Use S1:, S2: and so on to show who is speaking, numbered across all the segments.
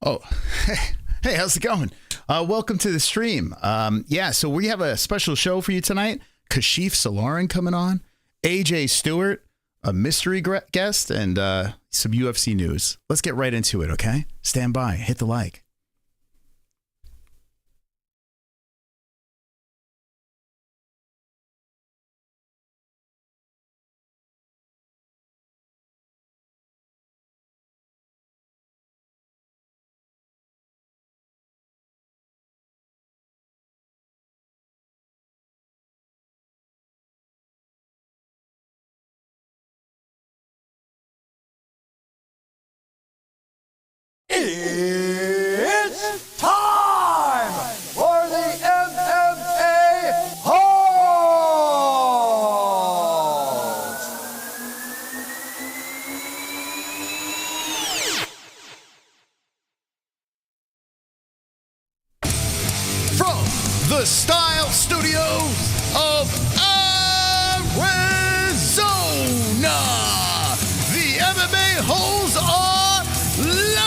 S1: Oh, hey, how's it going? Welcome to the stream. So we have a special show for you tonight. Kashiff Solarin coming on, AJ Stuart, a mystery guest, and some UFC news. Let's get right into it, okay? Stand by, hit the like.
S2: It's time for the MMA-Holes!
S1: From the Style Studios of Arizona, the MMA-Holes are live!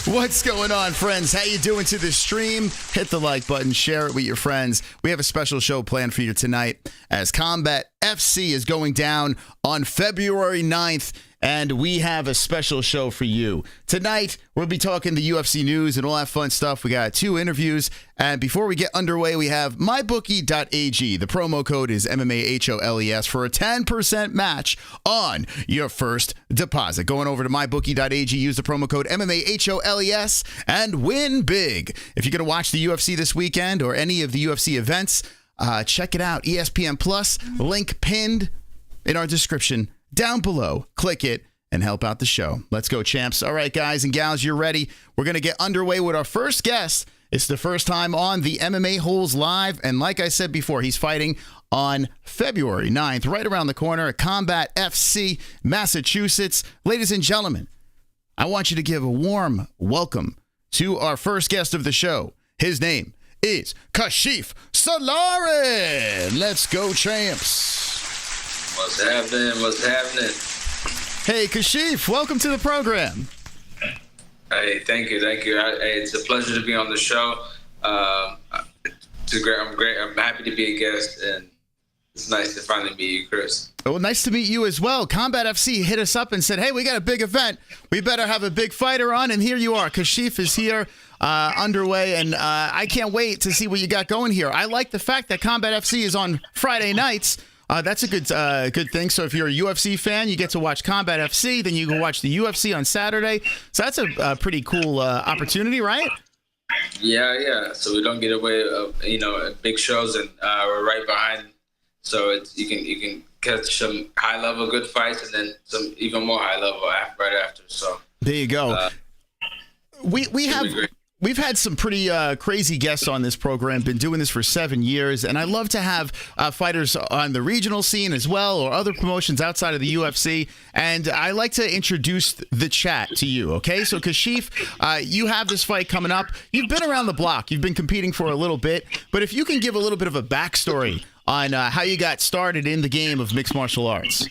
S1: What's going on, friends? How you doing to the stream? Hit the like button, share it with your friends. We have a special show planned for you tonight as Combat FC is going down on February 9th. And we have a special show for you. Tonight, we'll be talking the UFC news and all that fun stuff. We got 2 interviews. And before we get underway, we have mybookie.ag. The promo code is MMA-Holes for a 10% match on your first deposit. Going over to mybookie.ag, use the promo code MMA-Holes and win big. If you're going to watch the UFC this weekend or any of the UFC events, check it out. ESPN Plus, link pinned in our description down below. Click it and help out the show. Let's go, champs. All right, guys and gals, you're ready. We're going to get underway with our first guest. It's the first time on the MMA-Holes Live. And like I said before, he's fighting on February 9th, right around the corner at Combat FC, Massachusetts. Ladies and gentlemen, I want you to give a warm welcome to our first guest of the show. His name is Kashiff Solarin. Let's go, champs.
S3: What's happening? What's happening?
S1: Hey, Kashiff, welcome to the program.
S3: Hey, thank you. It's a pleasure to be on the show. I'm great. I'm happy to be a guest, and it's nice to finally meet you, Chris.
S1: Well, nice to meet you as well. Combat FC hit us up and said, hey, we got a big event. We better have a big fighter on, and here you are. Kashiff is here, underway, and I can't wait to see what you got going here. I like the fact that Combat FC is on Friday nights. That's a good thing. So if you're a UFC fan, you get to watch Combat FC. Then you can watch the UFC on Saturday. So that's a pretty cool opportunity, right?
S3: Yeah. So we don't get away, big shows, and we're right behind. So you can catch some high level good fights, and then some even more high level right after. So
S1: there you go. We've had some pretty crazy guests on this program, been doing this for 7 years, and I love to have fighters on the regional scene as well or other promotions outside of the UFC, and I like to introduce the chat to you, okay? So, Kashiff, you have this fight coming up. You've been around the block. You've been competing for a little bit, but if you can give a little bit of a backstory on how you got started in the game of mixed martial arts.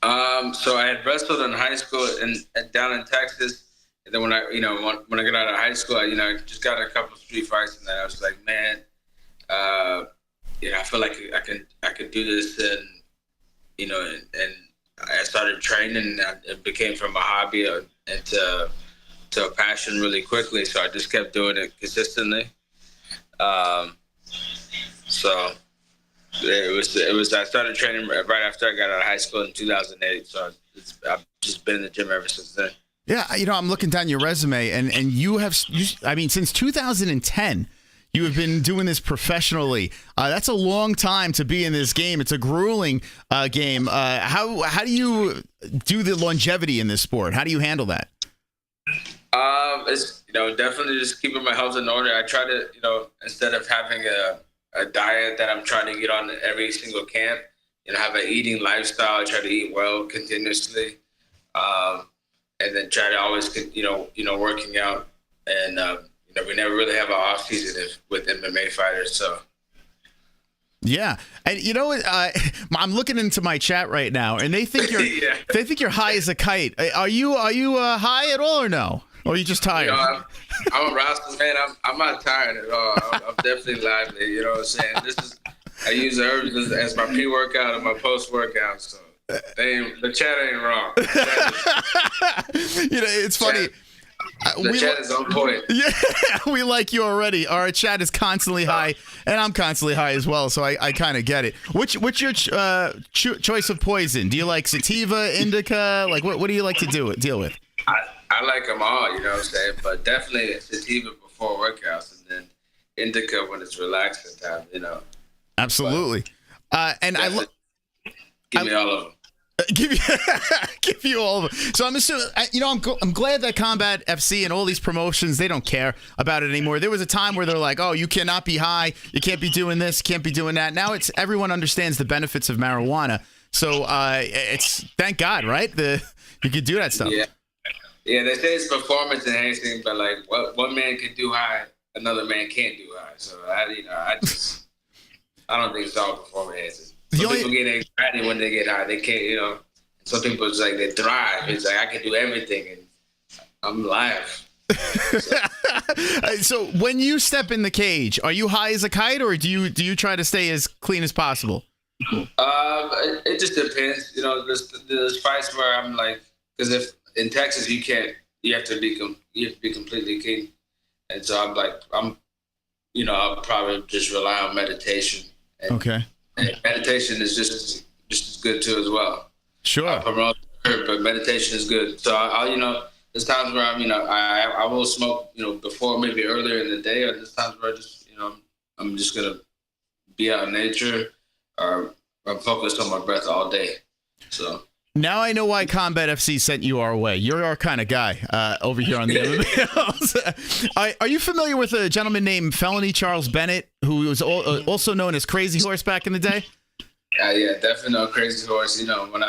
S3: So I had wrestled in high school down in Texas. And then when I got out of high school, I just got a couple of street fights, and then I was like, man, I feel like I could do this, and I started training, and it became from a hobby into a passion really quickly. So I just kept doing it consistently. So it was. I started training right after I got out of high school in 2008. So I've just been in the gym ever since then.
S1: Yeah, I'm looking down your resume, and since 2010, you have been doing this professionally. That's a long time to be in this game. It's a grueling game. How do you do the longevity in this sport? How do you handle that?
S3: It's definitely just keeping my health in order. I try to instead of having a diet that I'm trying to get on every single camp, have an eating lifestyle. I try to eat well continuously. And then try to always, working out, and we never really have an off season with MMA fighters. So
S1: Yeah, and you know what? I'm looking into my chat right now, and they think you're they think you're high as a kite. Are you high at all or no? Or are you just tired?
S3: You know, I'm a Rasta man. I'm not tired at all. I'm definitely lively. You know what I'm saying? I use herbs as my pre-workout and my post-workout. So the chat ain't wrong.
S1: You know, it's funny.
S3: The chat is on point.
S1: Yeah, we like you already. Our chat is constantly high, and I'm constantly high as well, so I kind of get it. What's your choice of poison? Do you like sativa, indica? Like, what do you like to deal with?
S3: I like them all, you know what I'm saying? But definitely sativa before workouts, and then indica when it's relaxing time, you know.
S1: Absolutely. And
S3: give me all of them.
S1: Give you all of them. So I'm assuming, you know, I'm glad that Combat FC and all these promotions, they don't care about it anymore. There was a time where they're like, oh, you cannot be high, you can't be doing this, can't be doing that. Now everyone understands the benefits of marijuana. So it's thank God, right? You could do that stuff.
S3: Yeah, they say it's performance enhancing, but like what one man can do high, another man can't do high. So I don't think it's all performance enhancing. Some people get anxiety when they get high. They can't, you know. Some people it's like they thrive. It's like I can do everything, and I'm live.
S1: So when you step in the cage, are you high as a kite, or do you try to stay as clean as possible?
S3: It just depends. You know, there's fights where I'm like, because if in Texas you have to be completely clean, and so I'll probably just rely on meditation.
S1: Okay.
S3: And meditation is just as good too as well.
S1: Sure.
S3: I promote it, but meditation is good. So I'll there's times where I will smoke, before maybe earlier in the day, or there's times where I'm just gonna be out in nature, or I'm focused on my breath all day. So
S1: now I know why Combat FC sent you our way. You're our kind of guy over here on the MMA. Are you familiar with a gentleman named Felony Charles Bennett, who was also known as Crazy Horse back in the day?
S3: Yeah, definitely know Crazy Horse. When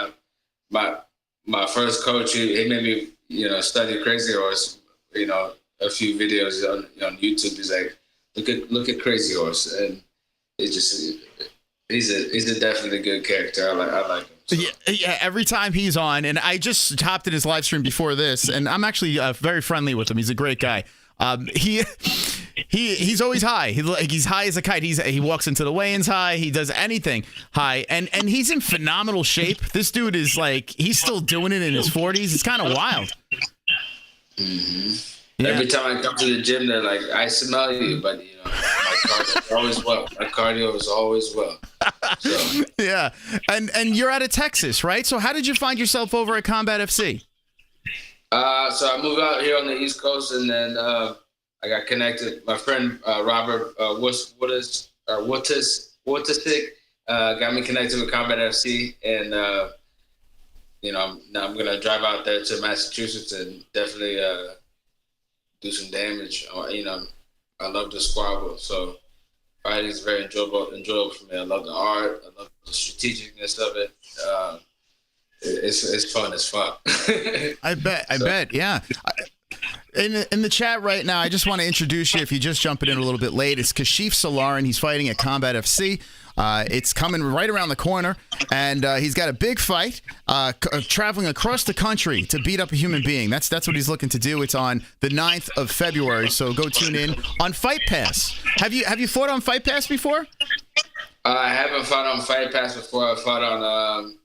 S3: my first coach, he made me, study Crazy Horse. A few videos on YouTube. He's like, look at Crazy Horse, and he's a definitely good character. I like him. So.
S1: Yeah, every time he's on, and I just hopped in his live stream before this, and I'm actually very friendly with him. He's a great guy. He's always high. He's high as a kite. He walks into the weigh-ins high. He does anything high, and he's in phenomenal shape. This dude is like, he's still doing it in his 40s. It's kind of wild.
S3: Mm-hmm. Yeah. Every time I come to the gym, they're like, I smell you, but my cardio is always well. So.
S1: Yeah, and you're out of Texas, right? So how did you find yourself over at Combat FC?
S3: So I moved out here on the East Coast, and then I got connected. My friend Robert Wotisik got me connected with Combat FC, and now I'm gonna drive out there to Massachusetts and definitely do some damage. I love the squabble, so fighting is very enjoyable for me. I love the art. I love the strategicness of it. It's fun. It's fun.
S1: I bet. Yeah. In the chat right now, I just want to introduce you. If you're just jumping in a little bit late, it's Kashiff Solarin. He's fighting at Combat FC. It's coming right around the corner, and he's got a big fight traveling across the country to beat up a human being. That's what he's looking to do. It's on the 9th of February, so go tune in on Fight Pass. Have you fought on Fight Pass before?
S3: I haven't fought on Fight Pass before. I fought on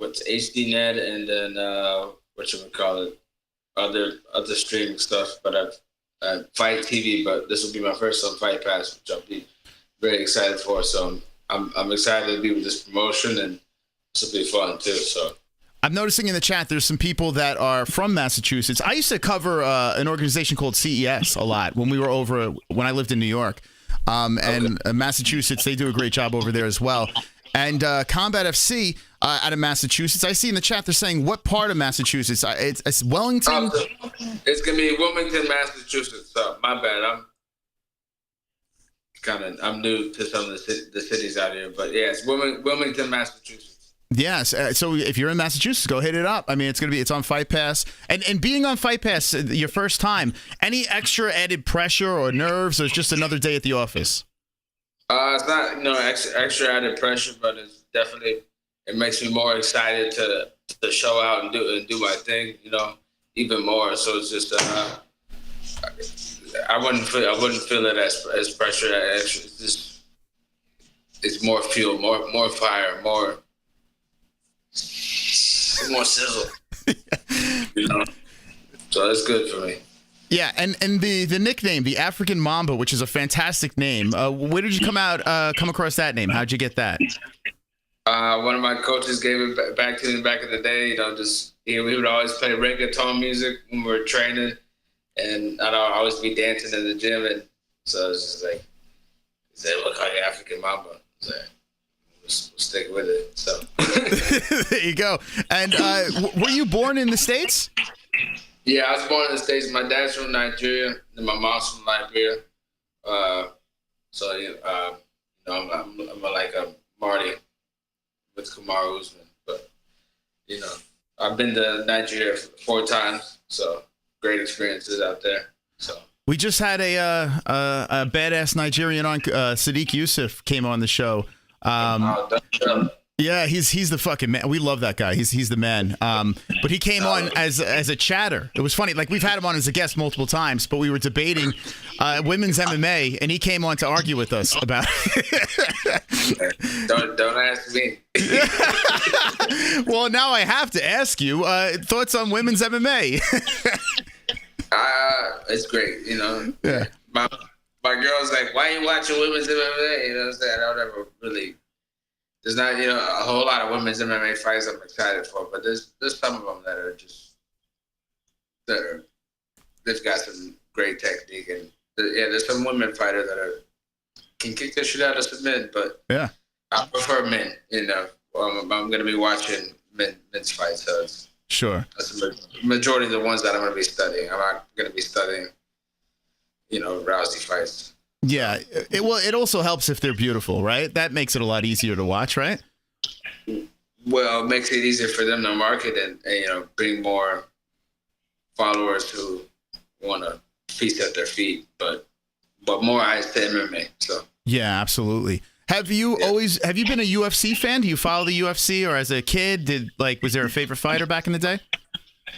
S3: HDNet, and then other streaming stuff. But I've Fight TV, but this will be my first on Fight Pass, which I'll be very excited for. So I'm excited to be with this promotion, and this will be fun too. So
S1: I'm noticing in the chat there's some people that are from Massachusetts. I used to cover an organization called CES a lot when I lived in New York, and Massachusetts, they do a great job over there as well. And Combat FC out of Massachusetts. I see in the chat they're saying, what part of Massachusetts? It's Wellington?
S3: It's going to be Wilmington, Massachusetts. So my bad. I'm new to some of the cities out here. But yeah, it's Wilmington, Massachusetts.
S1: Yes. So if you're in Massachusetts, go hit it up. I mean, it's on Fight Pass. And being on Fight Pass your first time, any extra added pressure or nerves, or it's just another day at the office?
S3: It's not, extra added pressure, but it's definitely, it makes me more excited to show out and do my thing, even more. So it's just, I wouldn't feel it as pressure. It's just, it's more fuel, more fire, more sizzle. So it's good for me.
S1: Yeah, and the nickname, the African Mamba, which is a fantastic name. Where did you come across that name? How'd you get that?
S3: One of my coaches gave it back to me back in the day. We would always play reggaeton music when we were training, and I'd always be dancing in the gym. And so it's just like, he said, "Look, like African Mamba." So we'll stick with it. So
S1: there you go. And were you born in the States?
S3: Yeah, I was born in the States. My dad's from Nigeria, and my mom's from Liberia. I'm like a Marty with Kamaru Usman. But, I've been to Nigeria 4 times, so great experiences out there. So
S1: we just had a badass Nigerian on. Sadiq Yusuf came on the show. Yeah, he's the fucking man. We love that guy. He's the man. But he came on as a chatter. It was funny. Like, we've had him on as a guest multiple times, but we were debating women's MMA, and he came on to argue with us about
S3: Don't ask me.
S1: Well, now I have to ask you, thoughts on women's MMA?
S3: It's great,
S1: Yeah.
S3: My girl's like, "Why ain't you watching women's MMA?" You know what I'm saying? I don't ever really. There's not, a whole lot of women's MMA fights I'm excited for, but there's some of them that are just they've got some great technique, and there's some women fighters that can kick the shit out of some men, but
S1: yeah,
S3: I prefer men. I'm going to be watching men's fights, so it's,
S1: sure.
S3: That's the majority of the ones that I'm going to be studying. I'm not going to be studying, Rousey fights.
S1: Yeah, it also helps if they're beautiful, right? That makes it a lot easier to watch, right?
S3: Well, it makes it easier for them to market and bring more followers who want to feast at their feet, but more eyes to MMA. So yeah,
S1: absolutely. Have you been a UFC fan? Do you follow the UFC, or as a kid, was there a favorite fighter back in the day?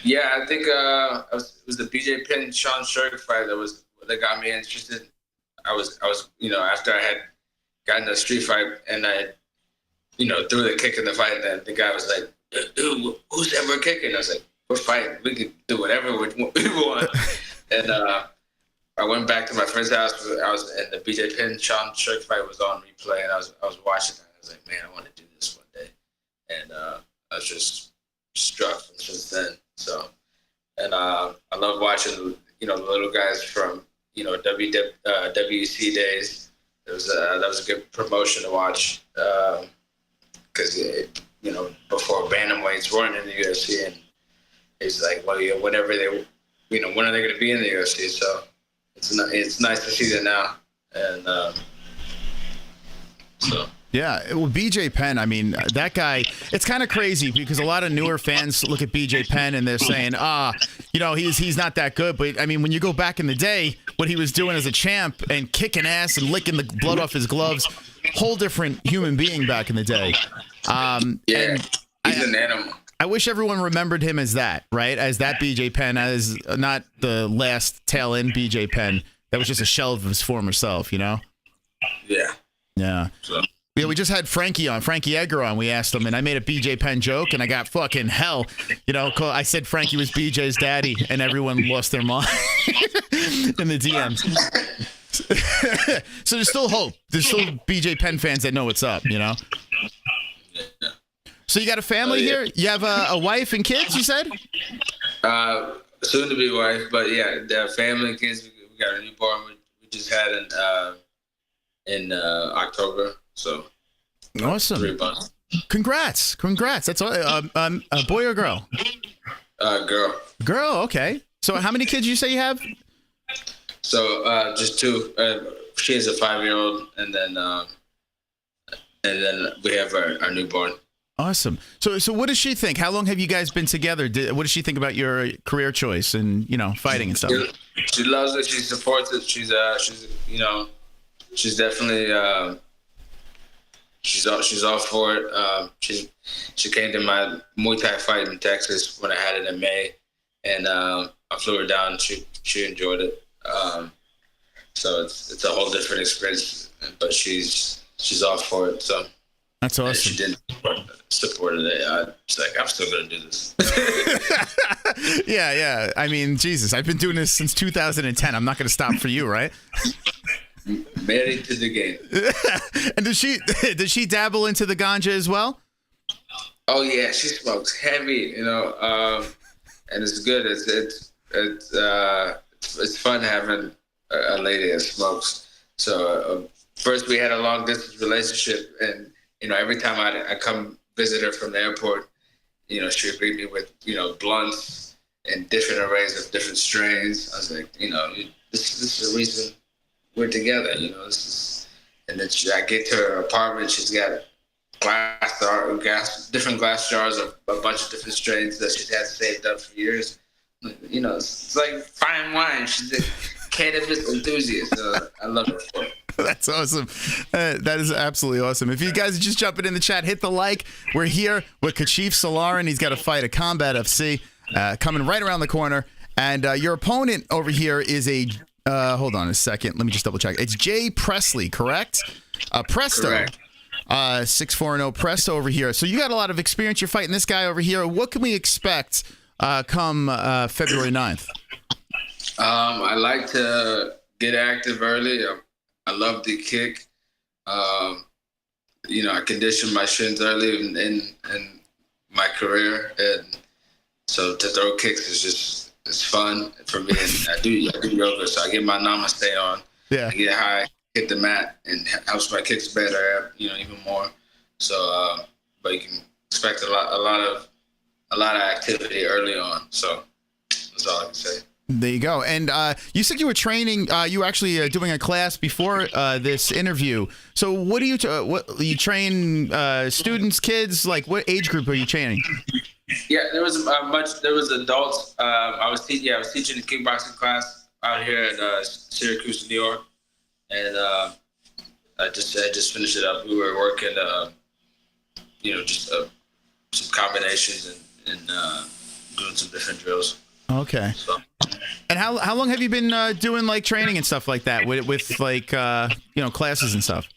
S3: Yeah, I think it was the BJ Penn Sean Sherk fight that got me interested. I was, after I had gotten a street fight and I, threw the kick in the fight, and the guy was like, "Dude, who's ever kicking?" I was like, "We're fighting. We can do whatever we want." And I went back to my friend's house. And the BJ Penn Sean Sherk fight was on replay, and I was watching that. I was like, "Man, I want to do this one day." And I was just struck since then. So, and I love watching, the little guys from, WC days. That was a good promotion to watch because before bantamweights weren't in the UFC, and it's like, well, whenever they, when are they going to be in the UFC? So it's nice to see that now, and so.
S1: Yeah, well, BJ Penn, I mean, that guy, it's kind of crazy because a lot of newer fans look at BJ Penn and they're saying, he's not that good. But, I mean, when you go back in the day, what he was doing as a champ and kicking ass and licking the blood off his gloves, whole different human being back in the day.
S3: And he's an animal.
S1: I wish everyone remembered him as that, right? As that BJ Penn, as not the last tail end BJ Penn. That was just a shell of his former self,
S3: Yeah.
S1: Yeah.
S3: So.
S1: Yeah, we just had Frankie Edgar on. We asked him, and I made a BJ Penn joke, and I got fucking hell. I said Frankie was BJ's daddy, and everyone lost their mind in the DMs. So there's still hope. There's still BJ Penn fans that know what's up,
S3: Yeah.
S1: So you got a family here? You have a wife and kids, you said?
S3: Soon to be wife, but yeah, the family and kids. We got a newborn. We just had in October. So
S1: awesome!
S3: 3 months.
S1: Congrats! That's all. A boy or girl?
S3: Girl.
S1: Girl. Okay. So how many kids you say you have?
S3: So just 2. She has a 5-year-old, and then we have our newborn.
S1: Awesome. So what does she think? How long have you guys been together? What does she think about your career choice and fighting and stuff?
S3: She loves it. She supports it. She's she's definitely she's all for it. She came to my Muay Thai fight in Texas when I had it in May, and I flew her down. She enjoyed it. So it's a whole different experience, but she's all for it. So
S1: that's awesome.
S3: She didn't support it. She's like, I'm still gonna do this.
S1: Yeah. I mean, Jesus, I've been doing this since 2010. I'm not gonna stop for you, right?
S3: Married to the game.
S1: And does she dabble into the ganja as well?
S3: Oh yeah, she smokes heavy, and it's good. It's fun having a lady that smokes. So first we had a long distance relationship, and every time I come visit her from the airport, she would greet me with blunts and different arrays of different strains. I was like, this is the reason we're together. And then I get to her apartment. She's got different glass jars of a bunch of different strains that she's had saved up for years. It's like fine wine. She's a cannabis enthusiast. I love her for it.
S1: That's awesome. That is absolutely awesome. If you guys are just jumping in the chat, hit the like. We're here with Kashiff Solarin. He's got a fight at Combat FC coming right around the corner. And your opponent over here is hold on a second. Let me just double check. It's Jay Presley, correct? Presto.
S3: Correct.
S1: 6-4-0 Presto over here. So you got a lot of experience. You're fighting this guy over here. What can we expect come February 9th?
S3: I like to get active early. I love the kick. I conditioned my shins early in my career, and so to throw kicks is it's fun for me. And I do yoga, so I get my namaste on.
S1: Yeah.
S3: I get high, hit the mat, and helps my kicks better. Even more. So, but you can expect a lot of activity early on. So that's all I can say.
S1: There you go. And you said you were training. You were actually doing a class before this interview. So what do you train students, kids? Like what age group are you training?
S3: Yeah, there was adults. I was teaching a kickboxing class out here at Syracuse, New York, and I just finished it up. We were working, just some combinations and doing some different drills.
S1: Okay.
S3: So.
S1: And how long have you been doing like training and stuff like that with like classes and stuff?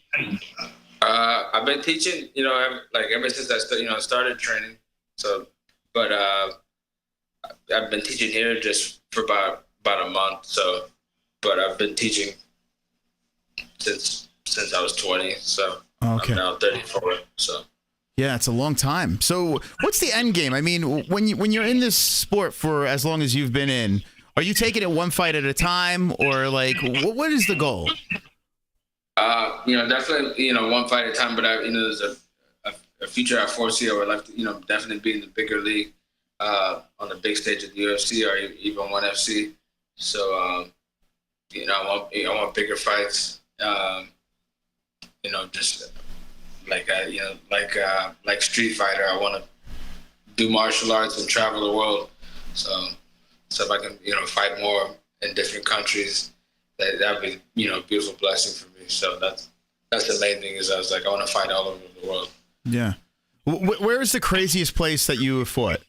S3: I've been teaching, ever since I started training. So, but I've been teaching here just for about a month. So, but I've been teaching since I was 20. So okay. I'm now 34. So.
S1: Yeah, it's a long time. So what's the end game? I mean, when you're in this sport for as long as you've been in, are you taking it one fight at a time, or like what is the goal?
S3: Definitely, one fight at a time, but there's a future I foresee. I would like to, definitely be in the bigger league, on the big stage of the UFC or even ONE FC. So, I want bigger fights, just like Street Fighter. I want to do martial arts and travel the world. So if I can, fight more in different countries, that'd be, a beautiful blessing for me. So that's the main thing is I was like, I want to fight all over the world.
S1: Yeah. Where is the craziest place that you have fought?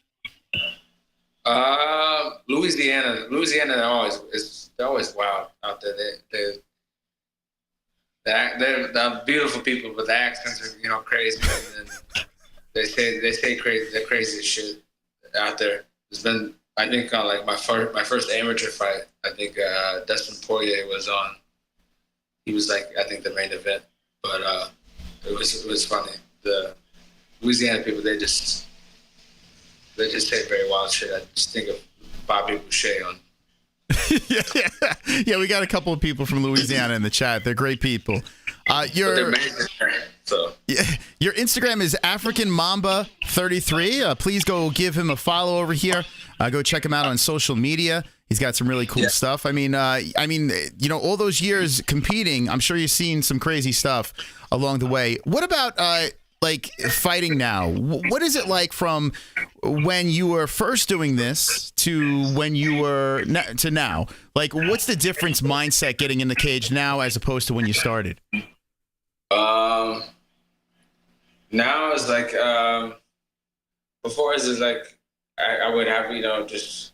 S3: Louisiana. They're always wild out there. They're beautiful people, but the accents are, crazy. And they say the craziest shit out there. There's been, I think, on like my first amateur fight, I think Dustin Poirier was on. He was like, I think, the main event, but it was funny. The Louisiana people, they just say very wild shit. I just think of Bobby Boucher on.
S1: Yeah, we got a couple of people from Louisiana in the chat. They're great people. Your Instagram is African Mamba 33. Please go give him a follow over here. Go check him out on social media. He's got some really cool stuff. I mean, all those years competing, I'm sure you've seen some crazy stuff along the way. What about like fighting now? What is it like from when you were first doing this to when you were to now? Like, what's the difference mindset getting in the cage now as opposed to when you started?
S3: Now it's like before it's just like I would have, just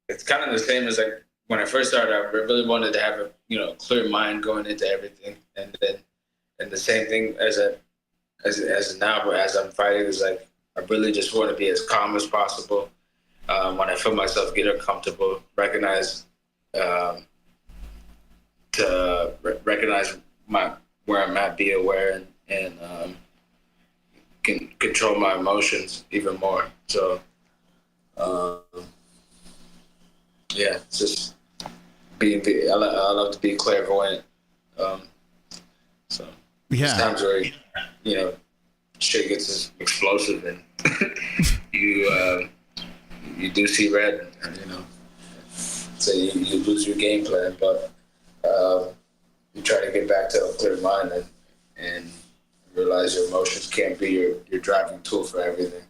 S3: it's kind of the same as like when I first started. I really wanted to have a clear mind going into everything, and the same thing as now, but as I'm fighting, is like I really just want to be as calm as possible. When I feel myself get uncomfortable, recognize where I'm at, be aware, and can control my emotions even more. So, yeah, it's just I love to be clairvoyant. So
S1: yeah,
S3: there's times where shit gets explosive and you do see red, so you lose your game plan, but you try to get back to a clear mind and realize your emotions can't be your driving tool for everything.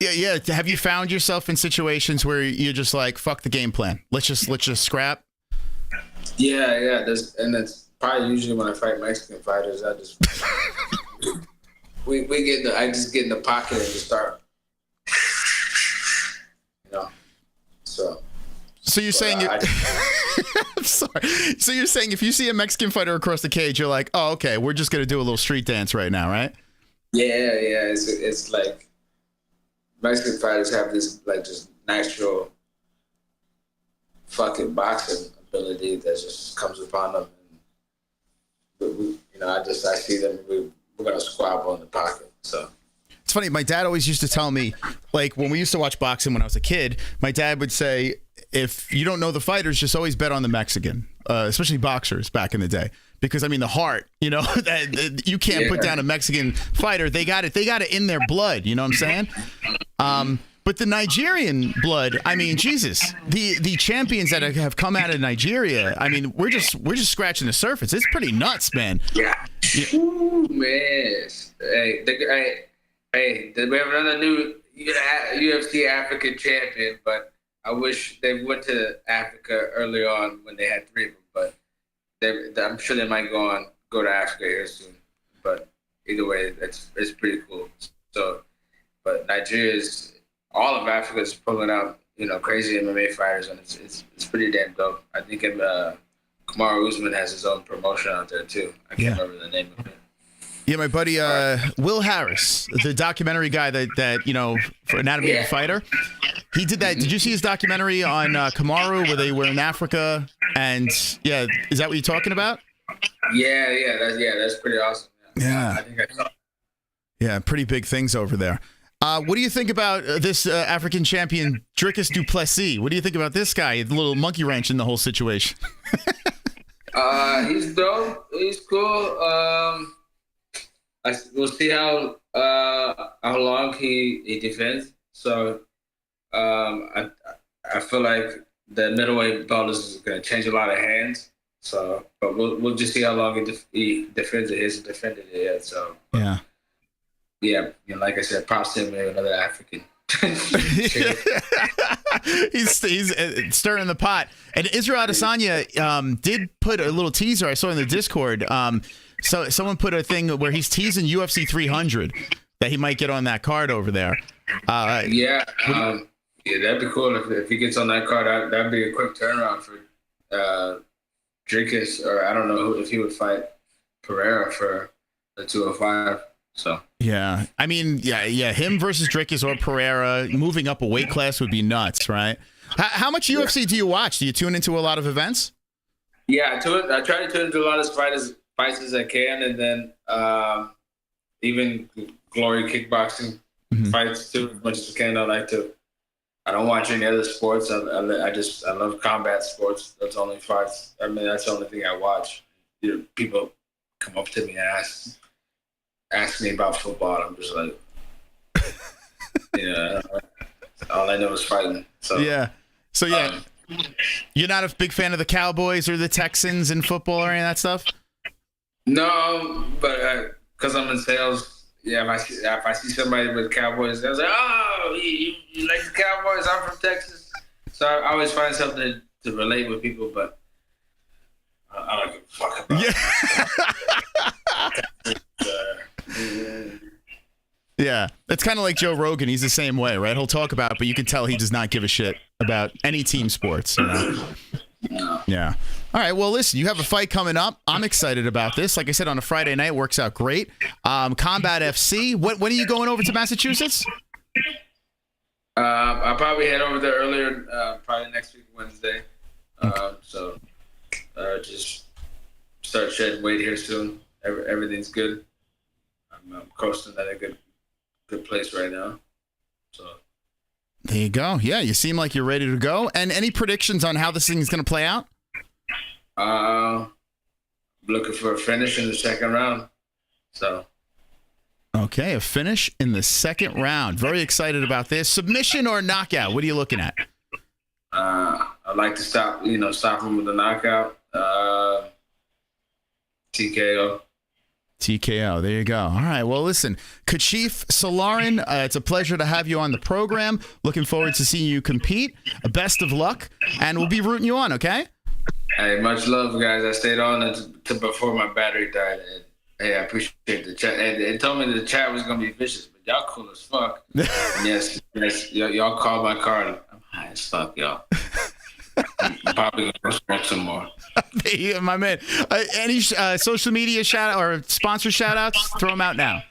S1: Yeah. Have you found yourself in situations where you're just like, fuck the game plan, let's just scrap?
S3: Yeah. That's probably usually when I fight Mexican fighters. I just I just get in the pocket and just start, So
S1: you're saying I'm sorry. So you're saying if you see a Mexican fighter across the cage, you're like, oh, okay, we're just gonna do a little street dance right now, right?
S3: Yeah. It's like Mexican fighters have this like just natural fucking boxing ability that just comes upon them. And I see them. We're gonna squabble in the pocket. So.
S1: It's funny. My dad always used to tell me, like when we used to watch boxing when I was a kid, my dad would say, if you don't know the fighters, just always bet on the Mexican, especially boxers back in the day. Because I mean, the heart, that you can't put down a Mexican fighter. They got it in their blood. You know what I'm saying? But the Nigerian blood, I mean, Jesus, the champions that have come out of Nigeria, I mean, we're just scratching the surface. It's pretty nuts, man.
S3: Yeah. Ooh, man. Hey, we have another new UFC African champion, but I wish they went to Africa early on when they had 3 of them. But I'm sure they might go to Africa here soon. But either way, it's pretty cool. So, but all of Africa is pulling out crazy MMA fighters, and it's pretty damn dope. I think Kamaru Usman has his own promotion out there too. I can't remember the name of it.
S1: Yeah, my buddy Will Harris, the documentary guy that for Anatomy of a Fighter, he did that. Did you see his documentary on Kamaru where they were in Africa? And yeah, is that what you're talking about?
S3: Yeah, that's pretty awesome.
S1: Yeah,
S3: I think I saw.
S1: Yeah, pretty big things over there. What do you think about this African champion, Dricus du Plessis? What do you think about this guy? The little monkey wrench in the whole situation.
S3: He's dope. He's cool. We'll see how long he defends. So I feel like the middleweight belt is going to change a lot of hands. So, but we'll just see how long he defends it. He hasn't defended it yet. So yeah, like I said, props to him, maybe another African.
S1: he's stirring the pot. And Israel Adesanya did put a little teaser I saw in the Discord. So someone put a thing where he's teasing UFC 300 that he might get on that card over there.
S3: That'd be cool if he gets on that card. That'd be a quick turnaround for Dricus, or I don't know if he would fight Pereira for the 205. So
S1: yeah, I mean, him versus Dricus or Pereira moving up a weight class would be nuts, right? How much UFC do you watch? Do you tune into a lot of events?
S3: Yeah, I try to tune into a lot of fights as I can, and then even Glory kickboxing fights too, as much as I can. I don't watch any other sports. I love combat sports. That's the only fights. I mean, that's the only thing I watch. People come up to me and ask me about football. I'm just like, all I know is fighting. So you're not a big fan of the Cowboys or the Texans in football or any of that stuff? No, but because I'm in sales, yeah, if I see somebody with Cowboys, I was like, oh, you like the Cowboys? I'm from Texas. So I always find something to relate with people, but I don't give a fuck about it.
S1: Yeah, it's kind of like Joe Rogan. He's the same way, right? He'll talk about it, but you can tell he does not give a shit about any team sports. You know?
S3: No.
S1: Yeah. All right. Well, listen, you have a fight coming up. I'm excited about this. Like I said, on a Friday night, works out great. Combat FC. When are you going over to Massachusetts?
S3: I'll probably head over there earlier, probably next week, Wednesday. So just start shedding weight here soon. Everything's good. I'm coasting at a good place right now. So
S1: there you go. Yeah, you seem like you're ready to go. And any predictions on how this thing is going to play out?
S3: Looking for a finish in the second round. So.
S1: Okay, a finish in the second round. Very excited about this. Submission or knockout? What are you looking at?
S3: I'd like to stop him with a knockout. TKO.
S1: TKO. There you go. All right. Well, listen, Kashiff Solarin, it's a pleasure to have you on the program. Looking forward to seeing you compete. Best of luck, and we'll be rooting you on, okay?
S3: Hey, much love, guys. I stayed on to before my battery died. And, hey, I appreciate the chat. And it told me the chat was going to be vicious, but y'all cool as fuck. yes, y'all called my card. I'm high as fuck, y'all. I'm probably going to go smoke some more.
S1: Hey, my man. Any social media shout or sponsor shout outs? Throw them out now.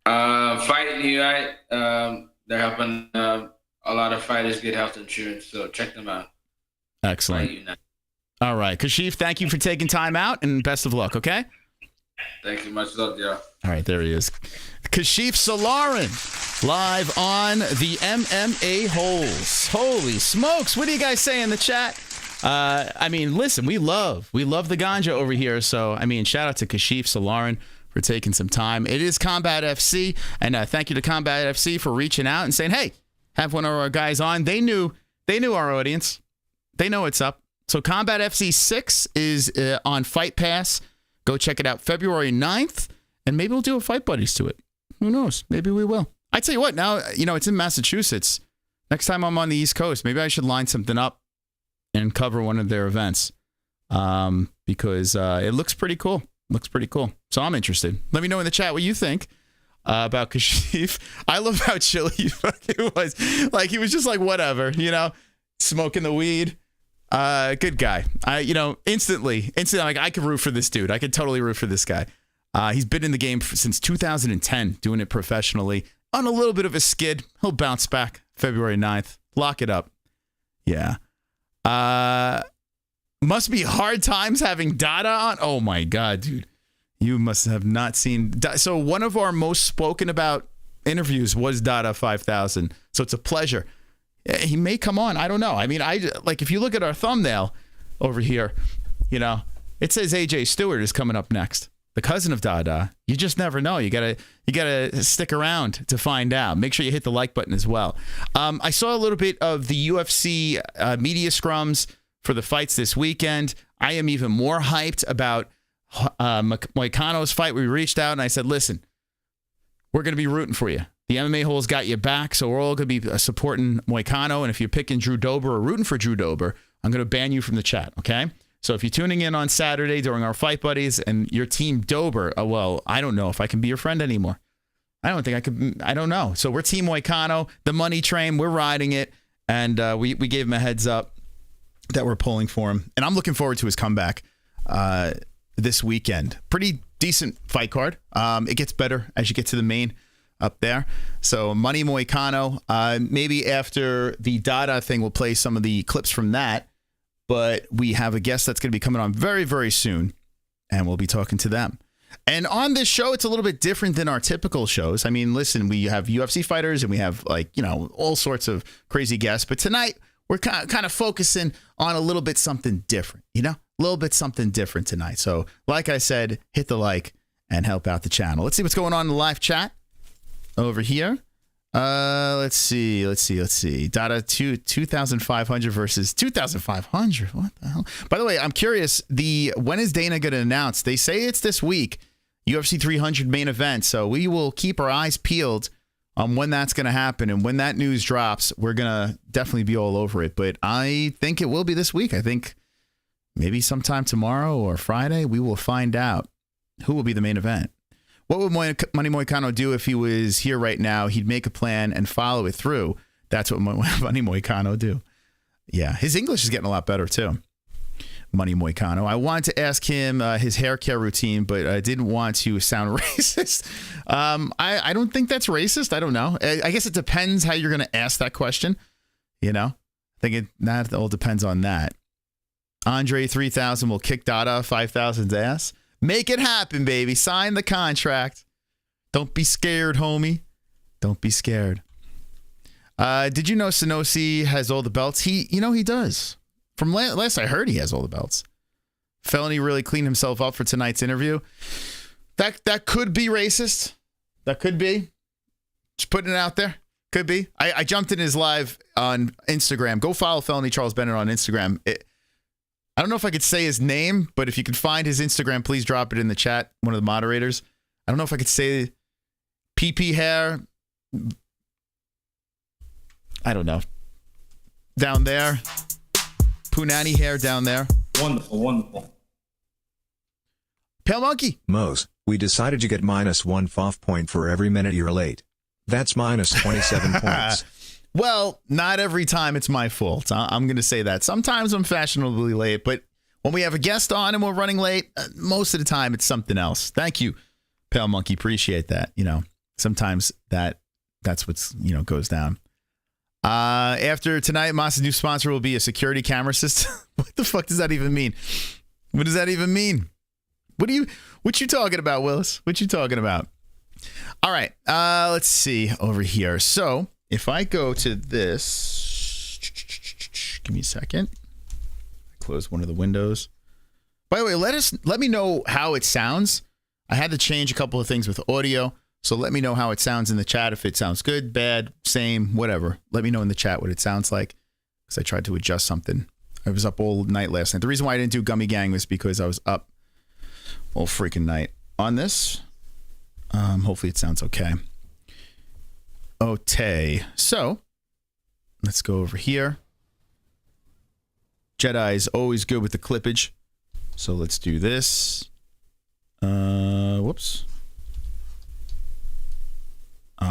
S3: Fight Unite. They're helping a lot of fighters get health insurance, so check them out.
S1: Excellent.
S3: Fight Unite.
S1: All right. Kashiff, thank you for taking time out, and best of luck, okay?
S3: Thank you. Much love, y'all.
S1: All right, there he is. Kashiff Solarin, live on the MMA-Holes. Holy smokes. What do you guys say in the chat? I mean, listen, we love the ganja over here. So, I mean, shout out to Kashiff Solarin for taking some time. It is Combat FC, and thank you to Combat FC for reaching out and saying, hey, have one of our guys on. They knew our audience. They know what's up. So Combat FC 6 is on Fight Pass. Go check it out February 9th, and maybe we'll do a Fight Buddies to it. Who knows? Maybe we will. I tell you what, now, it's in Massachusetts. Next time I'm on the East Coast, maybe I should line something up and cover one of their events because it looks pretty cool. So I'm interested. Let me know in the chat what you think about Kashiff. I love how chill he fucking was. Like, he was just like, whatever, smoking the weed. Good guy. Instantly, like, I could root for this dude. I could totally root for this guy. He's been in the game since 2010, doing it professionally. On a little bit of a skid. He'll bounce back February 9th. Lock it up. Yeah. Must be hard times having Dada on. Oh my God, dude. You must have not seen. So one of our most spoken about interviews was Dada 5000. So it's a pleasure. He may come on. I don't know. I mean, if you look at our thumbnail over here, it says AJ Stuart is coming up next. The cousin of Dada. You just never know. You gotta stick around to find out. Make sure you hit the like button as well. I saw a little bit of the UFC media scrums for the fights this weekend. I am even more hyped about Moicano's fight. We reached out and I said, listen, we're going to be rooting for you. The MMA-Holes got you back, so we're all going to be supporting Moicano. And if you're picking Drew Dober or rooting for Drew Dober, I'm going to ban you from the chat, okay? So if you're tuning in on Saturday during our Fight Buddies and your team Dober, well, I don't know if I can be your friend anymore. I don't think I could. I don't know. So we're Team Moicano, the money train. We're riding it. And we gave him a heads up that we're pulling for him. And I'm looking forward to his comeback this weekend. Pretty decent fight card. It gets better as you get to the main up there. So Money Moicano. Maybe after the Dada thing, we'll play some of the clips from that. But we have a guest that's going to be coming on very, very soon, and we'll be talking to them. And on this show, it's a little bit different than our typical shows. I mean, listen, we have UFC fighters, and we have, all sorts of crazy guests. But tonight, we're kind of focusing on a little bit something different, a little bit something different tonight. So, like I said, hit the like and help out the channel. Let's see what's going on in the live chat over here. Let's see. Dada 2,500 versus 2,500. What the hell? By the way, I'm curious. When is Dana going to announce? They say it's this week. UFC 300 main event. So we will keep our eyes peeled on when that's going to happen. And when that news drops, we're going to definitely be all over it. But I think it will be this week. I think maybe sometime tomorrow or Friday, we will find out who will be the main event. What would Money Moicano do if he was here right now? He'd make a plan and follow it through. That's what Money Moicano do. Yeah, his English is getting a lot better too. Money Moicano. I wanted to ask him his hair care routine, but I didn't want to sound racist. I don't think that's racist. I don't know. I guess it depends how you're going to ask that question. You know, I think that all depends on that. Andre 3000 will kick Dada 5000's ass. Make it happen, baby. Sign the contract. Don't be scared, homie. Don't be scared. Did you know Sonosi has all the belts? He does. From last I heard, he has all the belts. Felony really cleaned himself up for tonight's interview. That could be racist. That could be. Just putting it out there. Could be. I jumped in his live on Instagram. Go follow Felony Charles Bennett on Instagram. I don't know if I could say his name, but if you could find his Instagram, please drop it in the chat. One of the moderators. I don't know if I could say PP hair. I don't know. Down there. Punani hair down there.
S4: Wonderful, wonderful.
S1: Pale Monkey.
S5: Mose, we decided to get -1 FOF point for every minute you're late. That's -27 points.
S1: Well, not every time it's my fault. I'm going to say that. Sometimes I'm fashionably late, but when we have a guest on and we're running late, most of the time it's something else. Thank you, Pale Monkey. Appreciate that. Sometimes that's what's, goes down. After tonight, Moss's new sponsor will be a security camera system. What the fuck does that even mean? What does that even mean? What you talking about, Willis? What you talking about? All right. Let's see over here. So if I go to this, give me a second. Close one of the windows. By the way, let me know how it sounds. I had to change a couple of things with audio. So let me know how it sounds in the chat. If it sounds good, bad, same, whatever. Let me know in the chat what it sounds like, because I tried to adjust something. I was up all night last night. The reason why I didn't do Gummy Gang was because I was up all freaking night on this. Hopefully it sounds okay. Okay. So let's go over here. Jedi is always good with the clippage. So let's do this. Whoops.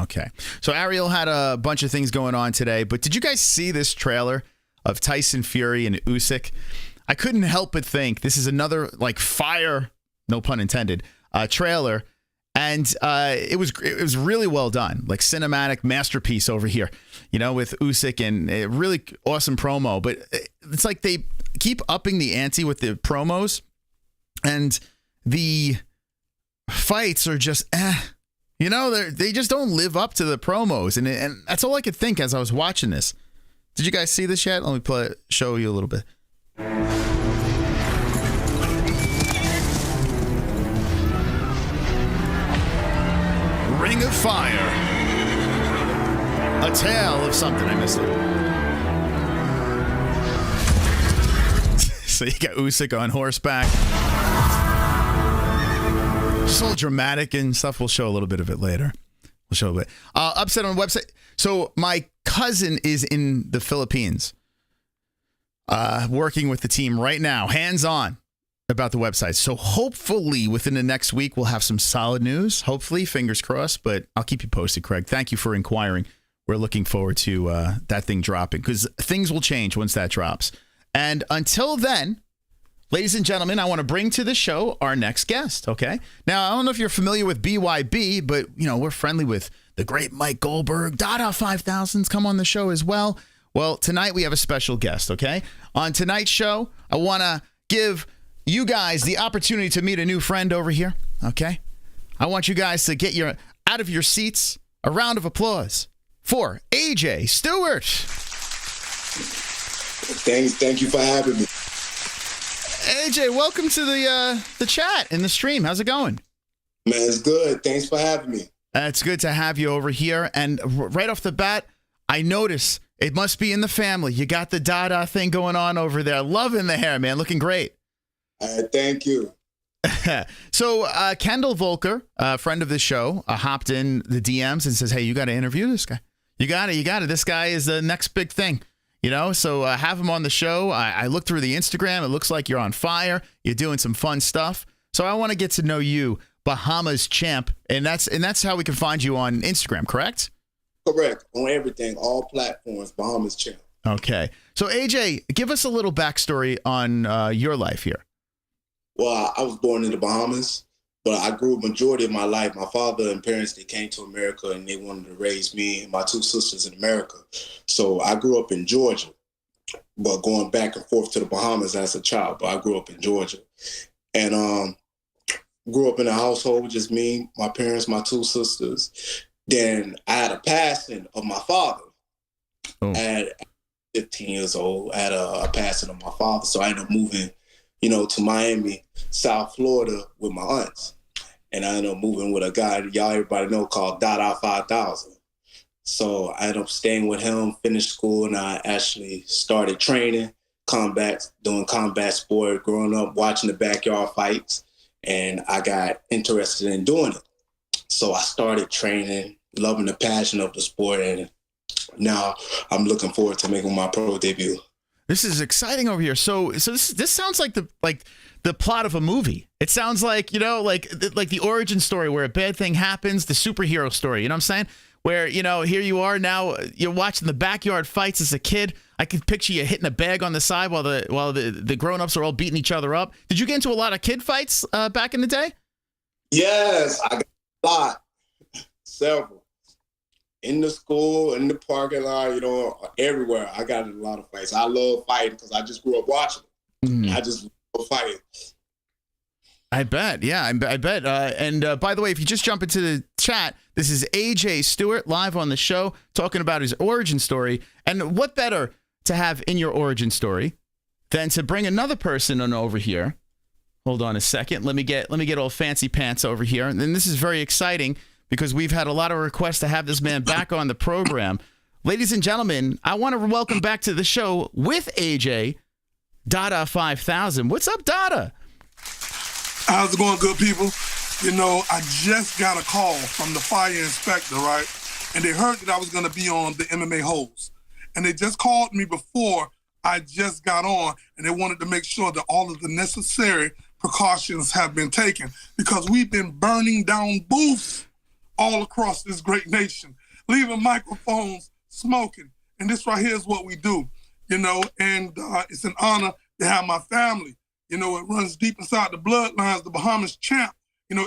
S1: Okay. So Ariel had a bunch of things going on today, but did you guys see this trailer of Tyson Fury and Usyk? I couldn't help but think this is another fire, no pun intended, trailer. And it was really well done, cinematic masterpiece over here, with Usyk, and a really awesome promo. But it's like they keep upping the ante with the promos, and the fights are just they just don't live up to the promos, and that's all I could think as I was watching this. Did you guys see this yet? Let me show you a little bit. Ring of Fire. A tale of something. I missed it. So you got Usyk on horseback. So dramatic and stuff. We'll show a little bit of it later. We'll show a bit. Upset on the website. So my cousin is in the Philippines, working with the team right now, hands-on about the website. So hopefully within the next week, we'll have some solid news. Hopefully, fingers crossed, but I'll keep you posted, Craig. Thank you for inquiring. We're looking forward to that thing dropping, because things will change once that drops. And until then, ladies and gentlemen, I want to bring to the show our next guest, okay? Now, I don't know if you're familiar with BYB, but, we're friendly with the great Mike Goldberg. Dada 5000's come on the show as well. Well, tonight we have a special guest, okay? On tonight's show, I want to give you guys the opportunity to meet a new friend over here, okay? I want you guys to get out of your seats. A round of applause for AJ Stuart.
S6: Thank you for having me.
S1: AJ, welcome to the chat and the stream. How's it going?
S6: Man, it's good. Thanks for having me.
S1: It's good to have you over here. And right off the bat, I notice it must be in the family. You got the Dada thing going on over there. Loving the hair, man. Looking great.
S6: Thank you.
S1: So Kendall Volker, a friend of the show, hopped in the DMs and says, hey, you got to interview this guy. You got it. This guy is the next big thing. So have him on the show. I looked through the Instagram. It looks like you're on fire. You're doing some fun stuff. So I want to get to know you, Bahamas champ, and that's how we can find you on Instagram, correct?
S6: Correct. On everything, all platforms, Bahamas champ.
S1: Okay. So AJ, give us a little backstory on your life here.
S6: Well, I was born in the Bahamas, but I grew a majority of my life. My father and parents, they came to America and they wanted to raise me and my two sisters in America. So I grew up in Georgia, but going back and forth to the Bahamas as a child, but I grew up in Georgia. And grew up in a household with just me, my parents, my two sisters. Then I had a passing of my father.
S1: Oh.
S6: At 15 years old, I had a passing of my father. So I ended up moving, to Miami, South Florida with my aunts. And I ended up moving with a guy y'all everybody know called Dada 5000. So I ended up staying with him, finished school, and I actually started training doing combat sport, growing up, watching the backyard fights. And I got interested in doing it. So I started training, loving the passion of the sport. And now I'm looking forward to making my pro debut.
S1: This is exciting over here. So this sounds like the plot of a movie. It sounds like, like the origin story where a bad thing happens, the superhero story, you know what I'm saying? Where, here you are now, you're watching the backyard fights as a kid. I can picture you hitting a bag on the side while the grown-ups are all beating each other up. Did you get into a lot of kid fights back in the day?
S6: Yes, I got a lot. Several. In the school, in the parking lot, everywhere. I got in a lot of fights. I love fighting because I just grew up watching it. I just love fighting.
S1: I bet. Yeah, I bet. And by the way, if you just jump into the chat, this is AJ Stuart live on the show talking about his origin story. And what better to have in your origin story than to bring another person on over here. Hold on a second. Let me get all fancy pants over here. And then this is very exciting because we've had a lot of requests to have this man back on the program. Ladies and gentlemen, I want to welcome back to the show with AJ, Dada 5000. What's up, Dada?
S4: How's it going, good people? I just got a call from the fire inspector, right? And they heard that I was going to be on the MMA-Holes. And they just called me before I just got on, and they wanted to make sure that all of the necessary precautions have been taken because we've been burning down booths all across this great nation, leaving microphones smoking. And this right here is what we do, and it's an honor to have my family. It runs deep inside the bloodlines, the Bahamas champ.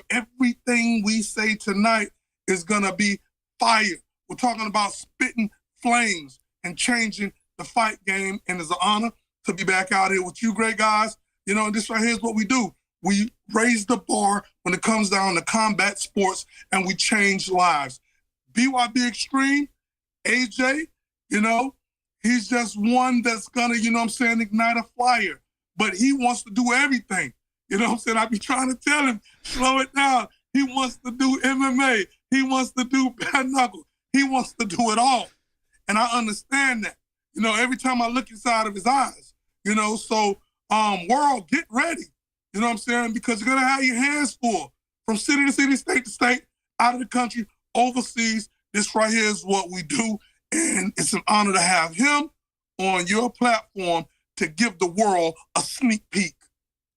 S4: Everything we say tonight is going to be fire. We're talking about spitting flames and changing the fight game. And it's an honor to be back out here with you great guys. And this right here is what we do. We raise the bar when it comes down to combat sports and we change lives. BYB Extreme, AJ, he's just one that's going to, ignite a fire. But he wants to do everything. I be trying to tell him, slow it down. He wants to do MMA. He wants to do bare knuckle. He wants to do it all. And I understand that. Every time I look inside of his eyes, so world, get ready. Because you're going to have your hands full from city to city, state to state, out of the country, overseas. This right here is what we do. And it's an honor to have him on your platform to give the world a sneak peek.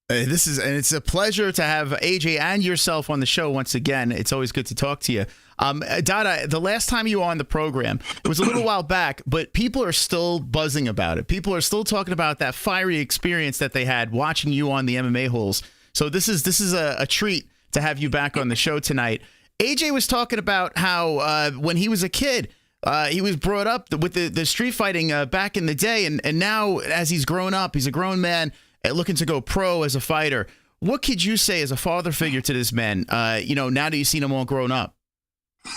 S1: It's a pleasure to have AJ and yourself on the show once again. It's always good to talk to you. Dada, the last time you were on the program, it was a little while back, but people are still buzzing about it. People are still talking about that fiery experience that they had watching you on the MMA-Holes. So this is a treat to have you back on the show tonight. AJ was talking about how when he was a kid, he was brought up with the street fighting back in the day, and now as he's grown up, he's a grown man looking to go pro as a fighter. What could you say as a father figure to this man, now that you've seen him all grown up?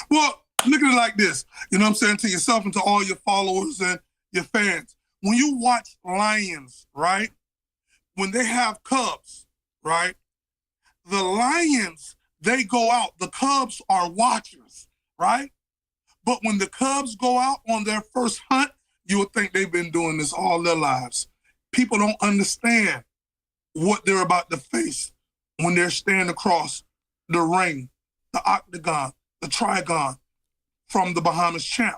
S4: Well, look at it like this, to yourself and to all your followers and your fans. When you watch lions, right, when they have cubs, right, the lions, they go out. The cubs are watchers, right? But when the cubs go out on their first hunt, you would think they've been doing this all their lives. People don't understand what they're about to face when they're standing across the ring, the octagon, the trigon from the Bahamas champ.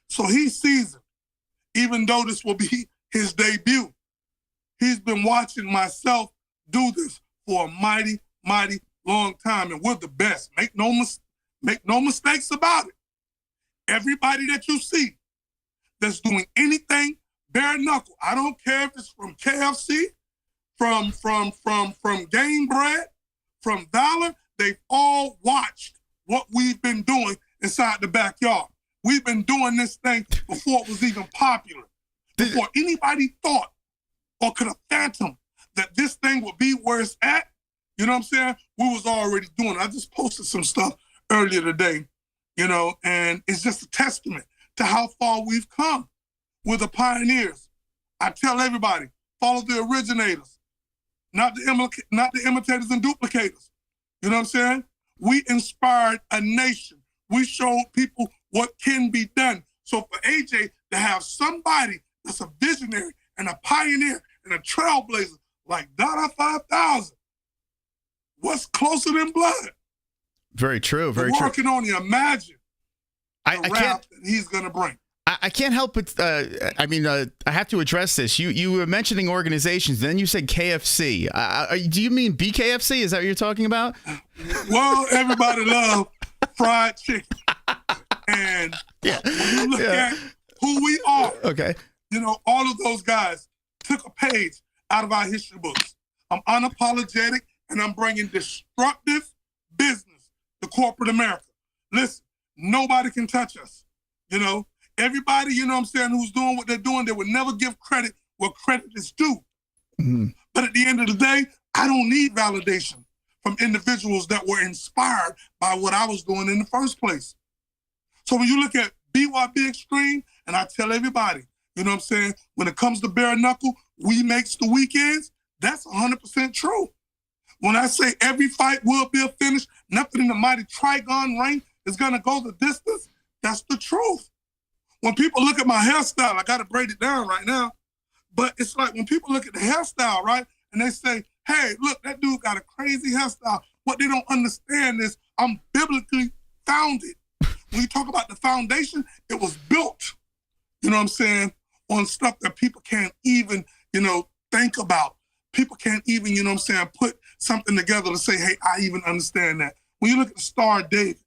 S4: So he's seasoned. Even though this will be his debut, he's been watching myself do this for a mighty, mighty long time, and we're the best. Make no mistakes about it. Everybody that you see that's doing anything bare knuckle, I don't care if it's from KFC, from Game Bread, from Valor, they've all watched what we've been doing inside the backyard. We've been doing this thing before it was even popular. Before anybody thought or could have fathomed that this thing would be where it's at, you know what I'm saying? We was already doing it. I just posted some stuff earlier today, you know, and it's just a testament to how far we've come. We're the pioneers. I tell everybody, follow the originators, not the imitators and duplicators. You know what I'm saying? We inspired a nation. We showed people what can be done. So for AJ to have somebody that's a visionary and a pioneer and a trailblazer like Dada 5000, what's closer than blood?
S1: Very true. Very true.
S4: Working on you. Imagine the rap that he's going to bring.
S1: I can't help but, I have to address this. You were mentioning organizations, then you said KFC. Do you mean BKFC? Is that what you're talking about?
S4: Well, everybody loves fried chicken. And when you look at who we are,
S1: okay,
S4: you know, all of those guys took a page out of our history books. I'm unapologetic, and I'm bringing destructive business to corporate America. Listen, nobody can touch us, you know. Everybody, you know what I'm saying, who's doing what they're doing, they would never give credit where credit is due. Mm-hmm. But at the end of the day, I don't need validation from individuals that were inspired by what I was doing in the first place. So when you look at BYB Extreme, and I tell everybody, you know what I'm saying, when it comes to bare knuckle, we makes the weekends, that's 100% true. When I say every fight will be a finish, nothing in the mighty Trigon ring is going to go the distance, that's the truth. When people look at my hairstyle, I got to braid it down right now, but it's like when people look at the hairstyle, right, and they say, hey, look, that dude got a crazy hairstyle. What they don't understand is I'm biblically founded. When you talk about the foundation, it was built, you know what I'm saying, on stuff that people can't even, you know, think about. People can't even, you know what I'm saying, put something together to say, hey, I even understand that. When you look at the Star of David,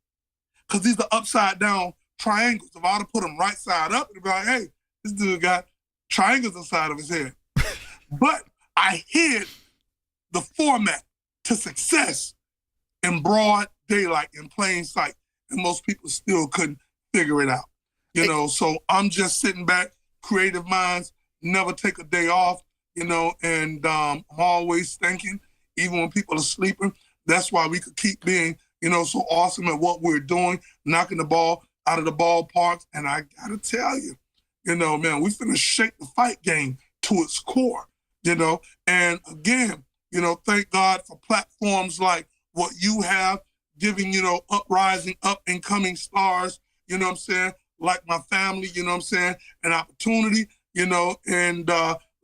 S4: because these are upside down triangles. If I were to put them right side up, it'd be like, hey, this dude got triangles inside of his head. But I hid the format to success in broad daylight, in plain sight, and most people still couldn't figure it out. You know, so I'm just sitting back, creative minds, never take a day off, you know, and I'm always thinking, even when people are sleeping. That's why we could keep being, you know, so awesome at what we're doing, knocking the ball out of the ballparks. And I gotta tell you, you know, man, we finna shake the fight game to its core, you know. And again, you know, thank God for platforms like what you have, giving, you know, uprising, up and coming stars, you know what I'm saying, like my family, you know what I'm saying, an opportunity, you know. And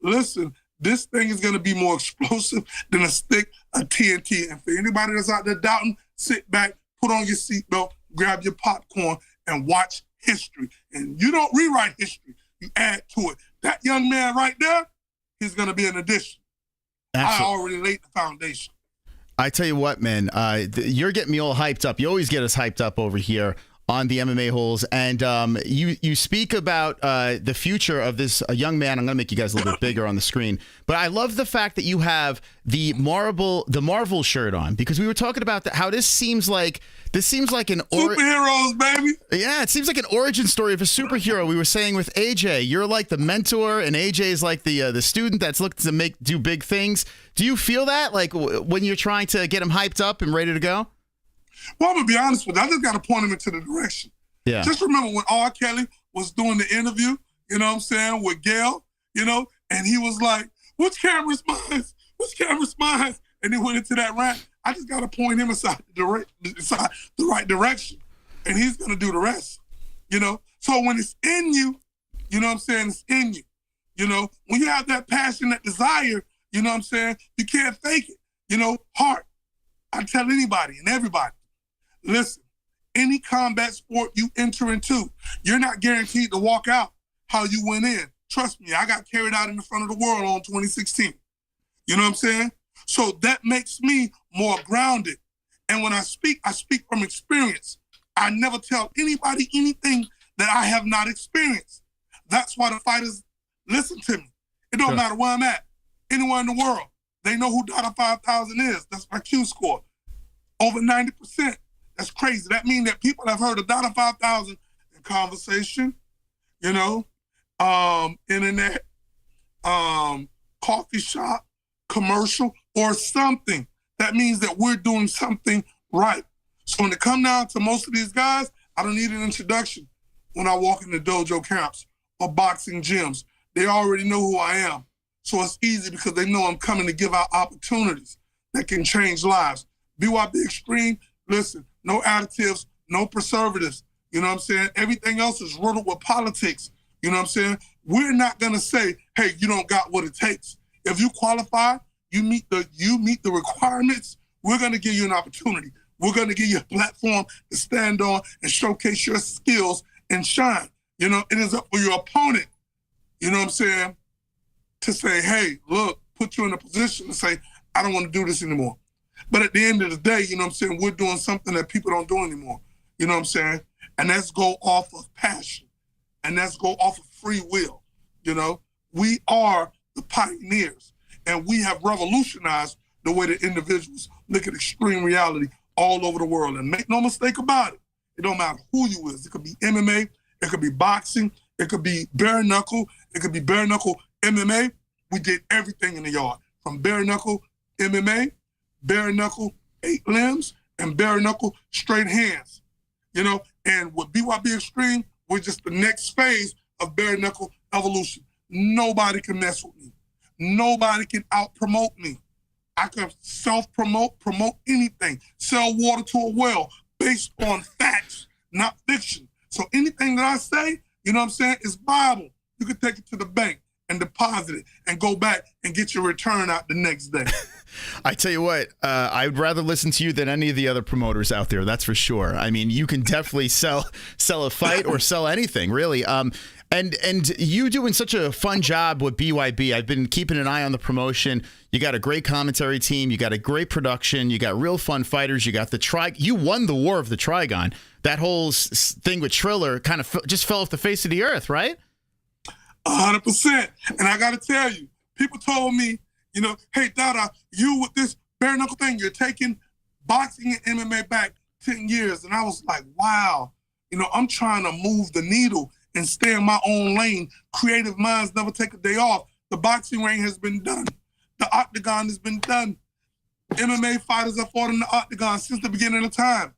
S4: listen, this thing is gonna be more explosive than a stick of TNT. And for anybody that's out there doubting, sit back, put on your seatbelt, grab your popcorn, and watch history. And you don't rewrite history, you add to it. That young man right there, he's going to be an addition. Absolutely. I already laid the foundation.
S1: I tell you what, man, you're getting me all hyped up. You always get us hyped up over here on the MMA-Holes. And you speak about the future of this young man. I'm going to make you guys a little bit bigger on the screen. But I love the fact that you have the Marvel shirt on, because we were talking about how this seems like an
S4: superheroes, baby.
S1: Yeah, it seems like an origin story of a superhero. We were saying with AJ, you're like the mentor, and AJ is like the student that's looking to do big things. Do you feel that, like, when you're trying to get him hyped up and ready to go?
S4: Well, I'm going to be honest with you. I just got to point him into the direction. Yeah. Just remember when R. Kelly was doing the interview, you know what I'm saying, with Gail, you know, and he was like, which camera's mine? Which camera's mine? And he went into that rant. I just got to point him inside the right direction, and he's going to do the rest, you know? So when it's in you, you know what I'm saying, it's in you. You know, when you have that passion, that desire, you know what I'm saying, you can't fake it. You know, heart, I tell anybody and everybody, listen, any combat sport you enter into, you're not guaranteed to walk out how you went in. Trust me, I got carried out in the front of the world on 2016. You know what I'm saying? So that makes me more grounded. And when I speak from experience. I never tell anybody anything that I have not experienced. That's why the fighters listen to me. It don't matter where I'm at, anywhere in the world. They know who Dada 5000 is. That's my Q score. Over 90%. That's crazy. That means that people have heard of Dada 5000 in conversation, you know, internet, coffee shop, commercial, or something. That means that we're doing something right. So when it comes down to most of these guys, I don't need an introduction when I walk in the dojo camps or boxing gyms. They already know who I am. So it's easy because they know I'm coming to give out opportunities that can change lives. BYB Extreme, listen, no additives, no preservatives. You know what I'm saying? Everything else is riddled with politics. You know what I'm saying? We're not gonna say, hey, you don't got what it takes. If you qualify, you meet the requirements, we're gonna give you an opportunity. We're gonna give you a platform to stand on and showcase your skills and shine. You know, it is up for your opponent, you know what I'm saying, to say, hey, look, put you in a position to say, I don't want to do this anymore. But at the end of the day, you know what I'm saying, we're doing something that people don't do anymore. You know what I'm saying? And that's go off of passion. And that's go off of free will. You know, we are the pioneers, and we have revolutionized the way that individuals look at extreme reality all over the world. And make no mistake about it, it don't matter who you is. It could be MMA, it could be boxing, it could be bare knuckle, it could be bare knuckle MMA. We did everything in the yard, from bare knuckle MMA, bare knuckle 8 limbs, and bare knuckle straight hands. You know, and with BYB Extreme, we're just the next phase of bare knuckle evolution. Nobody can mess with me. Nobody can out-promote me. I can self-promote, promote anything, sell water to a well based on facts, not fiction. So anything that I say, you know what I'm saying, is Bible. You can take it to the bank and deposit it and go back and get your return out the next day.
S1: I tell you what, I'd rather listen to you than any of the other promoters out there. That's for sure. I mean, you can definitely sell a fight or sell anything, really. And you doing such a fun job with BYB. I've been keeping an eye on the promotion. You got a great commentary team. You got a great production. You got real fun fighters. You got the You won the war of the Trigon. That whole thing with Triller kind of just fell off the face of the earth, right?
S4: 100%. And I got to tell you, people told me, you know, hey, Dada, you with this bare knuckle thing, you're taking boxing and MMA back 10 years. And I was like, wow, you know, I'm trying to move the needle and stay in my own lane. Creative minds never take a day off. The boxing ring has been done. The octagon has been done. MMA fighters have fought in the octagon since the beginning of time.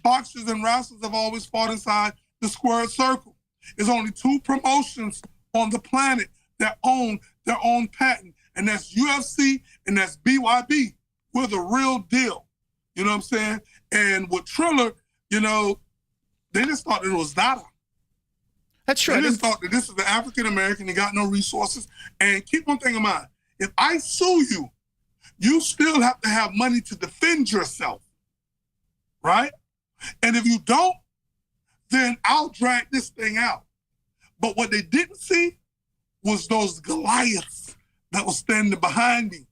S4: Boxers and wrestlers have always fought inside the squared circle. There's only 2 promotions on the planet that own their own patent, and that's UFC and that's BYB. We're the real deal. You know what I'm saying? And with Triller, you know, they just thought it was Dada.
S1: That's true.
S4: They just thought that this is the African-American, they got no resources. And keep one thing in mind, if I sue you, you still have to have money to defend yourself, right? And if you don't, then I'll drag this thing out. But what they didn't see was those Goliaths that was standing behind me,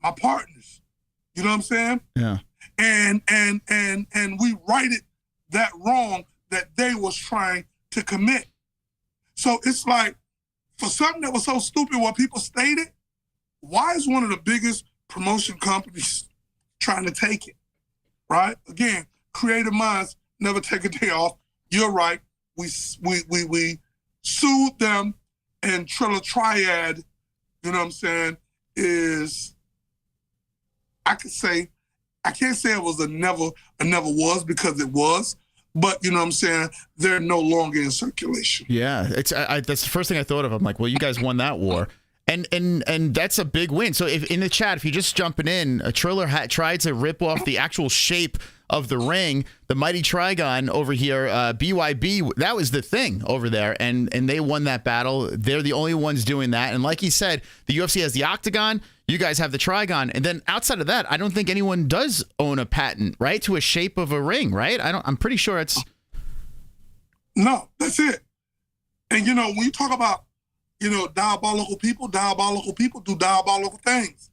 S4: my partners. You know what I'm saying?
S1: Yeah.
S4: And we righted that wrong that they was trying to commit. So it's like, for something that was so stupid what people stated, why is one of the biggest promotion companies trying to take it, right? Again, creative minds never take a day off. You're right. We sued them, and Triller Triad, you know what I'm saying, is, I can't say it was a never was, because it was, but you know what I'm saying, they're no longer in circulation.
S1: Yeah, it's that's the first thing I thought of. I'm like, well, you guys won that war. And that's a big win. So if in the chat, if you're just jumping in, a Triller tried to rip off the actual shape of the ring, the mighty Trigon over here, BYB, that was the thing over there, and they won that battle. They're the only ones doing that. And like he said, the UFC has the octagon. You guys have the Trigon, and then outside of that, I don't think anyone does own a patent, right, to a shape of a ring, right? I'm pretty sure it's.
S4: No, that's it. And when you talk about, diabolical people do diabolical things.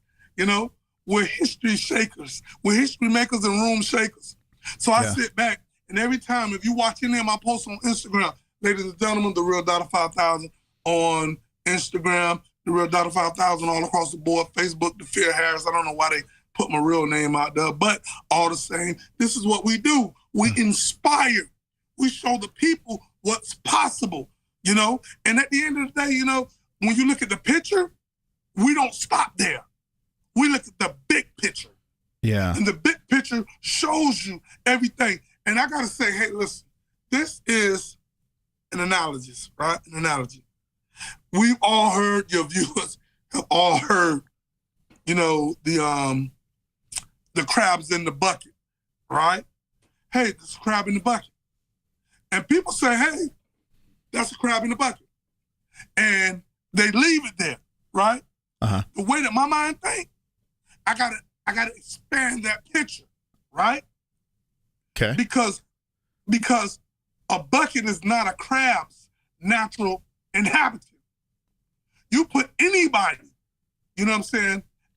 S4: We're history shakers. We're history makers and room shakers. So I sit back, and every time, if you watch any of my posts on Instagram, ladies and gentlemen, The Real Dada 5000 on Instagram, The Real Dada 5000 all across the board, Facebook, The Fear Harris. I don't know why they put my real name out there, but all the same, this is what we do. We inspire. We show the people what's possible, And at the end of the day, when you look at the picture, we don't stop there. We look at the big picture.
S1: Yeah.
S4: And the big picture shows you everything. And I got to say, hey, listen, this is an analogy, right? An analogy. We've all heard, your viewers have all heard, the crabs in the bucket, right? Hey, there's a crab in the bucket. And people say, hey, that's a crab in the bucket. And they leave it there, right?
S1: Uh-huh.
S4: The way that my mind thinks, I gotta expand that picture, right?
S1: Okay.
S4: Because a bucket is not a crab's natural inhabitant. You put anybody,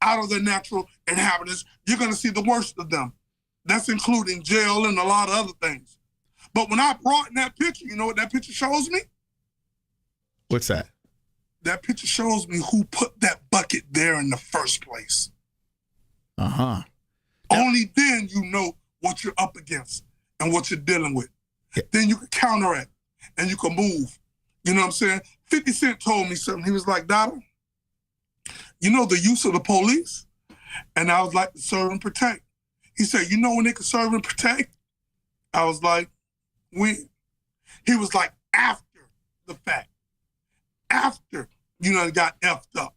S4: out of their natural inhabitants, you're gonna see the worst of them. That's including jail and a lot of other things. But when I brought in that picture, you know what that picture shows me?
S1: What's that?
S4: That picture shows me who put that bucket there in the first place.
S1: Uh-huh.
S4: Only then you know what you're up against and what you're dealing with.
S1: Yeah.
S4: Then you can counteract and you can move. You know what I'm saying? 50 Cent told me something. He was like, Dada, the use of the police? And I was like, serve and protect. He said, when they can serve and protect? I was like, when? He was like, after the fact. After, got effed up.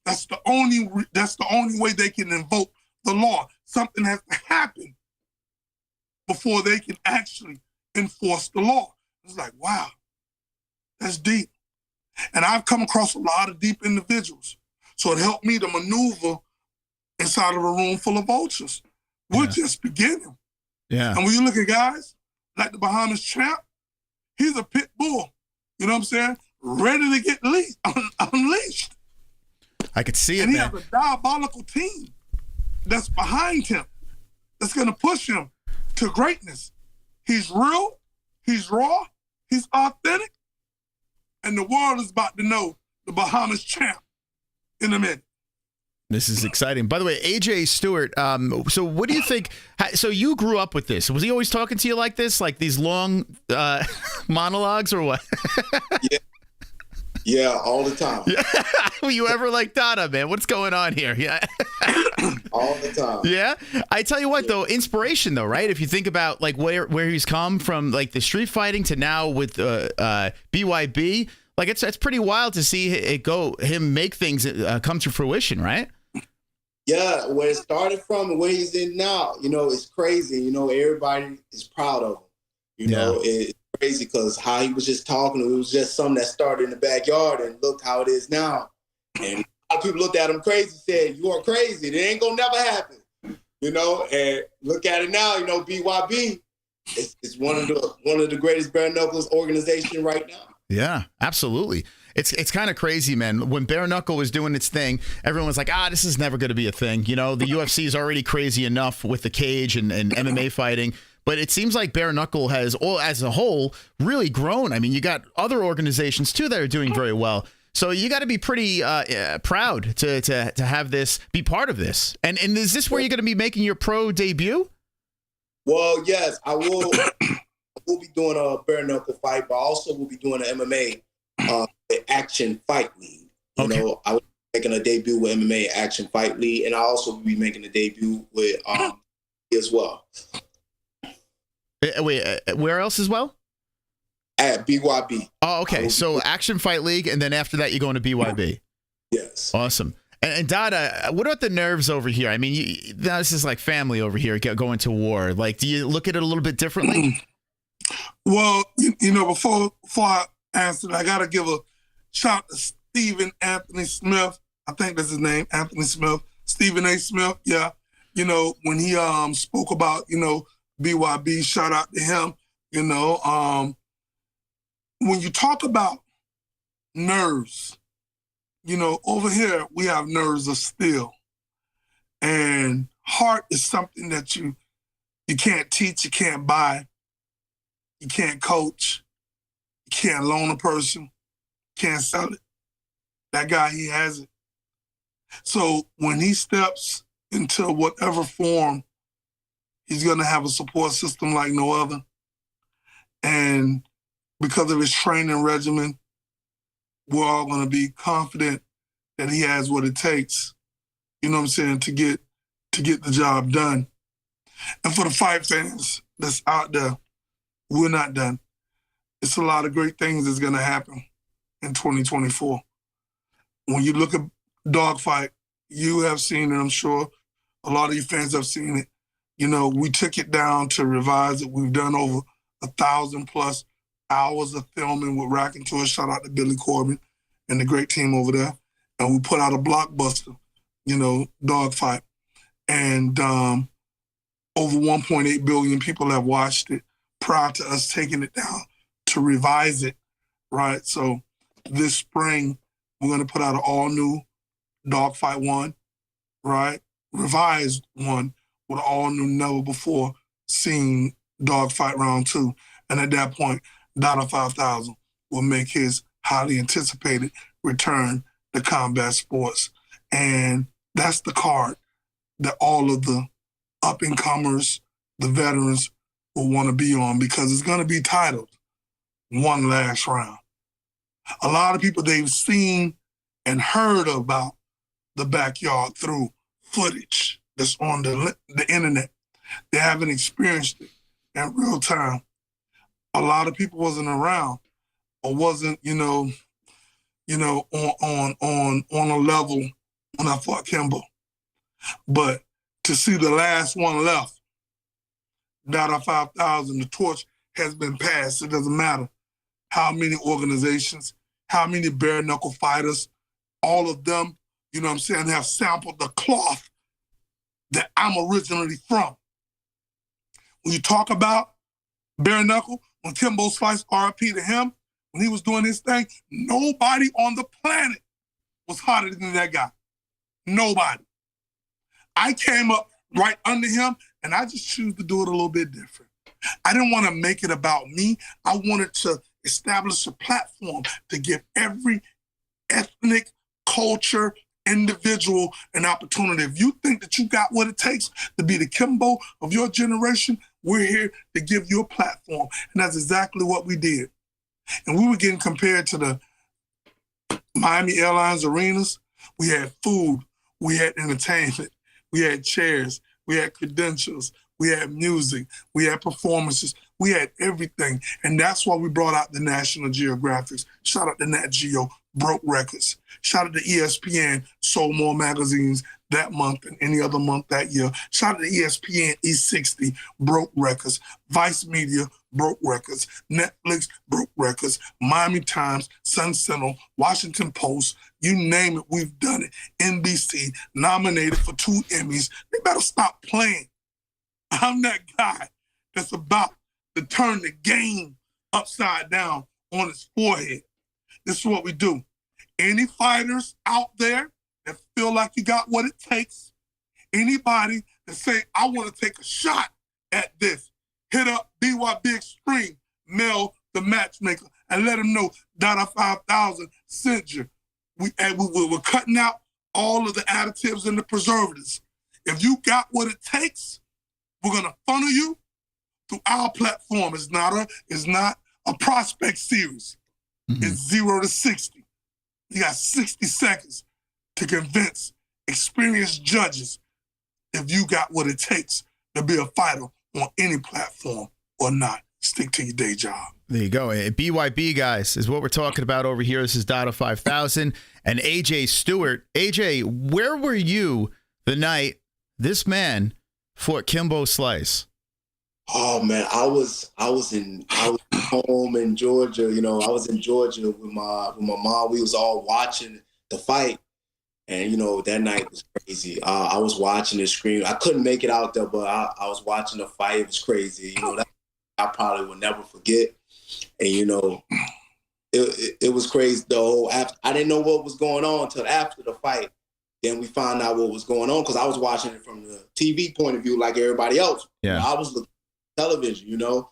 S4: That's the only way they can invoke the law. Something has to happen before they can actually enforce the law. It's like, wow, that's deep. And I've come across a lot of deep individuals. So it helped me to maneuver inside of a room full of vultures. We're just beginning.
S1: Yeah.
S4: And when you look at guys like the Bahamas champ, he's a pit bull. You know what I'm saying? Ready to get unleashed.
S1: I could see it,
S4: and he
S1: man.
S4: has a diabolical team that's behind him, that's going to push him to greatness. He's real, he's raw, he's authentic, and the world is about to know the Bahamas champ in a minute.
S1: This is exciting. By the way, AJ Stuart, so what do you think? So you grew up with this. Was he always talking to you like this, like these long monologues or what?
S6: Yeah, all the time.
S1: Were you ever like, Dada, man, what's going on here? Yeah.
S6: All the time.
S1: Yeah. I tell you what, though, inspiration, though, right? If you think about like where he's come from, like the street fighting to now with BYB, like it's pretty wild to see him make things come to fruition, right?
S6: Yeah, where it started from and where he's in now, it's crazy. Everybody is proud of him. It's crazy because how he was just talking, it was just something that started in the backyard and look how it is now. And a lot of people looked at him crazy, said, you are crazy. It ain't gonna never happen. And look at it now, BYB, it's one of the greatest bare knuckles organization right now.
S1: Yeah, absolutely. It's kind of crazy, man. When bare knuckle was doing its thing, everyone was like, this is never going to be a thing. The UFC is already crazy enough with the cage and MMA fighting. But it seems like bare knuckle has, as a whole, really grown. I mean, you got other organizations, too, that are doing very well. So you got to be pretty proud to have this, be part of this. And is this where you're going to be making your pro debut?
S6: Well, yes, I will. We'll be doing a bare knuckle fight, but also we'll be doing an MMA Action Fight League. I will be making a debut with MMA Action Fight League, and I also will be making a debut with as well.
S1: Wait, where else as well?
S6: At BYB.
S1: Oh, okay. So Action Fight League, and then after that, you're going to BYB.
S6: Yes.
S1: Awesome. And Dada, what about the nerves over here? I mean, this is like family over here going to war. Like, do you look at it a little bit differently?
S4: Well, before I answer, I got to give a shout to Stephen Anthony Smith I think that's his name, Anthony Smith, Stephen A. Smith, yeah. You know, when he spoke about, you know, BYB, shout out to him, you know. When you talk about nerves, you know, over here we have nerves of steel. And heart is something that you can't teach, you can't buy, you can't coach, you can't loan a person, can't sell it. That guy, he has it. So when he steps into whatever form, he's going to have a support system like no other. And because of his training regimen, we're all going to be confident that he has what it takes, you know what I'm saying, to get the job done. And for the fight fans that's out there, we're not done. It's a lot of great things that's going to happen in 2024. When you look at Dogfight, you have seen it, I'm sure. A lot of you fans have seen it. You know, we took it down to revise it. We've done over 1,000+ hours of filming with Rack and Tour. Shout out to Billy Corbin and the great team over there. And we put out a blockbuster, you know, Dogfight. And over 1.8 billion people have watched it prior to us taking it down to revise it, right? So this spring, we're going to put out an all-new Dogfight 1, right? Revised one with an all-new, never before seen Dogfight Round 2. And at that point, Dada 5000 will make his highly anticipated return to combat sports. And that's the card that all of the up-and-comers, the veterans, will want to be on, because it's going to be titled One Last Round. A lot of people, they've seen and heard about the backyard through footage that's on the internet. They haven't experienced it in real time. A lot of people wasn't around or wasn't, on a level when I fought Kimbo. But to see the last one left, Dada 5000, the torch has been passed. It doesn't matter how many organizations, how many bare knuckle fighters, all of them, you know what I'm saying, have sampled the cloth that I'm originally from. When you talk about bare knuckle, when Kimbo sliced RIP to him, when he was doing his thing, nobody on the planet was hotter than that guy. Nobody. I came up right under him, and I just choose to do it a little bit different. I didn't want to make it about me. I wanted to establish a platform to give every ethnic, culture, individual an opportunity. If you think that you got what it takes to be the Kimbo of your generation, we're here to give you a platform. And that's exactly what we did. And we were getting compared to the Miami Airlines arenas. We had food, we had entertainment, we had chairs, we had credentials, we had music, we had performances, we had everything. And that's why we brought out the National Geographics. Shout out to Nat Geo, broke records. Shout out to ESPN, sold more magazines that month than any other month that year. Shout out to ESPN, E60, broke records. Vice Media, broke records. Netflix, broke records. Miami Times, Sun Sentinel, Washington Post, you name it, we've done it. NBC, nominated for 2 Emmys. They better stop playing. I'm that guy that's about to turn the game upside down on his forehead. This is what we do. Any fighters out there that feel like you got what it takes, anybody that say, I want to take a shot at this, hit up BYB Extreme, Mel the Matchmaker, and let him know Dada 5000 sent you. We're cutting out all of the additives and the preservatives. If you got what it takes, we're going to funnel you through our platform. It's not a prospect series. Mm-hmm. It's 0 to 60. You got 60 seconds to convince experienced judges if you got what it takes to be a fighter on any platform or not. Stick to your day job.
S1: There you go. BYB, guys, is what we're talking about over here. This is Dada 5000 and AJ Stuart. AJ, where were you the night this man fought Kimbo Slice?
S6: Oh man, I was home in Georgia. I was in Georgia with my mom. We was all watching the fight, And, you know, that night was crazy. I was watching the screen. I couldn't make it out there, but I was watching the fight. It was crazy. You know, that I probably will never forget. And, you know, it was crazy. I didn't know what was going on until after the fight. Then we found out what was going on because I was watching it from the TV point of view like everybody else.
S1: Yeah.
S6: I was looking at television, you know.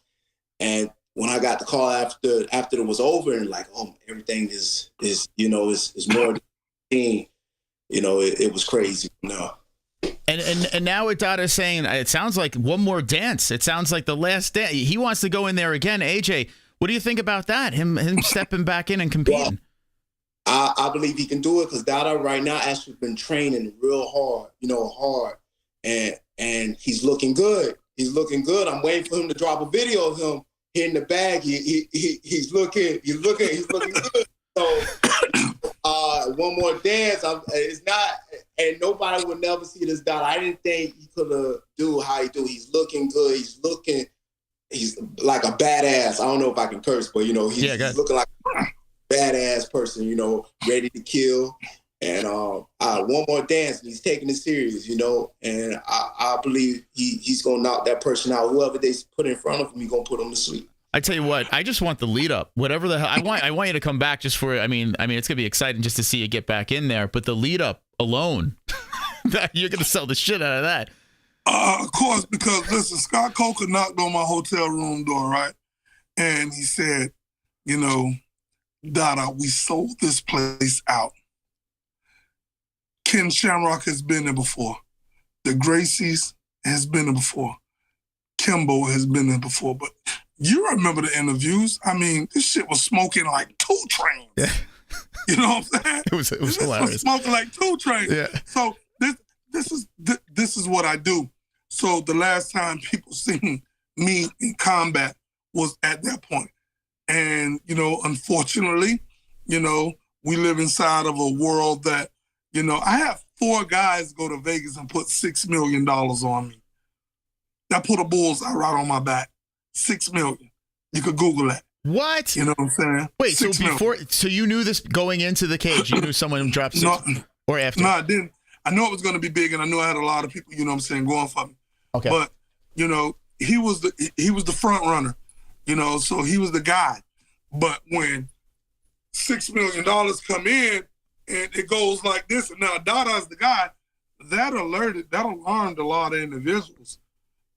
S6: And when I got the call after it was over and like, oh, everything is you know, is more than team. You know, it was crazy. No.
S1: And now with Dada saying, it sounds like one more dance. It sounds like the last dance. He wants to go in there again. AJ, what do you think about that? Him stepping back in and competing?
S6: Well, I believe he can do it because Dada right now actually been training real hard, you know, and he's looking good. He's looking good. I'm waiting for him to drop a video of him hitting the bag. He's looking good. So one more dance. It's not, and nobody will never see this Dada. I didn't think he could do how he do. He's looking good. He's like a badass. I don't know if I can curse, but you know, he's looking like a badass person, you know, ready to kill. And one more dance, and he's taking it serious, you know. And I believe he's gonna knock that person out. Whoever they put in front of him, he's gonna put him to sleep.
S1: I tell you what, I just want the lead up. Whatever the hell I want you to come back just for. I mean, it's gonna be exciting just to see you get back in there. But the lead up alone, you're gonna sell the shit out of that.
S4: Of course, because listen, Scott Coker knocked on my hotel room door, right? And he said, you know, Dada, we sold this place out. Ken Shamrock has been there before. The Gracies has been there before. Kimbo has been there before. But you remember the interviews. I mean, this shit was smoking like 2 trains.
S1: Yeah.
S4: You know what I'm saying?
S1: It was hilarious.
S4: Was smoking like 2 trains.
S1: Yeah.
S4: So this is what I do. So the last time people seen me in combat was at that point. And, you know, unfortunately, you know, we live inside of a world that, you know, I have 4 guys go to Vegas and put $6 million on me. That put a bullseye right on my back. $6 million. You could Google that.
S1: What?
S4: You know what I'm saying?
S1: Wait, so you knew this going into the cage? You knew someone dropped 6 or after?
S4: No, I didn't. I knew it was going to be big, and I knew I had a lot of people, you know what I'm saying, going for me.
S1: Okay.
S4: But, you know, he was the front runner, you know, so he was the guy. But when $6 million come in and it goes like this, and now Dada's the guy, that alarmed a lot of individuals,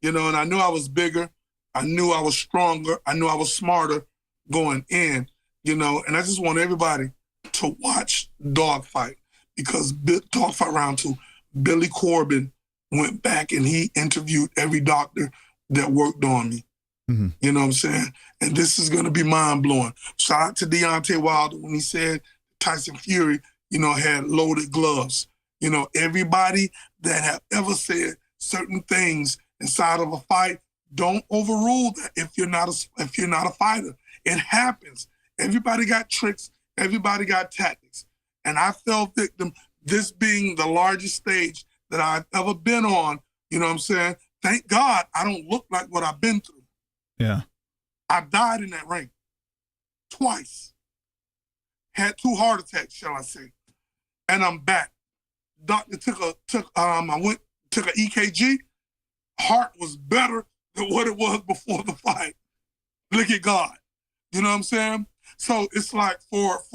S4: you know, and I knew I was bigger. I knew I was stronger. I knew I was smarter going in, you know, and I just want everybody to watch Dogfight because Dogfight Round 2, Billy Corbin went back and he interviewed every doctor that worked on me. Mm-hmm. You know what I'm saying? And this is going to be mind-blowing. Shout out to Deontay Wilder when he said Tyson Fury, you know, had loaded gloves. You know, everybody that have ever said certain things inside of a fight, don't overrule that if you're not a fighter. It happens. Everybody got tricks. Everybody got tactics. And I fell victim, this being the largest stage that I've ever been on, you know what I'm saying? Thank God I don't look like what I've been through.
S1: Yeah.
S4: I died in that ring twice. Had 2 heart attacks, shall I say. And I'm back. Doctor took an EKG. Heart was better than what it was before the fight. Look at God. You know what I'm saying? So it's like for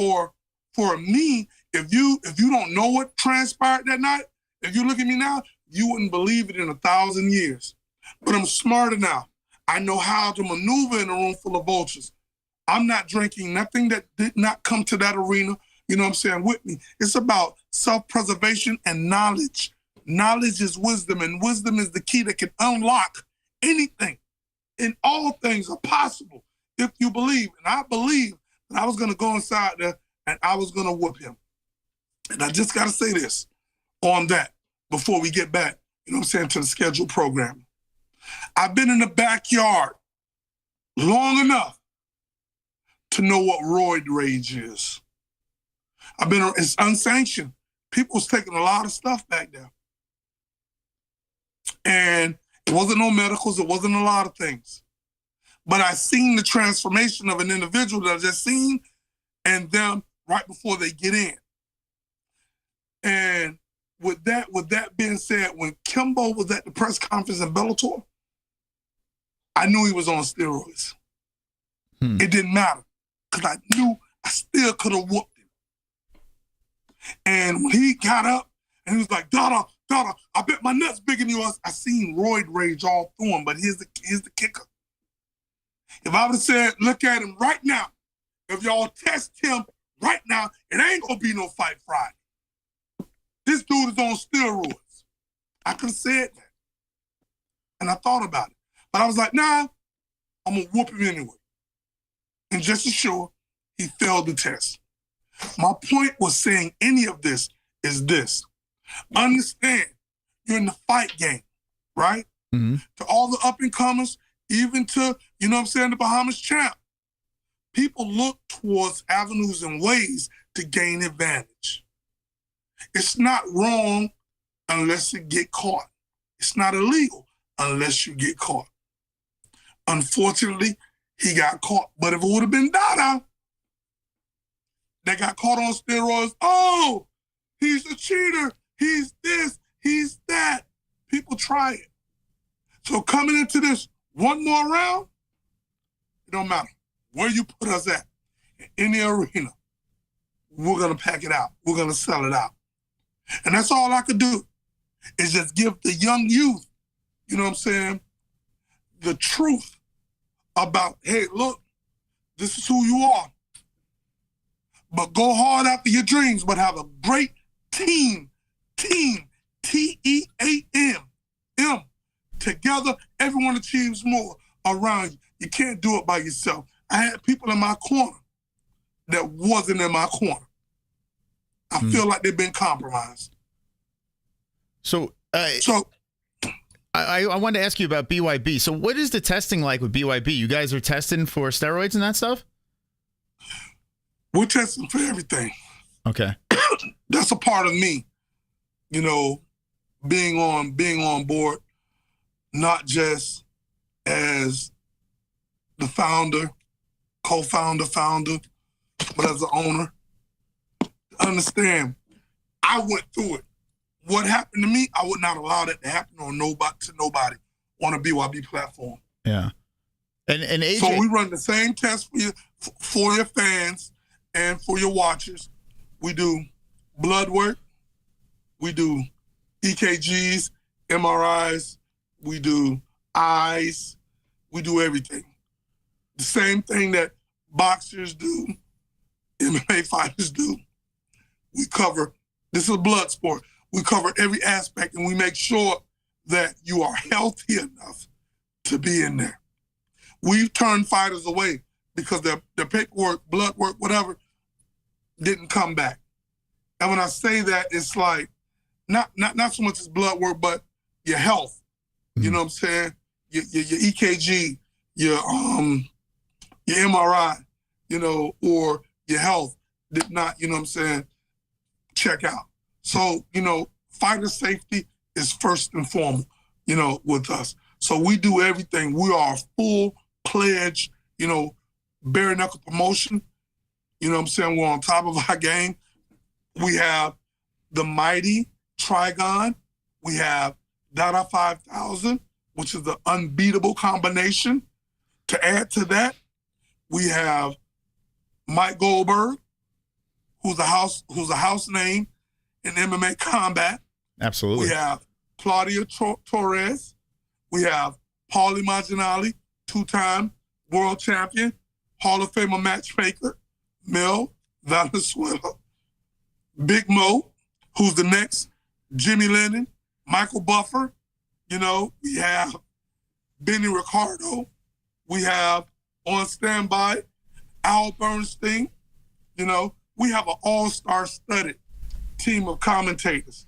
S4: me, if you don't know what transpired that night, if you look at me now, you wouldn't believe it in 1,000 years. But I'm smarter now. I know how to maneuver in a room full of vultures. I'm not drinking nothing that did not come to that arena, you know what I'm saying, with me. It's about self-preservation and knowledge. Knowledge is wisdom, and wisdom is the key that can unlock anything. And all things are possible if you believe. And I believe that I was going to go inside there and I was going to whoop him. And I just got to say this on that before we get back, you know what I'm saying, to the scheduled program. I've been in the backyard long enough to know what roid rage is. It's unsanctioned. People was taking a lot of stuff back there. And it wasn't no medicals, it wasn't a lot of things. But I seen the transformation of an individual that I just seen and them right before they get in. And with that being said, when Kimbo was at the press conference in Bellator, I knew he was on steroids. It didn't matter because I knew I still could have whooped him. And when he got up and he was like, Dada, I bet my nuts bigger than yours. I seen roid rage all through him, but here's the kicker. If I would have said, look at him right now, if y'all test him right now, it ain't gonna be no fight Friday. This dude is on steroids. I could have said that. And I thought about it. But I was like, nah, I'm gonna whoop him anyway. And just as sure, he failed the test. My point was saying any of this is this. Understand, you're in the fight game, right? Mm-hmm. To all the up-and-comers, even to, you know what I'm saying, the Bahamas champ, people look towards avenues and ways to gain advantage. It's not wrong unless you get caught. It's not illegal unless you get caught. Unfortunately, he got caught. But if it would have been Dada that got caught on steroids, oh, he's a cheater, he's this, he's that. People try it. So coming into this one more round, it don't matter where you put us at, in the arena, we're gonna pack it out. We're gonna sell it out. And that's all I could do, is just give the young youth, you know what I'm saying, the truth about, hey, look, this is who you are. But go hard after your dreams, but have a great team, T-E-A-M. Together, everyone achieves more around you. You can't do it by yourself. I had people in my corner that wasn't in my corner. I feel like they've been compromised.
S1: So I wanted to ask you about BYB. So what is the testing like with BYB? You guys are testing for steroids and that stuff?
S4: We're testing for everything.
S1: Okay.
S4: That's a part of me, you know, being on board, not just as the founder, co-founder, founder, but as the owner. Understand, I went through it. What happened to me, I would not allow that to happen to nobody on a BYB platform.
S1: Yeah. And AJ,
S4: so we run the same test for your fans and for your watchers. We do blood work, we do EKGs, MRIs, we do eyes, we do everything. The same thing that boxers do, MMA fighters do. We cover, this is a blood sport. We cover every aspect and we make sure that you are healthy enough to be in there. We've turned fighters away because their paperwork, blood work, whatever, didn't come back. And when I say that, it's like, not so much as blood work, but your health. You know what I'm saying? Your EKG, your MRI, you know, or your health did not, you know what I'm saying, check out. So, you know, fighter safety is first and foremost, you know, with us. So we do everything. We are a full-pledged, you know, bare knuckle promotion. You know what I'm saying? We're on top of our game. We have the mighty Trigon. We have Dada 5000, which is the unbeatable combination. To add to that, we have Mike Goldberg, who's a house name in MMA combat.
S1: Absolutely.
S4: We have Claudia Torres. We have Paulie Malignaggi, two-time world champion, Hall of Famer matchmaker, Mel Valenzuela. Big Mo, who's the next Jimmy Lennon, Michael Buffer. You know, we have Benny Ricardo. We have on standby Al Bernstein. You know, we have an all-star studded team of commentators.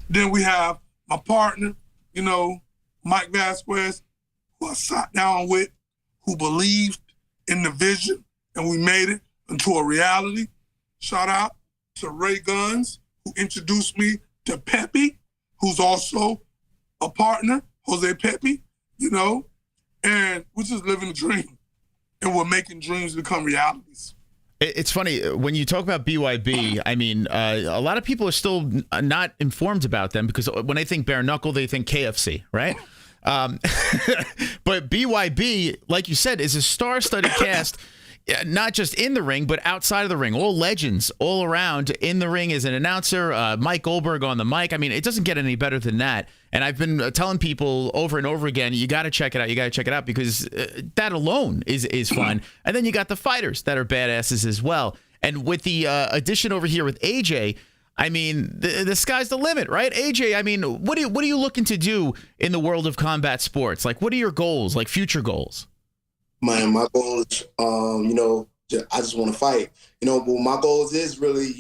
S4: Then we have my partner, you know, Mike Vasquez, who I sat down with, who believed in the vision, and we made it into a reality. Shout out to Ray Guns, who introduced me to Pepe, who's also a partner, Jose Pepe, you know, and we're just living a dream. And we're making dreams become realities.
S1: It's funny when you talk about BYB. I mean, a lot of people are still not informed about them because when they think bare knuckle, they think KFC, right? But BYB, like you said, is a star-studded cast, not just in the ring, but outside of the ring. All legends all around. In the ring as an announcer, Mike Goldberg on the mic. I mean, it doesn't get any better than that. And I've been telling people over and over again, you got to check it out. You got to check it out because that alone is fun. And then you got the fighters that are badasses as well. And with the addition over here with AJ, I mean, the sky's the limit, right? AJ, I mean, what are you looking to do in the world of combat sports? Like, what are your goals, like future goals?
S6: Man, my goal is, I just want to fight. But my goals is really,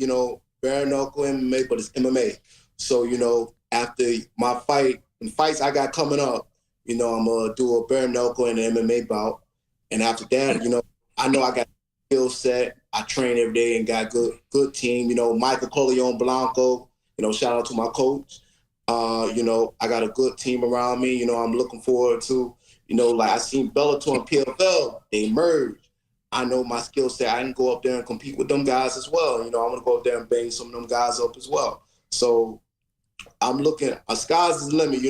S6: bare knuckle MMA, but it's MMA. So, after my fights I got coming up, I'm going to do a bare knuckle and an MMA bout. And after that, I know I got skill set. I train every day and got good team. Michael Corleone Blanco, shout out to my coach. I got a good team around me. I'm looking forward to, like I seen Bellator and PFL, they merged. I know my skill set. I can go up there and compete with them guys as well. I'm going to go up there and bang some of them guys up as well. So I'm looking, sky's the limit,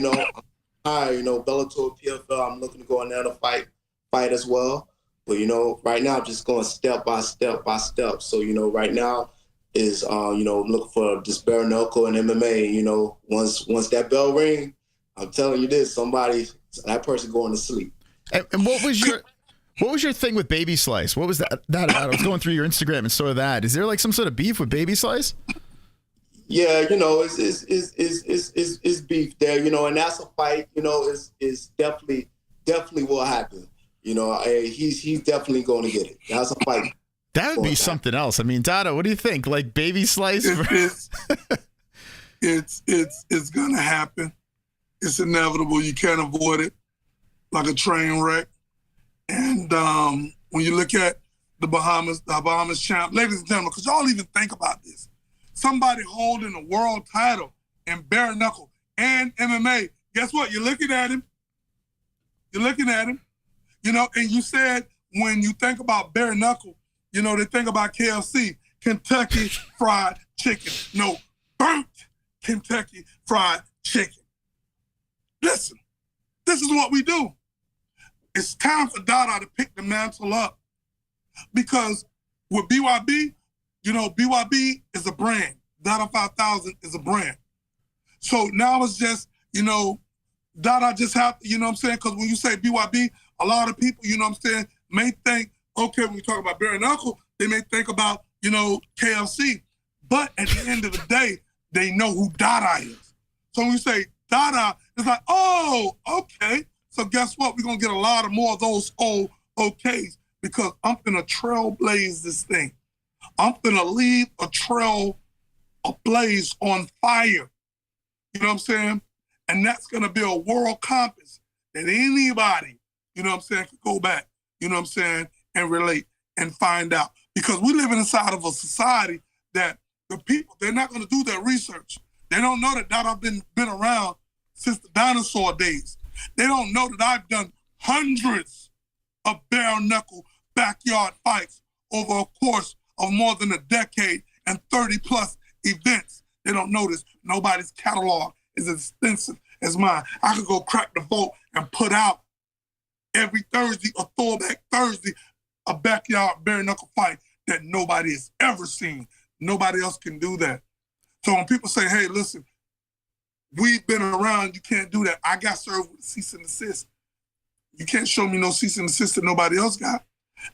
S6: Bellator, PFL, I'm looking to go in there to fight as well. But, right now I'm just going step by step by step. So, right now is, looking for this bare knuckle and MMA. Once that bell ring, I'm telling you this, that person going to sleep.
S1: And what was your thing with Baby Slice? What was that about? I was going through your Instagram and saw that. Is there like some sort of beef with Baby Slice?
S6: Yeah, it's beef there, and that's a fight, is definitely will happen. He's definitely going to get it. That's a fight.
S1: That would be something else. I mean, Dada, what do you think? Like Baby Slice?
S4: It's going to happen. It's inevitable. You can't avoid it, like a train wreck. And when you look at the Bahamas champ, ladies and gentlemen, because y'all even think about this, somebody holding a world title in bare knuckle and MMA, guess what? You're looking at him. And you said when you think about bare knuckle, they think about KFC, Kentucky Fried Chicken. No, burnt Kentucky Fried Chicken. Listen, this is what we do. It's time for Dada to pick the mantle up because with BYB, BYB is a brand. Dada 5000 is a brand. So now it's just, Dada just have to, because when you say BYB, a lot of people, may think, okay, when we talk about bare knuckle, they may think about, KFC. But at the end of the day, they know who Dada is. So when you say Dada, it's like, oh, okay. So guess what? We're going to get a lot of more of those old okays because I'm going to trailblaze this thing. I'm going to leave a trail ablaze on fire. You know what I'm saying? And that's going to be a world compass that anybody, could go back, and relate and find out. Because we live inside of a society that the people, they're not going to do their research. They don't know that I've been around since the dinosaur days. They don't know that I've done hundreds of bare knuckle backyard fights over a course of more than a decade and 30 plus events. They don't know this. Nobody's catalog is as extensive as mine. I could go crack the vault and put out every Thursday, a throwback Thursday, a backyard bare knuckle fight that nobody has ever seen. Nobody else can do that. So when people say, hey, listen, we've been around, you can't do that. I got served with cease and desist. You can't show me no cease and desist that nobody else got.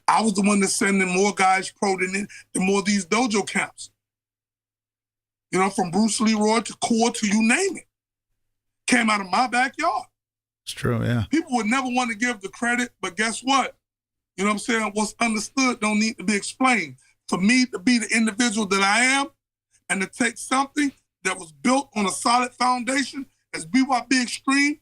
S4: I was the one that's sending more guys pro than more of these dojo camps. From Bruce Leroy to Core to you name it. Came out of my backyard.
S1: It's true, yeah.
S4: People would never want to give the credit, but guess what? What's understood don't need to be explained. For me to be the individual that I am and to take something that was built on a solid foundation as BYB Extreme,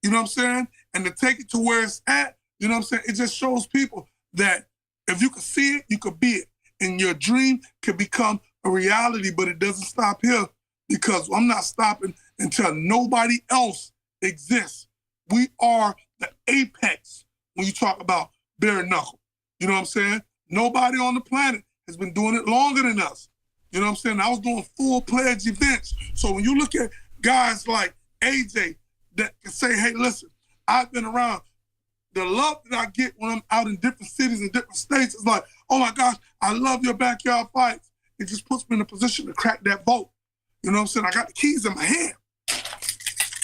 S4: and to take it to where it's at, it just shows people that if you could see it, you could be it. And your dream could become a reality, but it doesn't stop here because I'm not stopping until nobody else exists. We are the apex when you talk about bare knuckle. Nobody on the planet has has been doing it longer than us. You know what I'm saying? I was doing full-pledged events. So when you look at guys like AJ that can say, hey, listen, I've been around. The love that I get when I'm out in different cities and different states is like, oh my gosh, I love your backyard fights. It just puts me in a position to crack that vote. You know what I'm saying? I got the keys in my hand.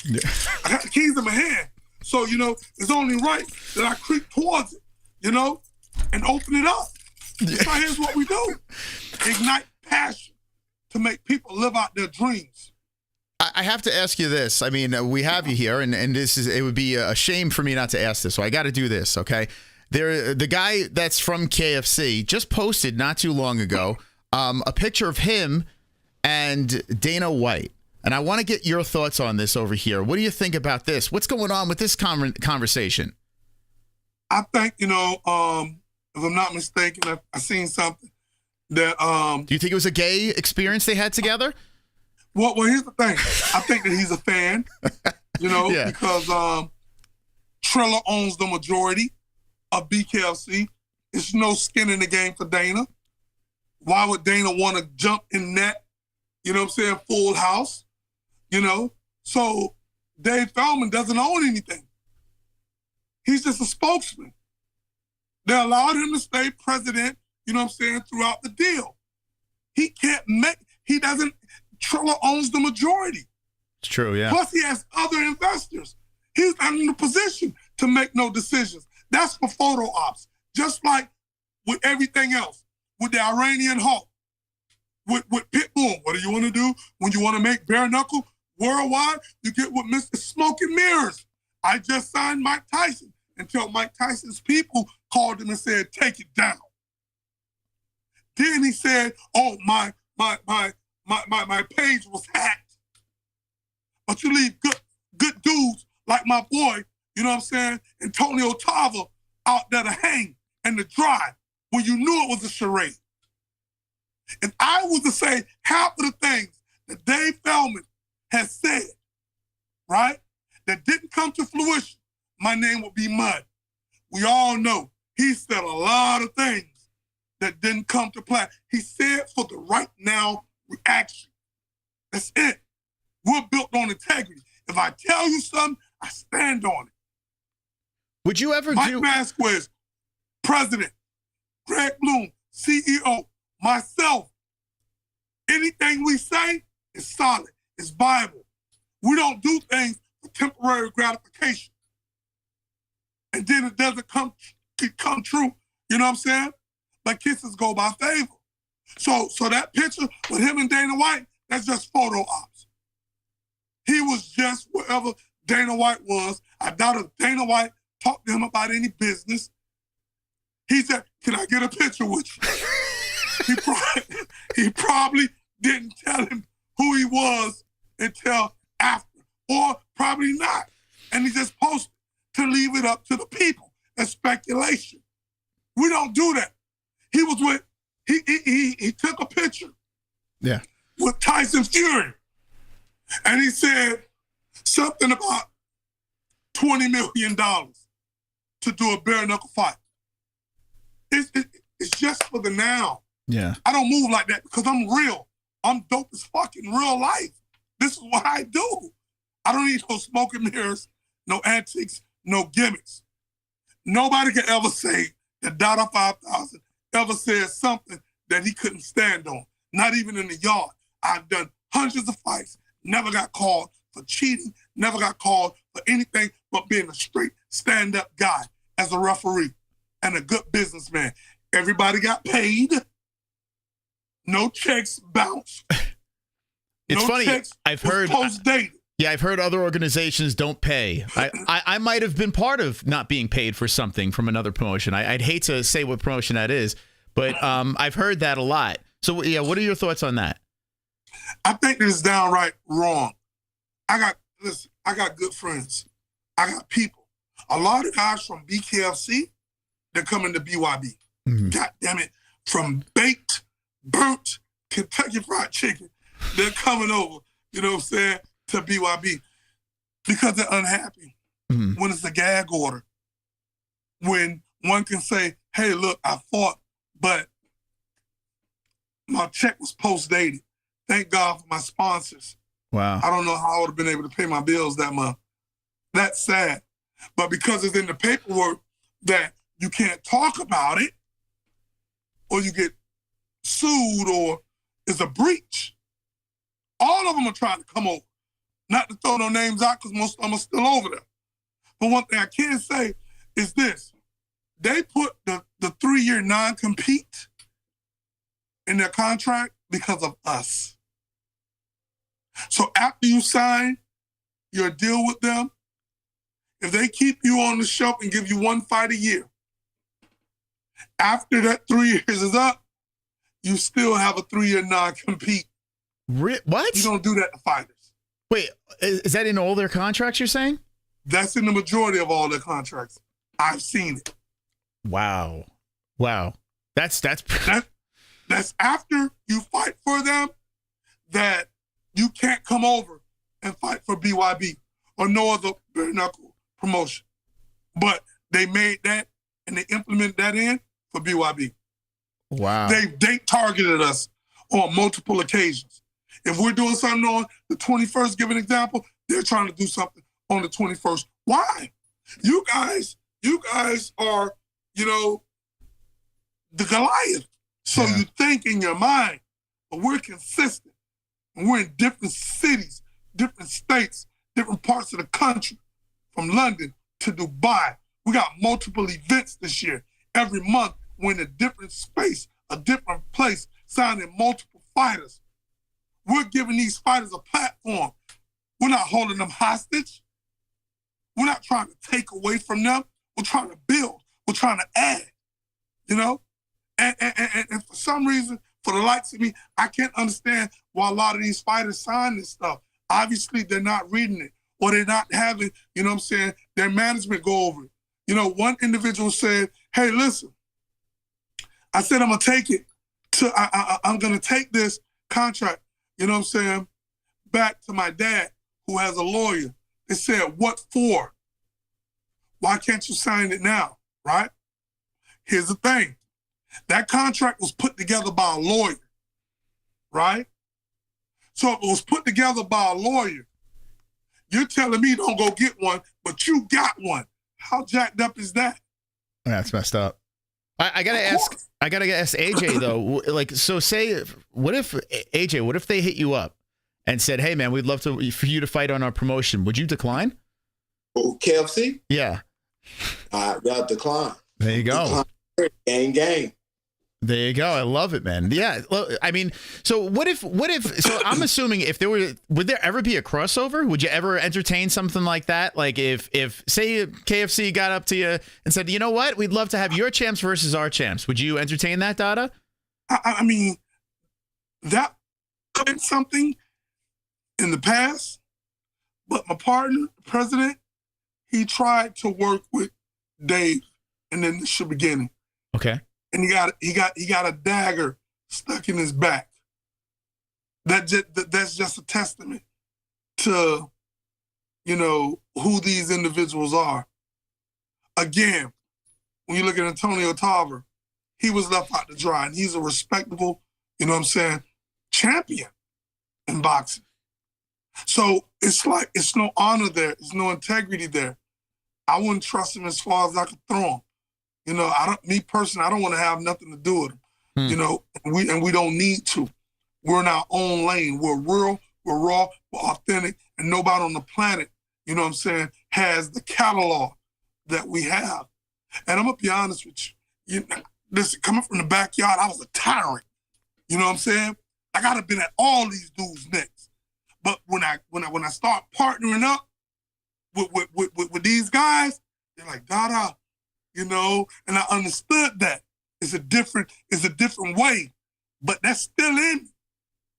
S4: Yeah. I got the keys in my hand. So, you know, it's only right that I creep towards it, you know, and open it up. Yeah. So here's what we do. Ignite passion to make people live out their dreams.
S1: I have to ask you this. I mean, we have you here, and it would be a shame for me not to ask this, so I got to do this, okay? The guy that's from KFC just posted not too long ago a picture of him and Dana White, and I want to get your thoughts on this over here. What do you think about this? What's going on with this conversation?
S4: I think, you know, if I'm not mistaken, I've seen something that...
S1: Do you think it was a gay experience they had together?
S4: Well, here's the thing. I think that he's a fan, you know, yeah. Because Triller owns the majority of BKFC. There's no skin in the game for Dana. Why would Dana want to jump in that, you know what I'm saying, full house, you know? So Dave Feldman doesn't own anything. He's just a spokesman. They allowed him to stay president, you know what I'm saying, throughout the deal. Triller owns the majority.
S1: It's true, yeah.
S4: Plus, he has other investors. He's not in a position to make no decisions. That's for photo ops. Just like with everything else, with the Iranian Hulk, with Pitbull. What do you want to do when you want to make bare knuckle worldwide? You get with Mr. Smoke and Mirrors. I just signed Mike Tyson until Mike Tyson's people called him and said, take it down. Then he said, oh, my page was hacked. But you leave good dudes like my boy, you know what I'm saying, Antonio Tava out there to hang and to dry when you knew it was a charade. If I was to say half of the things that Dave Feldman has said, right, that didn't come to fruition, my name would be mud. We all know he said a lot of things that didn't come to play. He said for the right now reaction. That's it. We're built on integrity. If I tell you something, I stand on it.
S1: Would you ever
S4: Mike Vasquez, president, Greg Bloom, CEO, myself, anything we say is solid. It's Bible. We don't do things for temporary gratification. And then it doesn't come true. You know what I'm saying? But kisses go by favor. So that picture with him and Dana White, that's just photo ops. He was just wherever Dana White was. I doubt if Dana White talked to him about any business. He said, can I get a picture with you? he probably didn't tell him who he was until after, or probably not. And he just posted to leave it up to the people. That's speculation. We don't do that. He was with, he took a picture with Tyson Fury. And he said something about $20 million to do a bare knuckle fight. It's just for the now.
S1: Yeah.
S4: I don't move like that because I'm real. I'm dope as fuck in real life. This is what I do. I don't need no smoke and mirrors, no antics, no gimmicks. Nobody can ever say that Dada 5000 ever said something that he couldn't stand on. Not even in the yard. I've done hundreds of fights, never got called for cheating, never got called for anything but being a straight stand-up guy as a referee and a good businessman. Everybody got paid. No checks bounced.
S1: It's funny. I've heard
S4: post-dated.
S1: Yeah, I've heard other organizations don't pay. I might have been part of not being paid for something from another promotion. I'd hate to say what promotion that is, but I've heard that a lot. So, yeah, what are your thoughts on that?
S4: I think this is downright wrong. I got good friends. I got people. A lot of guys from BKFC, they're coming to BYB. Mm-hmm. God damn it. From baked, burnt Kentucky Fried Chicken, they're coming over, you know what I'm saying, to BYB because they're unhappy. Mm-hmm. When it's a gag order. When one can say, hey, look, I fought, but my check was post-dated. Thank God for my sponsors.
S1: Wow.
S4: I don't know how I would have been able to pay my bills that month. That's sad. But because it's in the paperwork that you can't talk about it, or you get sued, or it's a breach, all of them are trying to come over. Not to throw no names out because most of them are still over there. But one thing I can say is this. They put the 3-year non-compete in their contract because of us. So after you sign your deal with them, if they keep you on the shelf and give you 1 fight a year, after that 3 years is up, you still have a 3-year non-compete.
S1: What?
S4: You don't do that to fighters.
S1: Wait, is that in all their contracts you're saying?
S4: That's in the majority of all their contracts. I've seen it.
S1: Wow. That's
S4: after you fight for them, that you can't come over and fight for BYB or no other bare knuckle promotion. But they made that and they implemented that in for BYB.
S1: Wow.
S4: They targeted us on multiple occasions. If we're doing something on the 21st, give an example, they're trying to do something on the 21st. Why? You guys are, the Goliath. So you think in your mind, but we're consistent. And we're in different cities, different states, different parts of the country, from London to Dubai. We got multiple events this year. Every month, we're in a different space, a different place, signing multiple fighters. We're giving these fighters a platform. We're not holding them hostage. We're not trying to take away from them. We're trying to build. We're trying to add, And for some reason, for the likes of me, I can't understand why a lot of these fighters sign this stuff. Obviously, they're not reading it, or they're not having, their management go over it. One individual said, hey, listen, I said I'm going to take it I'm going to take this contract, back to my dad, who has a lawyer. They said, what for? Why can't you sign it now, right? Here's the thing. That contract was put together by a lawyer, right? So if it was put together by a lawyer, you're telling me don't go get one, but you got one. How jacked up is that?
S1: That's messed up. I gotta ask AJ though. What if they hit you up and said, "Hey man, we'd love for you to fight on our promotion"? Would you decline?
S6: Oh, KFC?
S1: Yeah.
S6: Yeah, decline.
S1: There you go.
S6: Gang.
S1: There you go. I love it, man. Yeah. I mean, so what if, so I'm assuming would there ever be a crossover? Would you ever entertain something like that? Like if say KFC got up to you and said, you know what, we'd love to have your champs versus our champs. Would you entertain that, Dada?
S4: I mean, that could have been something in the past, but my partner, the president, he tried to work with Dave in the initial beginning.
S1: Okay.
S4: And he got a dagger stuck in his back. That's just a testament to, who these individuals are. Again, when you look at Antonio Tarver, he was left out to dry, and he's a respectable, champion in boxing. So it's like, it's no honor there. It's no integrity there. I wouldn't trust him as far as I could throw him. I don't want to have nothing to do with him. And we don't need to. We're in our own lane. We're real, we're raw, we're authentic, and nobody on the planet, has the catalog that we have. And I'm going to be honest with you. Listen, coming from the backyard, I was a tyrant. You know what I'm saying? I got to been at all these dudes' necks. But when I start partnering up with these guys, they're like, Dada, and I understood that. It's a different way, but that's still in me.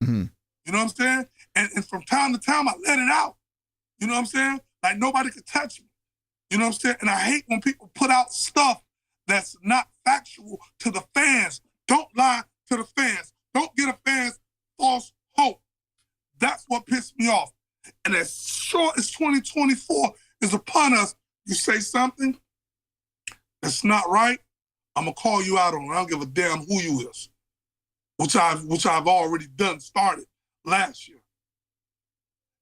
S1: Mm-hmm.
S4: You know what I'm saying? And from time to time, I let it out. You know what I'm saying? Like nobody could touch me. You know what I'm saying? And I hate when people put out stuff that's not factual to the fans. Don't lie to the fans. Don't get a fans false hope. That's what pissed me off. And as short as 2024 is upon us, you say something that's not right, I'm going to call you out on it. I don't give a damn who you is. which I've already started last year.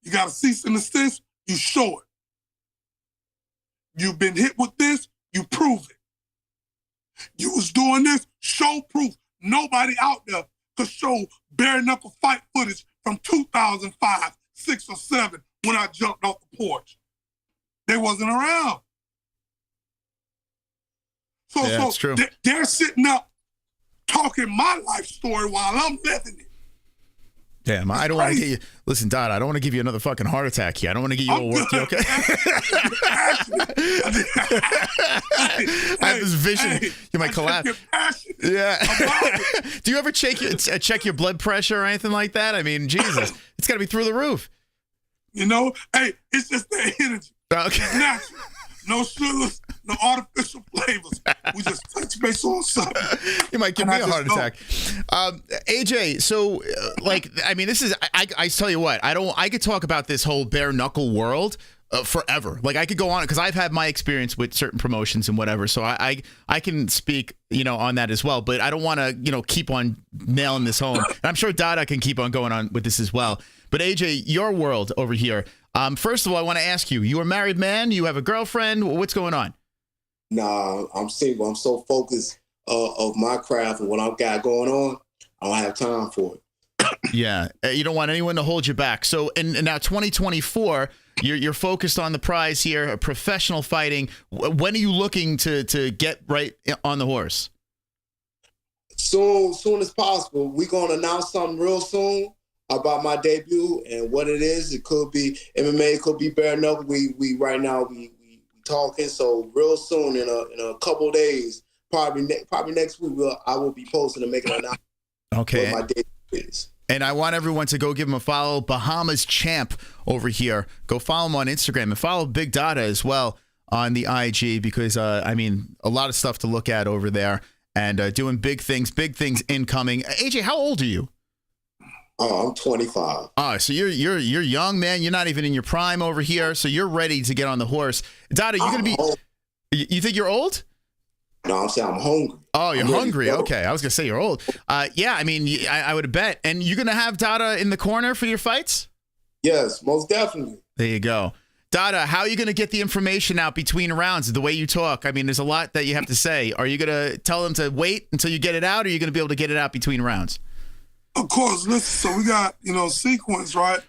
S4: You got a cease and desist, you show it. You've been hit with this, you prove it. You was doing this, show proof. Nobody out there could show bare knuckle fight footage from 2005, 6 or 7 when I jumped off the porch. They wasn't around. So,
S1: yeah, that's true.
S4: They're sitting up talking my life story while I'm living it.
S1: Damn, I don't want to get you. Listen, Dada, I don't want to give you another fucking heart attack here. I don't want to get you all worked. You okay? I have this vision. You might collapse. Yeah. Do you ever check your blood pressure or anything like that? I mean, Jesus, it's got to be through the roof.
S4: You know, hey, it's just that energy.
S1: Okay.
S4: It's natural. No sugars, no artificial flavors. We just touch base on something.
S1: You might give me a heart attack. AJ, so I mean, this is, I tell you what, I could talk about this whole bare knuckle world forever. Like I could go on because I've had my experience with certain promotions and whatever. So I can speak, on that as well, but I don't want to, keep on nailing this home. And I'm sure Dada can keep on going on with this as well. But AJ, your world over here. First of all, I want to ask you, you a married man? You have a girlfriend? What's going on?
S6: Nah, I'm single. I'm so focused of my craft and what I've got going on, I don't have time for it.
S1: Yeah, you don't want anyone to hold you back. So, and now 2024, you're focused on the prize here, professional fighting. When are you looking to get right on the horse?
S6: Soon as possible. We're going to announce something real soon about my debut and what it is. It could be MMA, it could be bare knuckle. We right now we talking. So real soon in a couple of days, probably next week, I will be posting and making an announcement.
S1: Okay.
S6: What my debut is.
S1: And I want everyone to go give him a follow. Bahamas Champ over here. Go follow him on Instagram and follow Big Dada as well on the IG because I mean a lot of stuff to look at over there and doing big things incoming. AJ, how old are you?
S6: Oh, I'm 25.
S1: Oh, so you're young, man. You're not even in your prime over here, so you're ready to get on the horse. Dada, you're gonna be. You think you're old?
S6: No, I'm saying I'm hungry.
S1: Oh, you're hungry. Okay, I was gonna say you're old. Yeah, I mean, I would bet. And you're gonna have Dada in the corner for your fights?
S6: Yes, most definitely.
S1: There you go. Dada, how are you gonna get the information out between rounds? The way you talk, I mean, there's a lot that you have to say. Are you gonna tell them to wait until you get it out, or are you gonna be able to get it out between rounds?
S4: Of course, listen, so we got, sequence, right?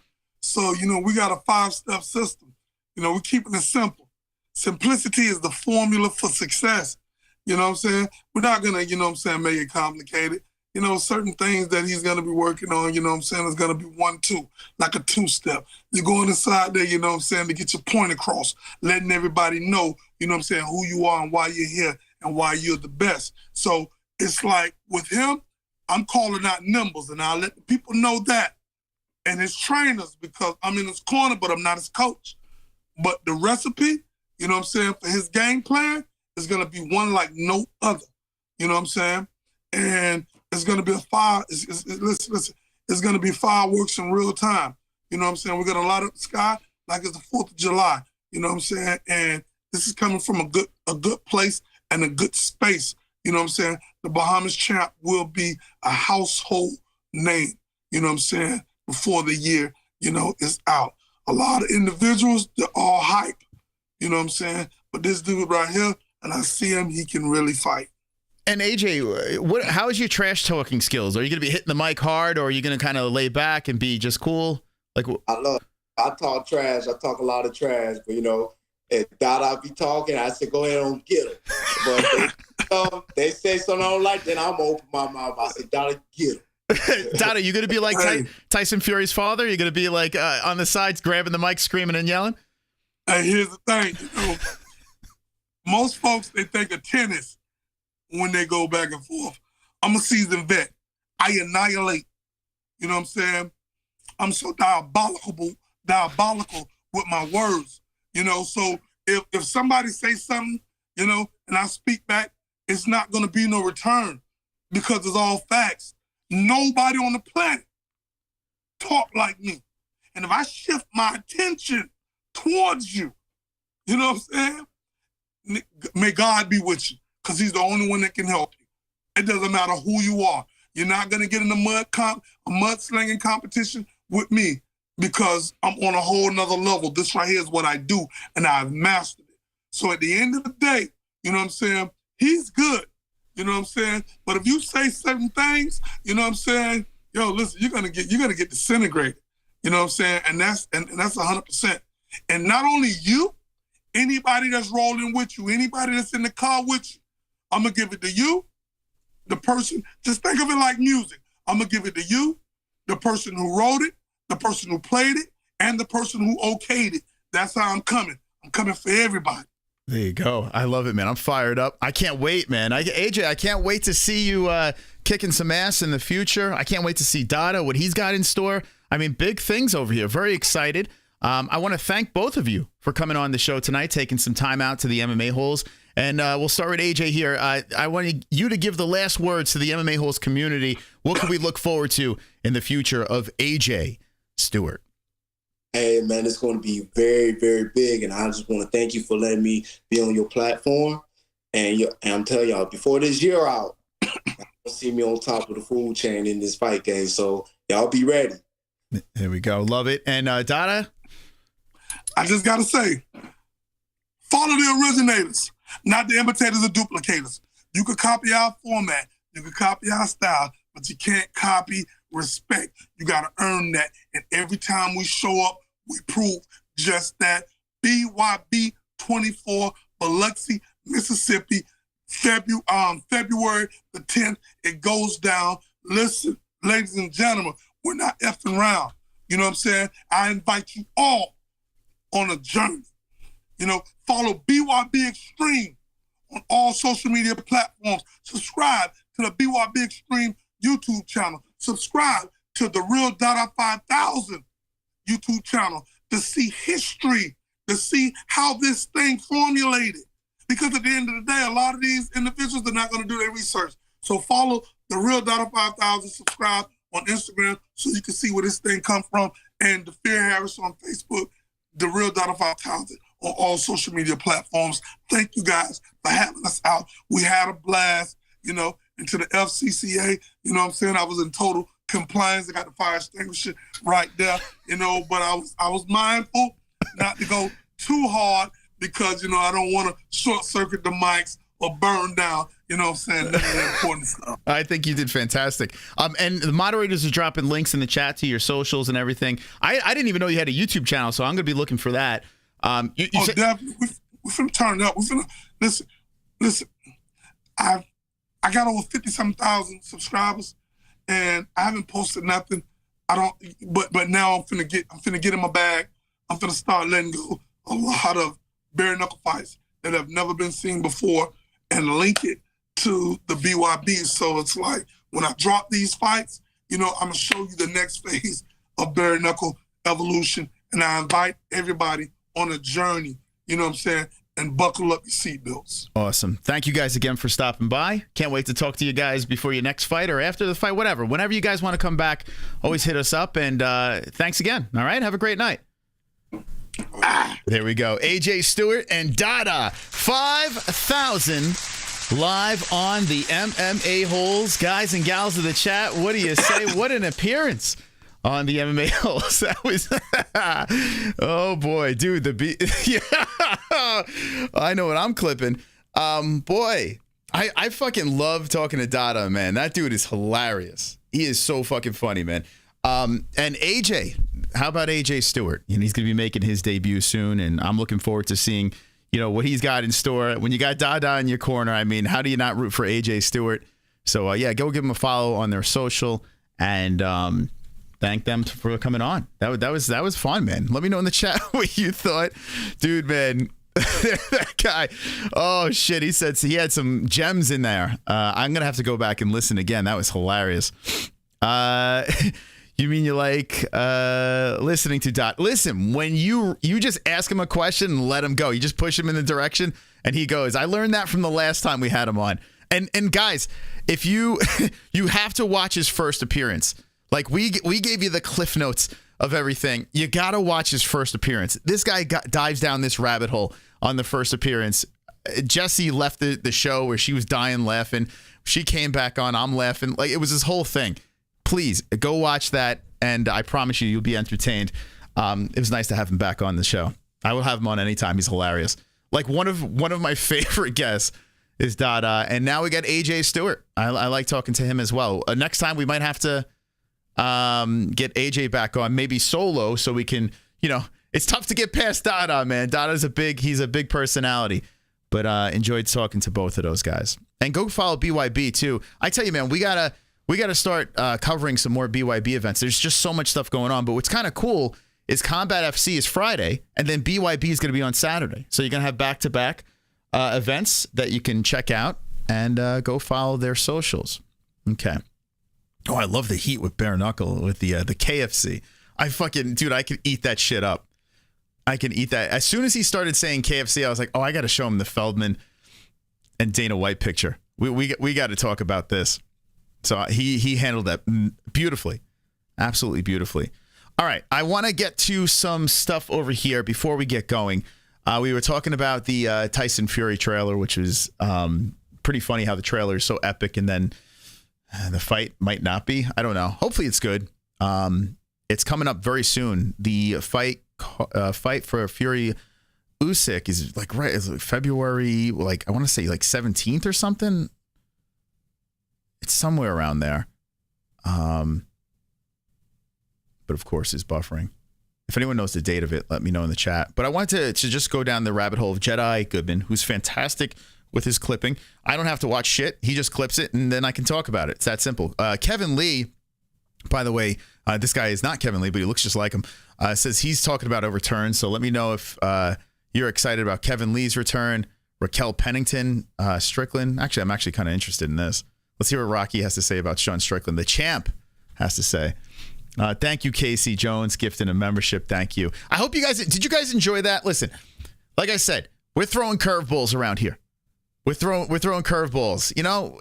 S4: So, we got a 5-step system. We're keeping it simple. Simplicity is the formula for success. You know what I'm saying? We're not going to, make it complicated. Certain things that he's going to be working on, is going to be 1-2, like a 2-step. You're going inside there, to get your point across, letting everybody know, who you are and why you're here and why you're the best. So it's like with him, I'm calling out numbers, and I'll let the people know that. And his trainers, because I'm in his corner, but I'm not his coach. But the recipe, for his game plan is going to be one like no other. And it's going to be listen, it's going to be fireworks in real time. We're going to light up the sky like it's the 4th of July. And this is coming from a good place and a good space. The Bahamas Champ will be a household name, before the year, is out. A lot of individuals, they're all hype, but this dude right here, and I see him, he can really fight.
S1: And AJ, how is your trash talking skills? Are you going to be hitting the mic hard, or are you going to kind of lay back and be just cool?
S6: I talk trash. I talk a lot of trash, but if Dada be talking, I said, go ahead and get him. But they say something I don't like, then I'm going to open my mouth. I say, Dada, get him.
S1: Dada, you going to be like Tyson Fury's father? You're going to be like on the sides, grabbing the mic, screaming and yelling?
S4: Hey, here's the thing. Most folks, they think of tennis when they go back and forth. I'm a seasoned vet. I annihilate. You know what I'm saying? I'm so diabolical with my words. So if somebody says something, and I speak back, it's not going to be no return because it's all facts. Nobody on the planet talk like me. And if I shift my attention towards you, you know what I'm saying? May God be with you because he's the only one that can help you. It doesn't matter who you are. You're not going to get in a mudslinging competition with me because I'm on a whole nother level. This right here is what I do, and I've mastered it. So at the end of the day, you know what I'm saying, he's good. You know what I'm saying? But if you say certain things, you know what I'm saying, yo, listen, you're gonna get disintegrated. You know what I'm saying? And that's 100%. And not only you, anybody that's rolling with you, anybody that's in the car with you, I'm gonna give it to you, the person, just think of it like music. I'm gonna give it to you, the person who wrote it, the person who played it, and the person who okayed it. That's how I'm coming. I'm coming for everybody.
S1: There you go. I love it, man. I'm fired up. I can't wait, man. AJ, I can't wait to see you kicking some ass in the future. I can't wait to see Dada, what he's got in store. I mean, big things over here. Very excited. I want to thank both of you for coming on the show tonight, taking some time out to the MMA-Holes. And we'll start with AJ here. I want you to give the last words to the MMA-Holes community. What can we look forward to in the future of AJ Stuart?
S6: Hey, man, it's going to be very, very big. And I just want to thank you for letting me be on your platform. And I'm telling y'all, before this year out, you'll see me on top of the food chain in this fight game. So y'all be ready.
S1: There we go. Love it. And Dada?
S4: I just got to say, follow the originators, not the imitators or duplicators. You could copy our format. You could copy our style, but you can't copy respect. You got to earn that. And every time we show up, we prove just that. BYB 24, Biloxi, Mississippi, February the 10th. It goes down. Listen, ladies and gentlemen, we're not effing around. You know what I'm saying? I invite you all on a journey. You know, follow BYB Extreme on all social media platforms. Subscribe to the BYB Extreme YouTube channel. Subscribe to the Real Dada 5000 YouTube channel to see history, to see how this thing formulated. Because at the end of the day, a lot of these individuals are not going to do their research. So follow the Real Dada 5000, subscribe on Instagram so you can see where this thing come from, and the Fear Harris on Facebook, the Real Dada 5000 on all social media platforms. Thank you guys for having us out. We had a blast, you know, into the FCCA, you know what I'm saying? I was in total compliance. I got the fire extinguisher right there, you know, but I was mindful not to go too hard because, you know, I don't want to short circuit the mics or burn down, you know what I'm saying? That's the important stuff.
S1: I think you did fantastic. And the moderators are dropping links in the chat to your socials and everything. I didn't even know you had a YouTube channel, so I'm going to be looking for that.
S4: Definitely. We're finna turn it up. We're finna, listen, I got over 57,000 subscribers, and I haven't posted nothing. But now I'm finna get in my bag. I'm finna start letting go a lot of bare knuckle fights that have never been seen before and link it to the BYB. So it's like when I drop these fights, you know, I'm gonna show you the next phase of bare knuckle evolution, and I invite everybody on a journey. You know what I'm saying? And buckle up your seatbelts.
S1: Awesome. Thank you guys again for stopping by. Can't wait to talk to you guys before your next fight or after the fight, whatever. Whenever you guys want to come back, always hit us up. And thanks again. All right? Have a great night. There we go. AJ Stuart and Dada 5000 live on the MMA-Holes. Guys and gals of the chat, what do you say? What an appearance on the MMA-Holes. That was, oh boy, dude, yeah, I know what I'm clipping. Boy, I fucking love talking to Dada, man. That dude is hilarious. He is so fucking funny, man. And AJ, how about AJ Stuart? And he's going to be making his debut soon, and I'm looking forward to seeing, you know, what he's got in store. When you got Dada in your corner, I mean, how do you not root for AJ Stuart? So, yeah, go give him a follow on their social, and thank them for coming on. That was fun, man. Let me know in the chat what you thought. Dude, man, that guy, oh, shit, he said he had some gems in there. I'm going to have to go back and listen again. That was hilarious. You mean you like listening to Dot? Listen, when you just ask him a question and let him go. You just push him in the direction, and he goes. I learned that from the last time we had him on. And guys, if you you have to watch his first appearance. Like, we gave you the cliff notes of everything. You got to watch his first appearance. This guy dives down this rabbit hole on the first appearance. Jessie left the show where she was dying laughing. She came back on. I'm laughing. Like, it was this whole thing. Please go watch that, and I promise you'll be entertained. It was nice to have him back on the show. I will have him on anytime. He's hilarious. Like, one of my favorite guests is Dada, and now we got AJ Stuart. I like talking to him as well. Next time we might have to get AJ back on, maybe solo, so we can, it's tough to get past Dada, man. Dada's he's a big personality, but enjoyed talking to both of those guys. And go follow BYB too. I tell you, man, we gotta start covering some more BYB events. There's just so much stuff going on. But what's kind of cool is Combat FC is Friday, and then BYB is going to be on Saturday. So you're going to have back-to-back events that you can check out and go follow their socials. Okay. Oh, I love the heat with bare knuckle with the KFC. I could eat that shit up. I can eat that. As soon as he started saying KFC, I was like, oh, I got to show him the Feldman and Dana White picture. We got to talk about this. So he handled that beautifully. Absolutely beautifully. All right, I want to get to some stuff over here before we get going. We were talking about the Tyson Fury trailer, which was pretty funny how the trailer is so epic, and then the fight might not be. I don't know. Hopefully it's good. It's coming up very soon. The fight for Fury Usyk is like February, like I want to say like 17th or something. It's somewhere around there. But of course is buffering. If anyone knows the date of it, let me know in the chat. But I wanted to just go down the rabbit hole of Jedi Goodman, who's fantastic with his clipping. I don't have to watch shit. He just clips it, and then I can talk about it. It's that simple. Kevin Lee, by the way, this guy is not Kevin Lee, but he looks just like him, says he's talking about a return. So let me know if you're excited about Kevin Lee's return. Raquel Pennington, Strickland. Actually, I'm actually kind of interested in this. Let's hear what Rocky has to say about Sean Strickland. The champ has to say. Thank you, Casey Jones, gifting a membership. Thank you. I hope did you guys enjoy that? Listen, like I said, we're throwing curveballs around here. We're throwing curveballs.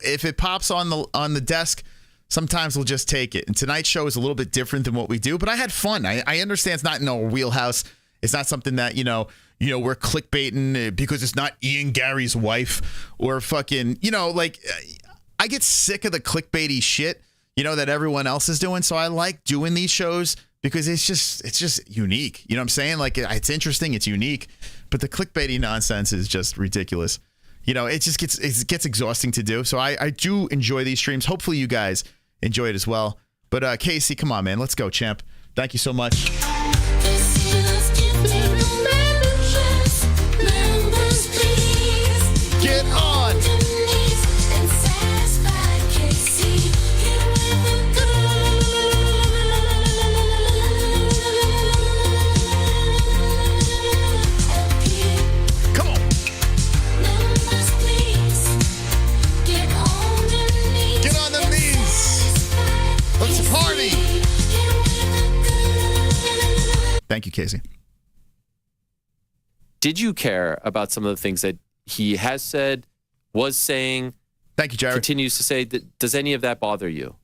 S1: If it pops on the desk, sometimes we'll just take it. And tonight's show is a little bit different than what we do, but I had fun. I understand it's not in our wheelhouse. It's not something that, we're clickbaiting because it's not Ian Gary's wife or fucking, I get sick of the clickbaity shit, that everyone else is doing. So I like doing these shows because it's just unique. You know what I'm saying? Like, it's interesting, it's unique, but the clickbaity nonsense is just ridiculous. It just gets exhausting to do. So I do enjoy these streams. Hopefully you guys enjoy it as well. But Casey, come on, man. Let's go, champ. Thank you so much. Get on. Thank you, Casey.
S7: Did you care about some of the things that he has said, was saying?
S1: Thank you, Jared.
S7: Continues to say. Does any of that bother you?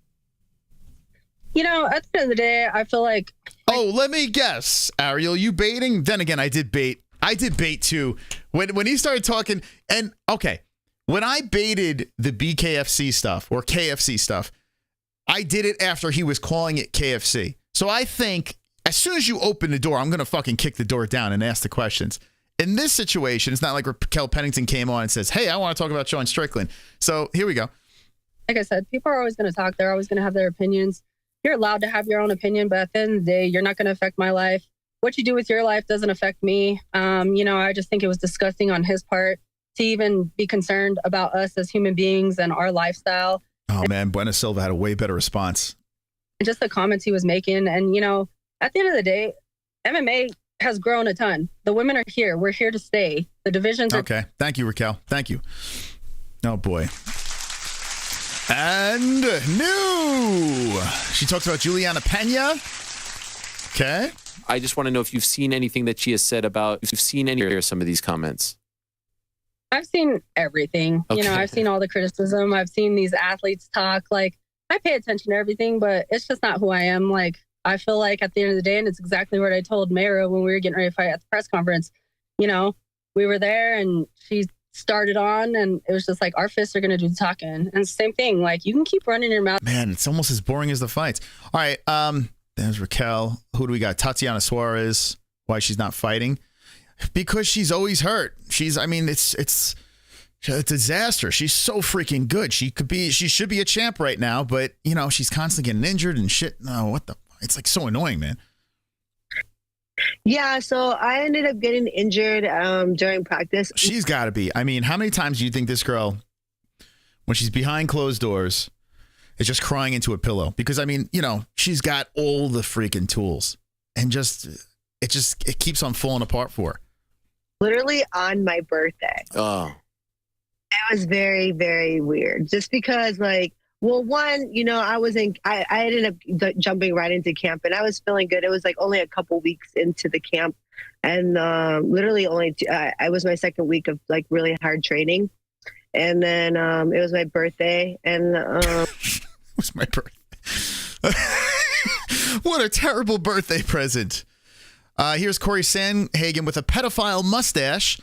S8: At the end of the day, I feel like...
S1: Oh, let me guess, Ariel, you baiting? Then again, I did bait. I did bait too. When he started talking, and okay, when I baited the BKFC stuff or KFC stuff, I did it after he was calling it KFC. So I think as soon as you open the door, I'm going to fucking kick the door down and ask the questions. In this situation, it's not like Raquel Pennington came on and says, hey, I want to talk about Sean Strickland. So here we go.
S8: Like I said, people are always going to talk. They're always going to have their opinions. You're allowed to have your own opinion, but at the end of the day, you're not going to affect my life. What you do with your life doesn't affect me. I just think it was disgusting on his part to even be concerned about us as human beings and our lifestyle.
S1: Oh, man, Buena Silva had a way better response.
S8: And just the comments he was making. And, at the end of the day, MMA has grown a ton. The women are here. We're here to stay. The divisions are...
S1: Okay. Thank you, Raquel. Thank you. Oh, boy. And new. She talks about Juliana Pena. Okay.
S7: I just want to know if you've seen anything that she has said about... If you've seen any of some of these comments.
S8: I've seen everything.
S7: Okay.
S8: I've seen all the criticism. I've seen these athletes talk. Like, I pay attention to everything, but it's just not who I am. Like, I feel like at the end of the day, and it's exactly what I told Mayra when we were getting ready to fight at the press conference, we were there and she started on, and it was just like our fists are gonna do the talking. And same thing, like you can keep running your mouth.
S1: Man, it's almost as boring as the fights. All right, there's Raquel. Who do we got? Tatiana Suarez. Why she's not fighting? Because she's always hurt. It's a disaster. She's so freaking good. She should be a champ right now, but she's constantly getting injured and shit. No, what the? It's like so annoying, man.
S9: Yeah, so I ended up getting injured during practice.
S1: She's got to be. I mean, how many times do you think this girl, when she's behind closed doors, is just crying into a pillow? Because, she's got all the freaking tools. And it keeps on falling apart for her.
S9: Literally on my birthday.
S7: Oh.
S9: It was very, very weird. Just because, one, I ended up jumping right into camp, and I was feeling good. It was only a couple weeks into the camp, and literally only I was my second week of really hard training, and then it was my birthday, and
S1: it was my birthday. What a terrible birthday present. Here's Corey Sandhagen with a pedophile mustache.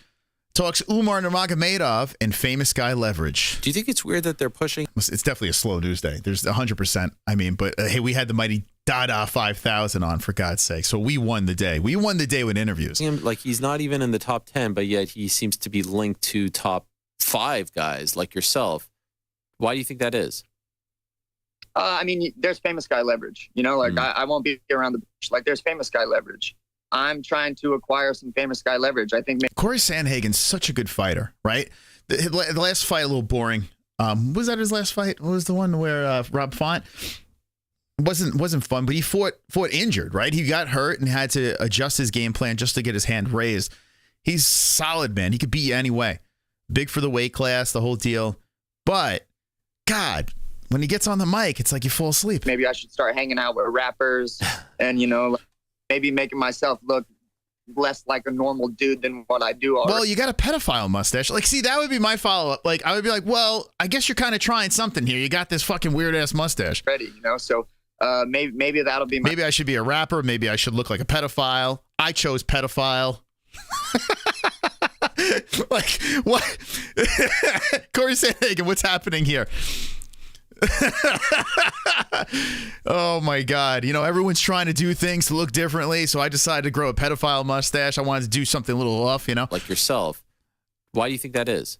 S1: Talks Umar Nurmagomedov and famous guy leverage.
S7: Do you think it's weird that they're pushing?
S1: It's definitely a slow news day. There's 100%. But hey, we had the mighty Dada 5000 on, for God's sake. So we won the day. We won the day with interviews.
S7: He's not even in the top 10, but yet he seems to be linked to top 5 guys like yourself. Why do you think that is?
S10: There's famous guy leverage. I won't be around the bush. There's famous guy leverage. I'm trying to acquire some famous guy leverage. I think
S1: Corey Sandhagen's such a good fighter, right? The last fight a little boring. Was that his last fight? What was the one where Rob Font wasn't fun, but he fought injured, right? He got hurt and had to adjust his game plan just to get his hand raised. He's solid, man. He could beat you anyway. Big for the weight class, the whole deal. But God, when he gets on the mic, it's like you fall asleep.
S10: Maybe I should start hanging out with rappers and maybe making myself look less like a normal dude than what I do already.
S1: Well, you got a pedophile mustache. See, that would be my follow-up. I would be like, well, I guess you're kind of trying something here. You got this fucking weird-ass mustache.
S10: Ready, so maybe that'll be
S1: Maybe I should be a rapper. Maybe I should look like a pedophile. I chose pedophile. What? Corey Sandhagen, what's happening here? Oh my God. Everyone's trying to do things to look differently, so I decided to grow a pedophile mustache. I wanted to do something a little off,
S7: Like yourself. Why do you think that is?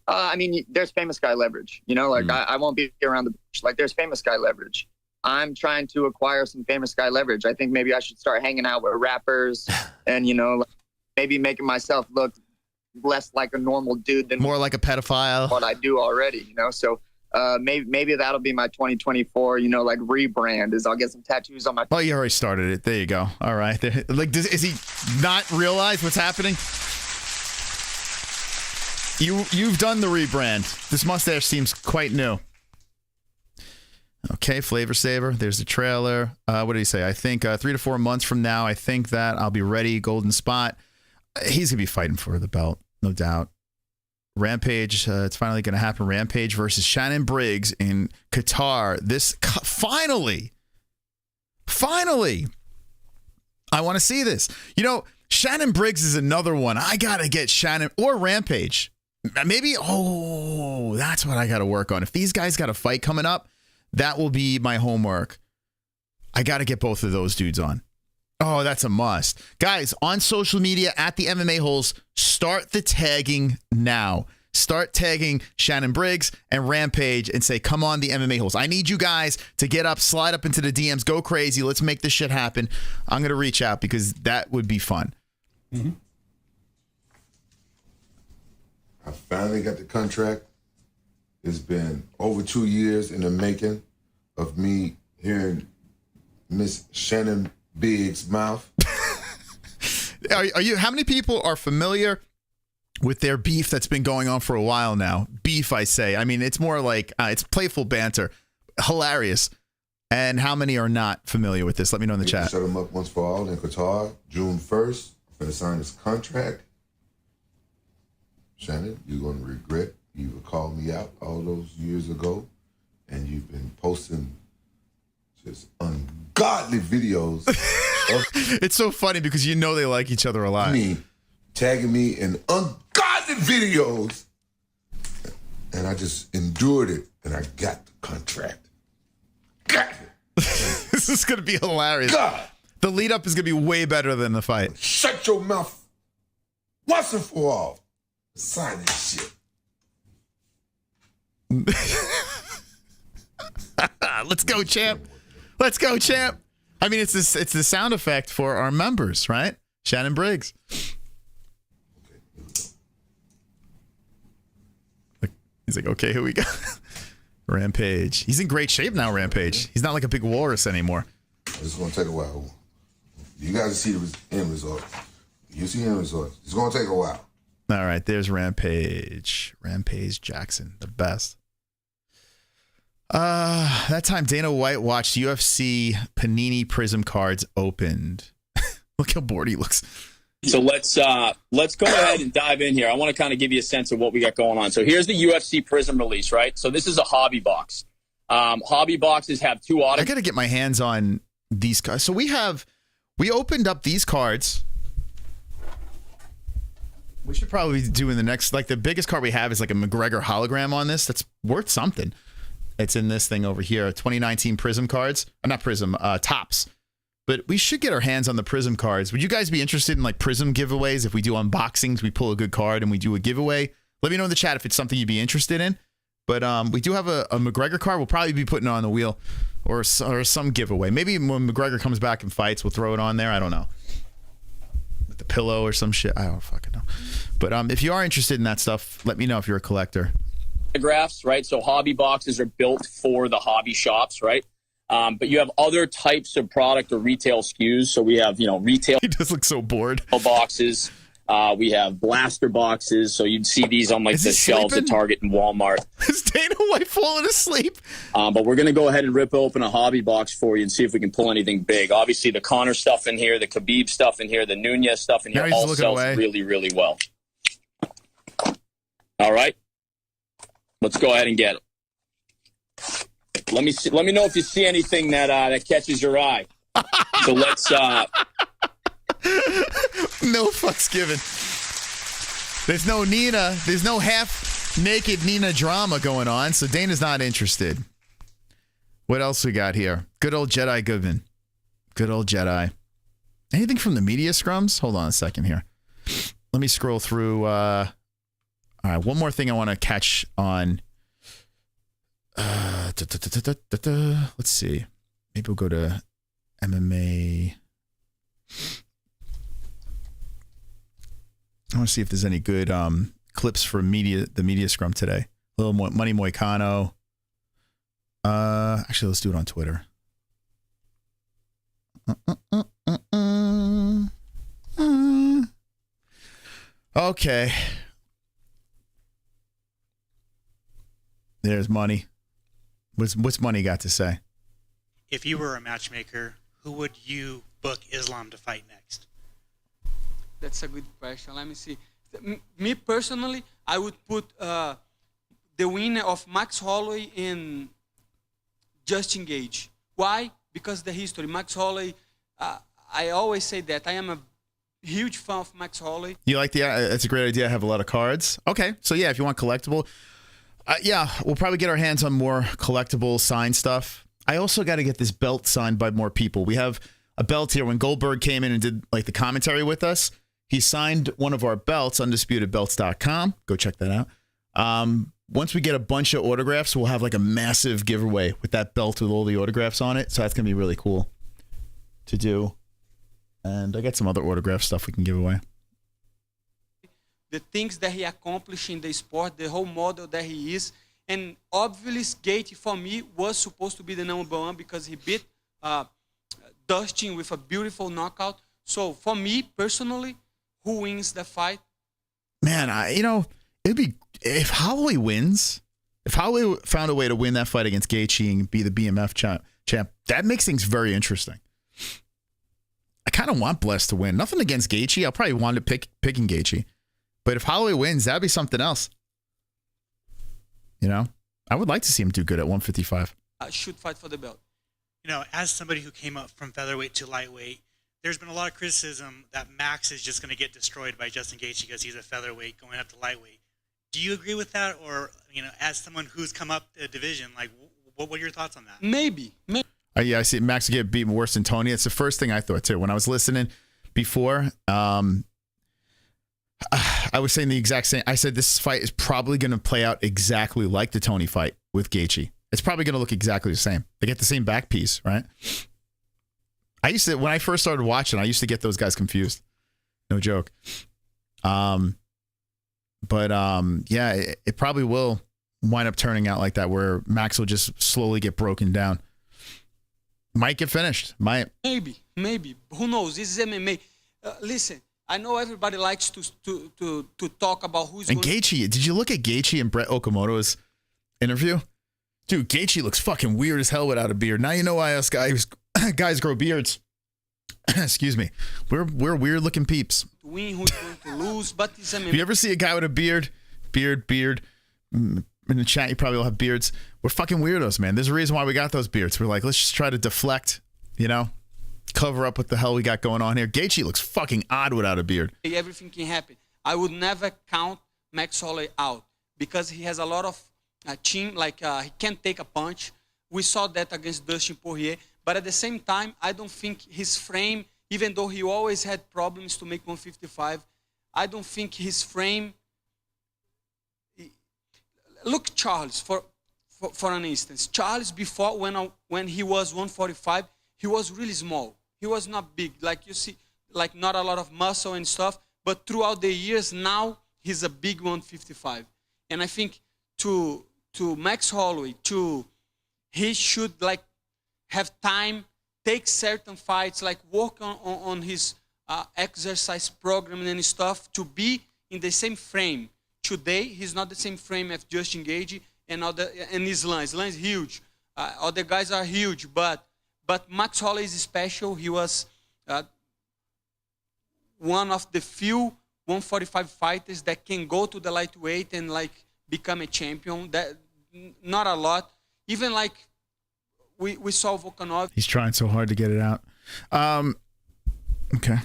S10: There's famous guy leverage. I won't be around the bush. There's famous guy leverage. I'm trying to acquire some famous guy leverage. I think maybe I should start hanging out with rappers and, maybe making myself look less like a normal dude than
S1: more like a pedophile.
S10: What I do already, So maybe that'll be my 2024, rebrand is I'll get some tattoos on my.
S1: Well, you already started it. There you go. All right. Is he not realize what's happening? You've done the rebrand. This mustache seems quite new. Okay, Flavor Saver. There's the trailer. What did he say? I think 3 to 4 months from now, I think that I'll be ready. Golden spot. He's going to be fighting for the belt, no doubt. Rampage, it's finally going to happen. Rampage versus Shannon Briggs in Qatar. Finally, I want to see this. Shannon Briggs is another one. I got to get Shannon or Rampage. Maybe, that's what I got to work on. If these guys got a fight coming up, that will be my homework. I got to get both of those dudes on. Oh, that's a must. Guys, on social media at the MMA-Holes, start the tagging now. Start tagging Shannon Briggs and Rampage and say, come on, the MMA-Holes. I need you guys to get up, slide up into the DMs, go crazy. Let's make this shit happen. I'm going to reach out because that would be fun.
S11: Mm-hmm. I finally got the contract. It's been over 2 years in the making of me hearing Miss Shannon Biggs' mouth.
S1: Are you? How many people are familiar with their beef that's been going on for a while now? Beef, I say. It's more like it's playful banter, hilarious. And how many are not familiar with this? Let me know in the chat.
S11: Shut him up once for all in Qatar, June 1st. I'm going to sign this contract. Shannon, you're going to regret you called me out all those years ago, and you've been posting just ungodly videos.
S1: It's so funny because they like each other a lot.
S11: Tagging me in ungodly videos. And I just endured it, and I got the contract. Got it.
S1: This is going to be hilarious.
S11: God.
S1: The lead up is going to be way better than the fight.
S11: Shut your mouth once and for all. Sign this shit.
S1: Let's go, champ. Let's go, champ. I mean, it's the sound effect for our members, right? Shannon Briggs. He's like, okay, here we go. Rampage. He's in great shape now, Rampage. He's not like a big walrus anymore.
S11: It's going to take a while. You guys see the end result. You see end results. It's going to take a while.
S1: All right, there's Rampage. Rampage Jackson, the best. That time Dana White watched UFC Panini Prism cards opened. Look how bored he looks.
S12: So let's go ahead and dive in here. I want to kind of give you a sense of what we got going on. So here's the UFC Prism release, right? So this is a hobby box. Hobby boxes have two auto.
S1: I got to get my hands on these cards. So we opened up these cards. We should probably be doing the next, like the biggest card we have is like a McGregor hologram on this. That's worth something. It's in this thing over here. 2019 Prism cards. Not Prism, Tops. But we should get our hands on the Prism cards. Would you guys be interested in like Prism giveaways? If we do unboxings, we pull a good card and we do a giveaway. Let me know in the chat if it's something you'd be interested in. But we do have a McGregor card. We'll probably be putting it on the wheel or some giveaway. Maybe when McGregor comes back and fights, we'll throw it on there. I don't know. With the pillow or some shit. I don't fucking know. But if you are interested in that stuff, let me know if you're a collector.
S12: Autographs, right? So hobby boxes are built for the hobby shops, right? But you have other types of product or retail SKUs. So we have, retail.
S1: He does look so bored.
S12: Boxes. We have blaster boxes. So you'd see these on like the shelves at Target and Walmart.
S1: Is Dana White falling asleep?
S12: But we're going to go ahead and rip open a hobby box for you and see if we can pull anything big. Obviously, the Conor stuff in here, the Khabib stuff in here, the Nuñez stuff in here all sells really, really well. All right. Let's go ahead and get it. Let me know if you see anything that catches your eye. So let's
S1: no fucks given. There's no Nina. There's no half naked Nina drama going on, so Dana's not interested. What else we got here? Good old Jedi Goodman. Good old Jedi. Anything from the media scrums? Hold on a second here. Let me scroll through. All right, one more thing I want to catch on. Let's see. Maybe we'll go to MMA. I want to see if there's any good clips from the media scrum today. A little more Money Moicano. Actually, let's do it on Twitter. Okay. There's Money. What's Money got to say?
S13: If you were a matchmaker, who would you book Islam to fight next?
S14: That's a good question. Let me see. Me personally, I would put the winner of Max Holloway in Justin Gage. Why? Because the history. Max Holloway, I always say that. I am a huge fan of Max Holloway.
S1: You like that's a great idea. I have a lot of cards. Okay. So yeah, if you want collectible, yeah, we'll probably get our hands on more collectible signed stuff. I also got to get this belt signed by more people. We have a belt here. When Goldberg came in and did like the commentary with us, he signed one of our belts, UndisputedBelts.com. Go check that out. Once we get a bunch of autographs, we'll have like a massive giveaway with that belt with all the autographs on it. So that's going to be really cool to do. And I got some other autograph stuff we can give away.
S14: The things that he accomplished in the sport, the whole model that he is. And obviously, Gate, for me, was supposed to be the number one because he beat Dustin with a beautiful knockout. So for me, personally, who wins the fight?
S1: Man, it'd be, if Holloway wins, if Holloway found a way to win that fight against Gaethje and be the BMF champ, that makes things very interesting. I kind of want Bless to win. Nothing against Gaethje. I'll probably wind up picking Gaethje. But if Holloway wins, that'd be something else. I would like to see him do good at 155.
S14: Should fight for the belt.
S13: As somebody who came up from featherweight to lightweight, there's been a lot of criticism that Max is just going to get destroyed by Justin Gaethje because he's a featherweight going up to lightweight. Do you agree with that, or as someone who's come up the division, like what are your thoughts on that?
S14: Maybe.
S1: Yeah, I see Max get beaten worse than Tony. It's the first thing I thought too when I was listening before. I was saying the exact same. I said this fight is probably going to play out exactly like the Tony fight with Gaethje. It's probably going to look exactly the same. They get the same back piece, right? When I first started watching, I used to get those guys confused. No joke. Yeah, it probably will wind up turning out like that, where Max will just slowly get broken down. Might get finished. Might.
S14: Maybe. Who knows? This is MMA. Listen, I know everybody likes to talk about who's
S1: and Gaethje. Did you look at Gaethje and Brett Okamoto's interview? Dude, Gaethje looks fucking weird as hell without a beard. Now you know why us guys grow beards. Excuse me. We're weird looking peeps.
S14: To win, who's going to lose, but it's MMA.
S1: If you ever see a guy with a beard, in the chat, you probably all have beards. We're fucking weirdos, man. There's a reason why we got those beards. We're like, let's just try to deflect, cover up what the hell we got going on here. Gaethje looks fucking odd without a beard.
S14: Everything can happen. I would never count Max Holloway out because he has a lot of chin, he can't take a punch. We saw that against Dustin Poirier. But at the same time, I don't think his frame, even though he always had problems to make 155, I don't think his frame... Look, Charles, for an instance. Charles, before, when he was 145, he was really small. He was not big. Like you see, like not a lot of muscle and stuff. But throughout the years, now he's a big 155. And I think to Max Holloway, he should have time, take certain fights, work on his exercise program and stuff to be in the same frame. Today, he's not the same frame as Justin Gaethje and Islam. Islam is huge. Other guys are huge, but Max Holloway is special. He was one of the few 145 fighters that can go to the lightweight and become a champion. That not a lot. Even we saw Volkanov.
S1: He's trying so hard to get it out. Okay.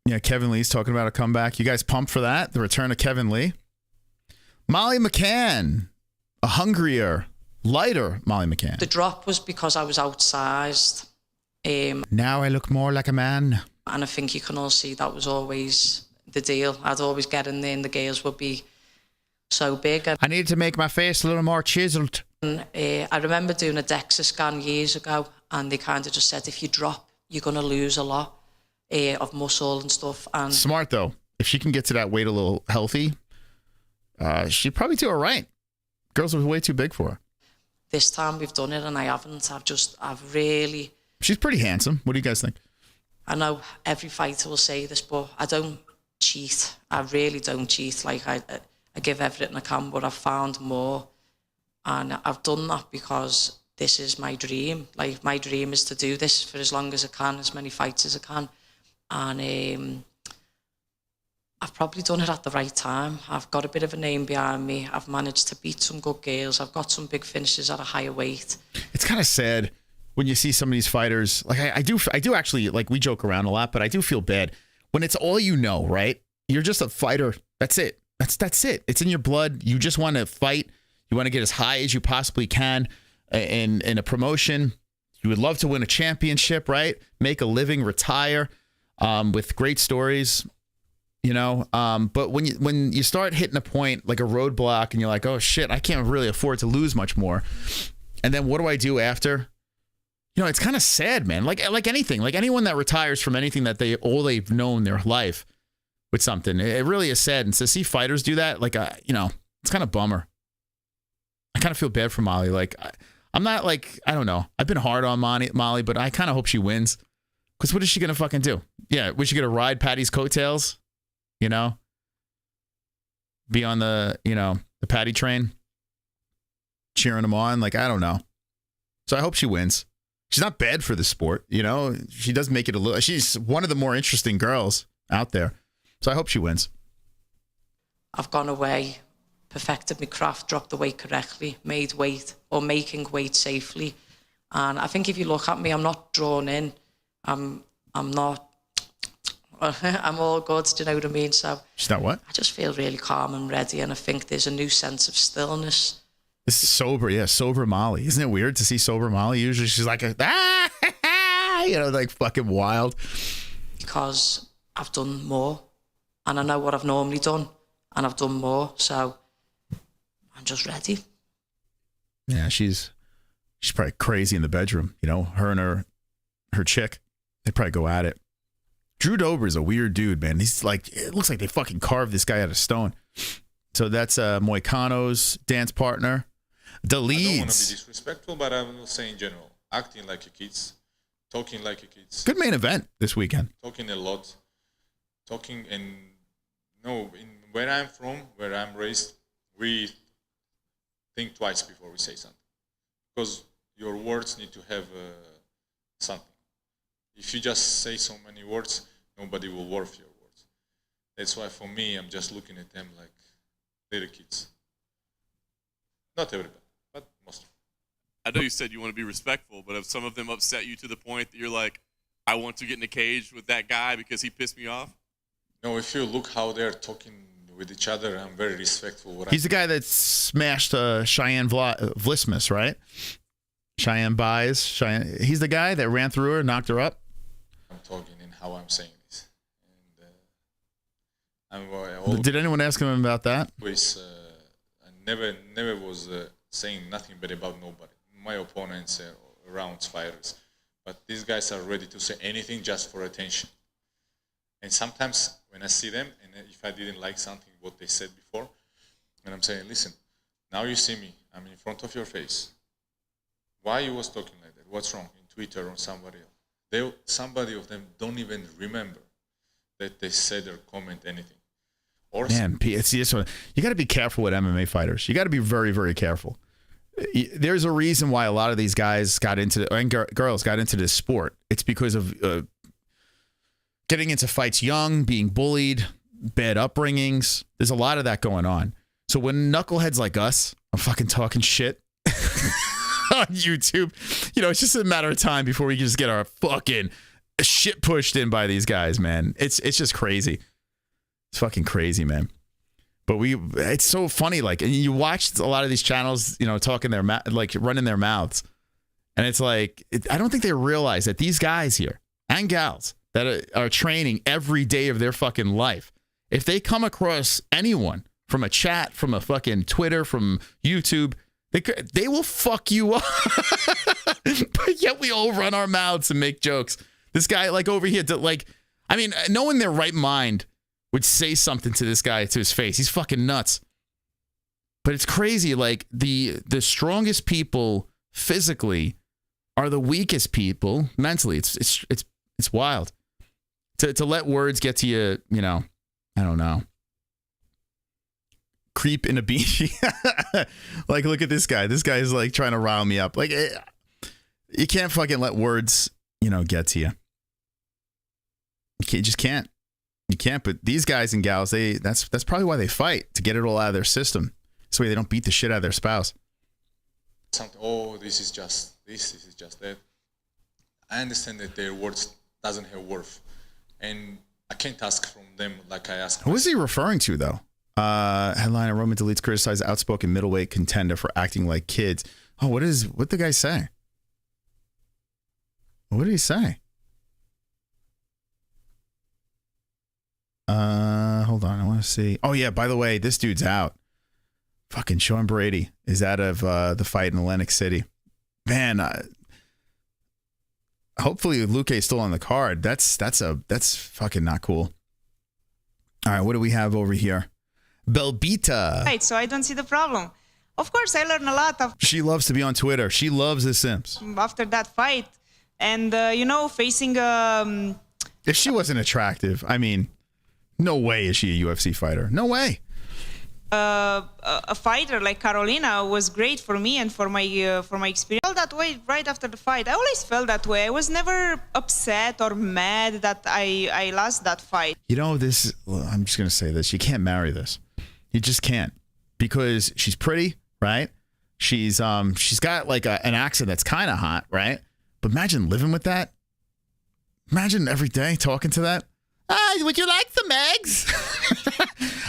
S1: Yeah, Kevin Lee's talking about a comeback. You guys pumped for that? The return of Kevin Lee? Molly McCann, a hungrier, lighter Molly McCann.
S15: The drop was because I was outsized.
S1: Now I look more like a man.
S15: And I think you can all see that was always the deal. I'd always get in there and the girls would be so big.
S1: I needed to make my face a little more chiseled.
S15: And, I remember doing a DEXA scan years ago and they kind of just said, if you drop, you're going to lose a lot of muscle and stuff. And
S1: smart, though. If she can get to that weight a little healthy, she'd probably do all right. Girls are way too big for her.
S15: This time we've done it and I haven't. I've really...
S1: She's pretty handsome. What do you guys think?
S15: I know every fighter will say this, but I don't cheat. I really don't cheat. I give everything I can, but I've found more. And I've done that because this is my dream. My dream is to do this for as long as I can, as many fights as I can. And I've probably done it at the right time. I've got a bit of a name behind me. I've managed to beat some good girls. I've got some big finishes at a higher weight.
S1: It's kind of sad when you see some of these fighters. I do actually, we joke around a lot, but I do feel bad when it's all you know, right? You're just a fighter. That's it. That's it. It's in your blood. You just want to fight. You want to get as high as you possibly can in a promotion. You would love to win a championship, right? Make a living, retire with great stories, But when you start hitting a point like a roadblock and you're like, oh shit, I can't really afford to lose much more. And then what do I do after? It's kind of sad, man. Like anything, like anyone that retires from anything that they've known their life with something, it really is sad. And to see fighters do that, it's kind of bummer. I kind of feel bad for Molly. I'm not I don't know. I've been hard on Molly, but I kind of hope she wins. Because what is she going to fucking do? Yeah, was she going to ride Patty's coattails? Be on the, the Patty train? Cheering him on? I don't know. So I hope she wins. She's not bad for the sport, She does make it a little... She's one of the more interesting girls out there. So I hope she wins.
S15: I've gone away, perfected my craft, dropped the weight correctly, made weight or making weight safely. And I think if you look at me, I'm not drawn in. I'm I'm not. I'm all good, do you know what I mean? So
S1: she's not what?
S15: I just feel really calm and ready, and I think there's a new sense of stillness.
S1: This is sober, sober Molly. Isn't it weird to see sober Molly? Usually she's like like fucking wild.
S15: Because I've done more, and I know what I've normally done, and I've done more, so I'm just ready.
S1: Yeah, she's probably crazy in the bedroom. Her and her chick, they probably go at it. Drew Dober is a weird dude, man. He's like, it looks like they fucking carved this guy out of stone. So that's Moicano's dance partner. The leads.
S16: I don't want to be disrespectful, but I will say in general, acting like your kids, talking like your kids.
S1: Good main event this weekend.
S16: Talking a lot, where I'm from, where I'm raised, we think twice before we say something, because your words need to have something. If you just say so many words, nobody will worth your words. That's why for me, I'm just looking at them like little kids. Not everybody, but most.
S17: I know you said you want to be respectful, but have some of them upset you to the point that you're like, I want to get in a cage with that guy because he pissed me off?
S16: No, if you look how they're talking with each other, I'm very respectful.
S1: He's the guy that smashed Cheyenne Vlismus, right? Cheyenne buys. He's the guy that ran through her, knocked her up.
S16: I'm talking and how I'm saying this. And
S1: did anyone ask him about that?
S16: I never was saying nothing bad about nobody. My opponents are rounds fighters. But these guys are ready to say anything just for attention. And sometimes when I see them, and if I didn't like something, what they said before, and I'm saying, listen, now you see me, I'm in front of your face. Why you was talking like that? What's wrong? In Twitter or somebody else? Somebody of them don't even remember that they said or comment anything. Or
S1: man, it's this one. You got to be careful with MMA fighters. You got to be very, very careful. There's a reason why a lot of these guys got into and girls got into this sport. It's because of getting into fights young, being bullied, bad upbringings. There's a lot of that going on. So when knuckleheads like us are fucking talking shit on YouTube, it's just a matter of time before we can just get our fucking shit pushed in by these guys, man. It's just crazy. It's fucking crazy, man. But it's so funny. Like, and you watch a lot of these channels, talking running their mouths. And it's like, I don't think they realize that these guys here and gals that are training every day of their fucking life, if they come across anyone from a chat, from a fucking Twitter, from YouTube, they will fuck you up. But yet we all run our mouths and make jokes. This guy, like over here, no one in their right mind would say something to this guy to his face. He's fucking nuts. But it's crazy. Like the strongest people physically are the weakest people mentally. It's wild. To let words get to you, I don't know. Creep in a beanie. Like, look at this guy. This guy is like trying to rile me up. Like, you can't fucking let words, get to you. You just can't. You can't. But these guys and gals, that's probably why they fight, to get it all out of their system. So they don't beat the shit out of their spouse.
S16: This is just that. I understand that their words doesn't have worth. And I can't ask from them like I ask.
S1: Who is he referring to, though? Headliner: Roman deletes criticized outspoken middleweight contender for acting like kids. Oh, what did the guy say? What did he say? Hold on, I want to see. Oh yeah, by the way, this dude's out. Fucking Sean Brady is out of the fight in Atlantic City. Man, hopefully Luque is still on the card. That's fucking not cool. All right, what do we have over here? Belbita.
S18: Right, so I don't see the problem. Of course, I learned a lot
S1: She loves to be on Twitter. She loves the Sims.
S18: after that fight. And, facing...
S1: If she wasn't attractive, I mean, no way is she a UFC fighter. No way.
S18: a fighter like Carolina was great for me and for my experience. I felt that way right after the fight. I always felt that way. I was never upset or mad that I lost that fight.
S1: I'm just going to say this. You can't marry this. You just can't, because she's pretty, right? She's got like an accent that's kind of hot, right? But imagine living with that. Imagine every day talking to that. Would you like some eggs?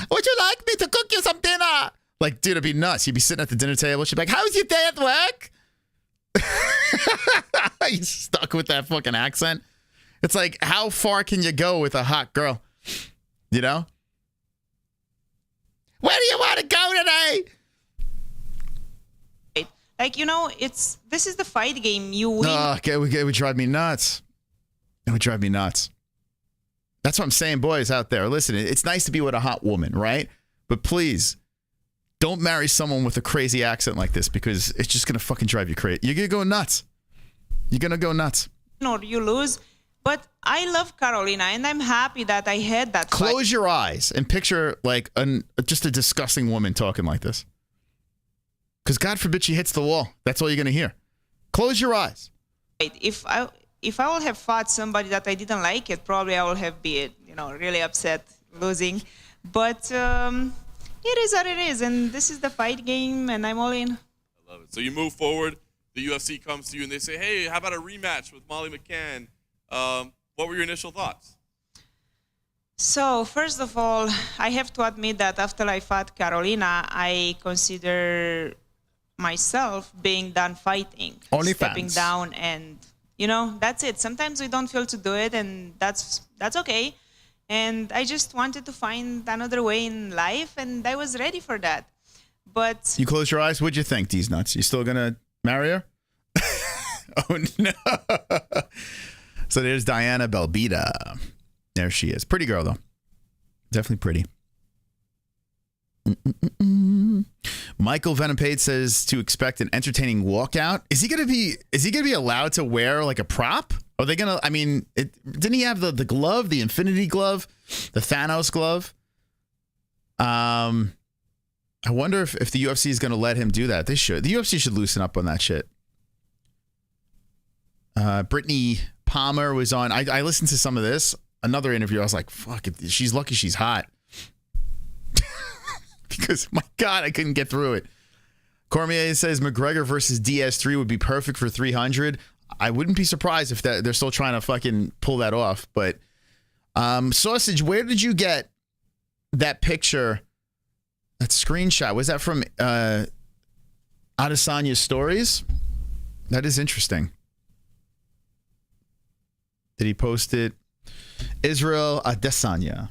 S1: Would you like me to cook you some dinner? Like, dude, it'd be nuts. You'd be sitting at the dinner table. She'd be like, how was your day at work? You're stuck with that fucking accent. It's like, how far can you go with a hot girl? You know? Where do you want to go today?
S18: Like, this is the fight game. You win.
S1: Okay, it would drive me nuts. It would drive me nuts. That's what I'm saying, boys out there. Listen, it's nice to be with a hot woman, right? But please, don't marry someone with a crazy accent like this because it's just going to fucking drive you crazy. You're going to go nuts. You're going to go nuts.
S18: Or you lose. But I love Carolina, and I'm happy that I had that fight.
S1: Close your eyes and picture like just a disgusting woman talking like this. Because God forbid she hits the wall. That's all you're going to hear. Close your eyes.
S18: If I would have fought somebody that I didn't like it, probably I would have been, really upset losing. But it is what it is, and this is the fight game, and I'm all in.
S17: I love it. So you move forward. The UFC comes to you, and they say, hey, how about a rematch with Molly McCann? What were your initial thoughts?
S18: So, first of all, I have to admit that after I fought Carolina, I consider myself being done fighting.
S1: Only
S18: stepping
S1: fans.
S18: Down, and, that's it. Sometimes we don't feel to do it, and that's okay. And I just wanted to find another way in life, and I was ready for that. But
S1: You close your eyes. What'd you think, D's nuts? You still going to marry her? Oh, no. So there's Diana Belbita. There she is. Pretty girl, though. Definitely pretty. Michael Venipade says to expect an entertaining walkout. Is he gonna be allowed to wear like a prop? Are they gonna? I mean, didn't he have the glove, the Infinity glove, the Thanos glove? I wonder if the UFC is gonna let him do that. They should. The UFC should loosen up on that shit. Brittany Palmer was on. I listened to some of this. Another interview. I was like, fuck it. She's lucky she's hot. Because, my God, I couldn't get through it. Cormier says McGregor versus DS3 would be perfect for 300. I wouldn't be surprised if they're still trying to fucking pull that off. But, Sausage, where did you get that picture, that screenshot? Was that from Adesanya's stories? That is interesting. Did he post it? Israel Adesanya.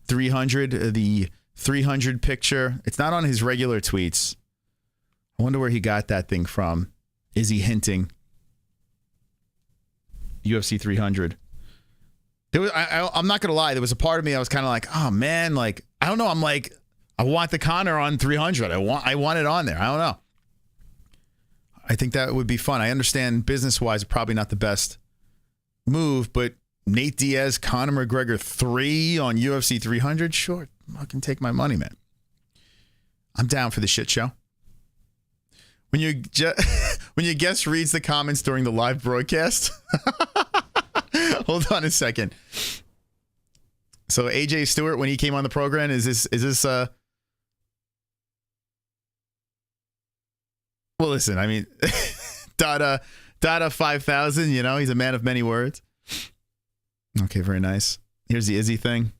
S1: 300, the 300 picture. It's not on his regular tweets. I wonder where he got that thing from. Is he hinting? UFC 300. There was, I'm not going to lie. There was a part of me I was kind of like, oh, man. Like, I don't know. I'm like, I want the Conor on 300. I want it on there. I don't know. I think that would be fun. I understand business-wise, probably not the best move, but Nate Diaz, Conor McGregor 3 on UFC 300? Sure. I can take my money, man. I'm down for the shit show. When your guest reads the comments during the live broadcast. Hold on a second. So AJ Stuart, when he came on the program, is this well, listen, I mean, Dada 5000, he's a man of many words. Okay, very nice. Here's the Izzy thing.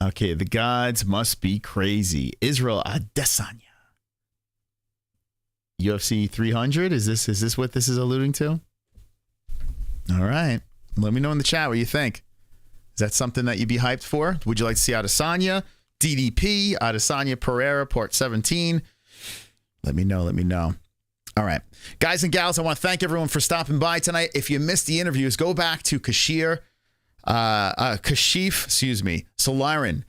S1: Okay, the gods must be crazy. Israel Adesanya. UFC 300? Is this what this is alluding to? All right. Let me know in the chat what you think. Is that something that you'd be hyped for? Would you like to see Adesanya, DDP, Adesanya Pereira, Part 17? Let me know. All right. Guys and gals, I want to thank everyone for stopping by tonight. If you missed the interviews, go back to Kashiff Solarin.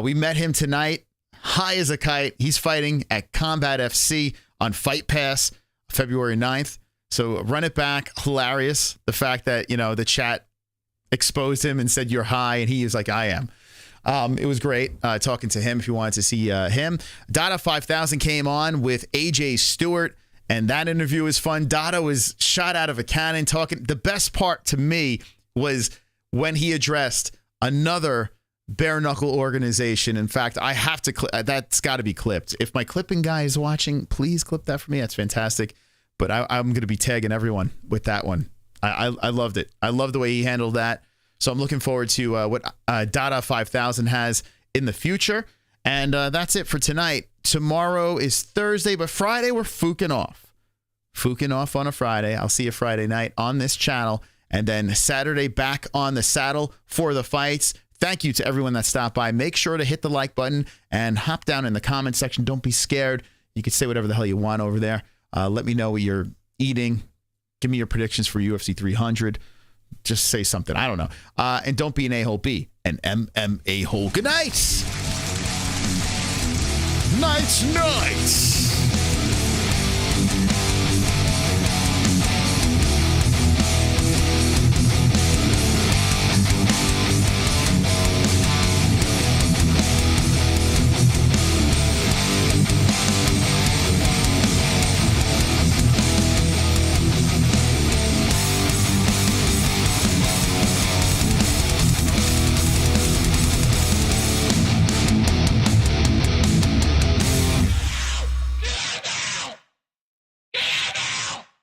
S1: We met him tonight, high as a kite. He's fighting at Combat FC on Fight Pass, February 9th. So run it back. Hilarious. The fact that, the chat exposed him and said you're high, and he is like, I am. It was great talking to him if you wanted to see him. Dada 5000 came on with AJ Stuart, and that interview was fun. Dada was shot out of a cannon talking. The best part to me was when he addressed another bare knuckle organization. In fact, I have to that's got to be clipped. If my clipping guy is watching, please clip that for me. That's fantastic. but I'm going to be tagging everyone with that one. I loved it. I love the way he handled that. So I'm looking forward to what Dada 5000 has in the future. And that's it for tonight. Tomorrow is Thursday, but Friday we're fooking off. Fooking off on a Friday. I'll see you Friday night on this channel. And then Saturday back on the saddle for the fights. Thank you to everyone that stopped by. Make sure to hit the like button and hop down in the comment section. Don't be scared. You can say whatever the hell you want over there. Let me know what you're eating. Give me your predictions for UFC 300. Just say something. I don't know. And don't be an a-hole. Be an MMA-hole. Good night. Night.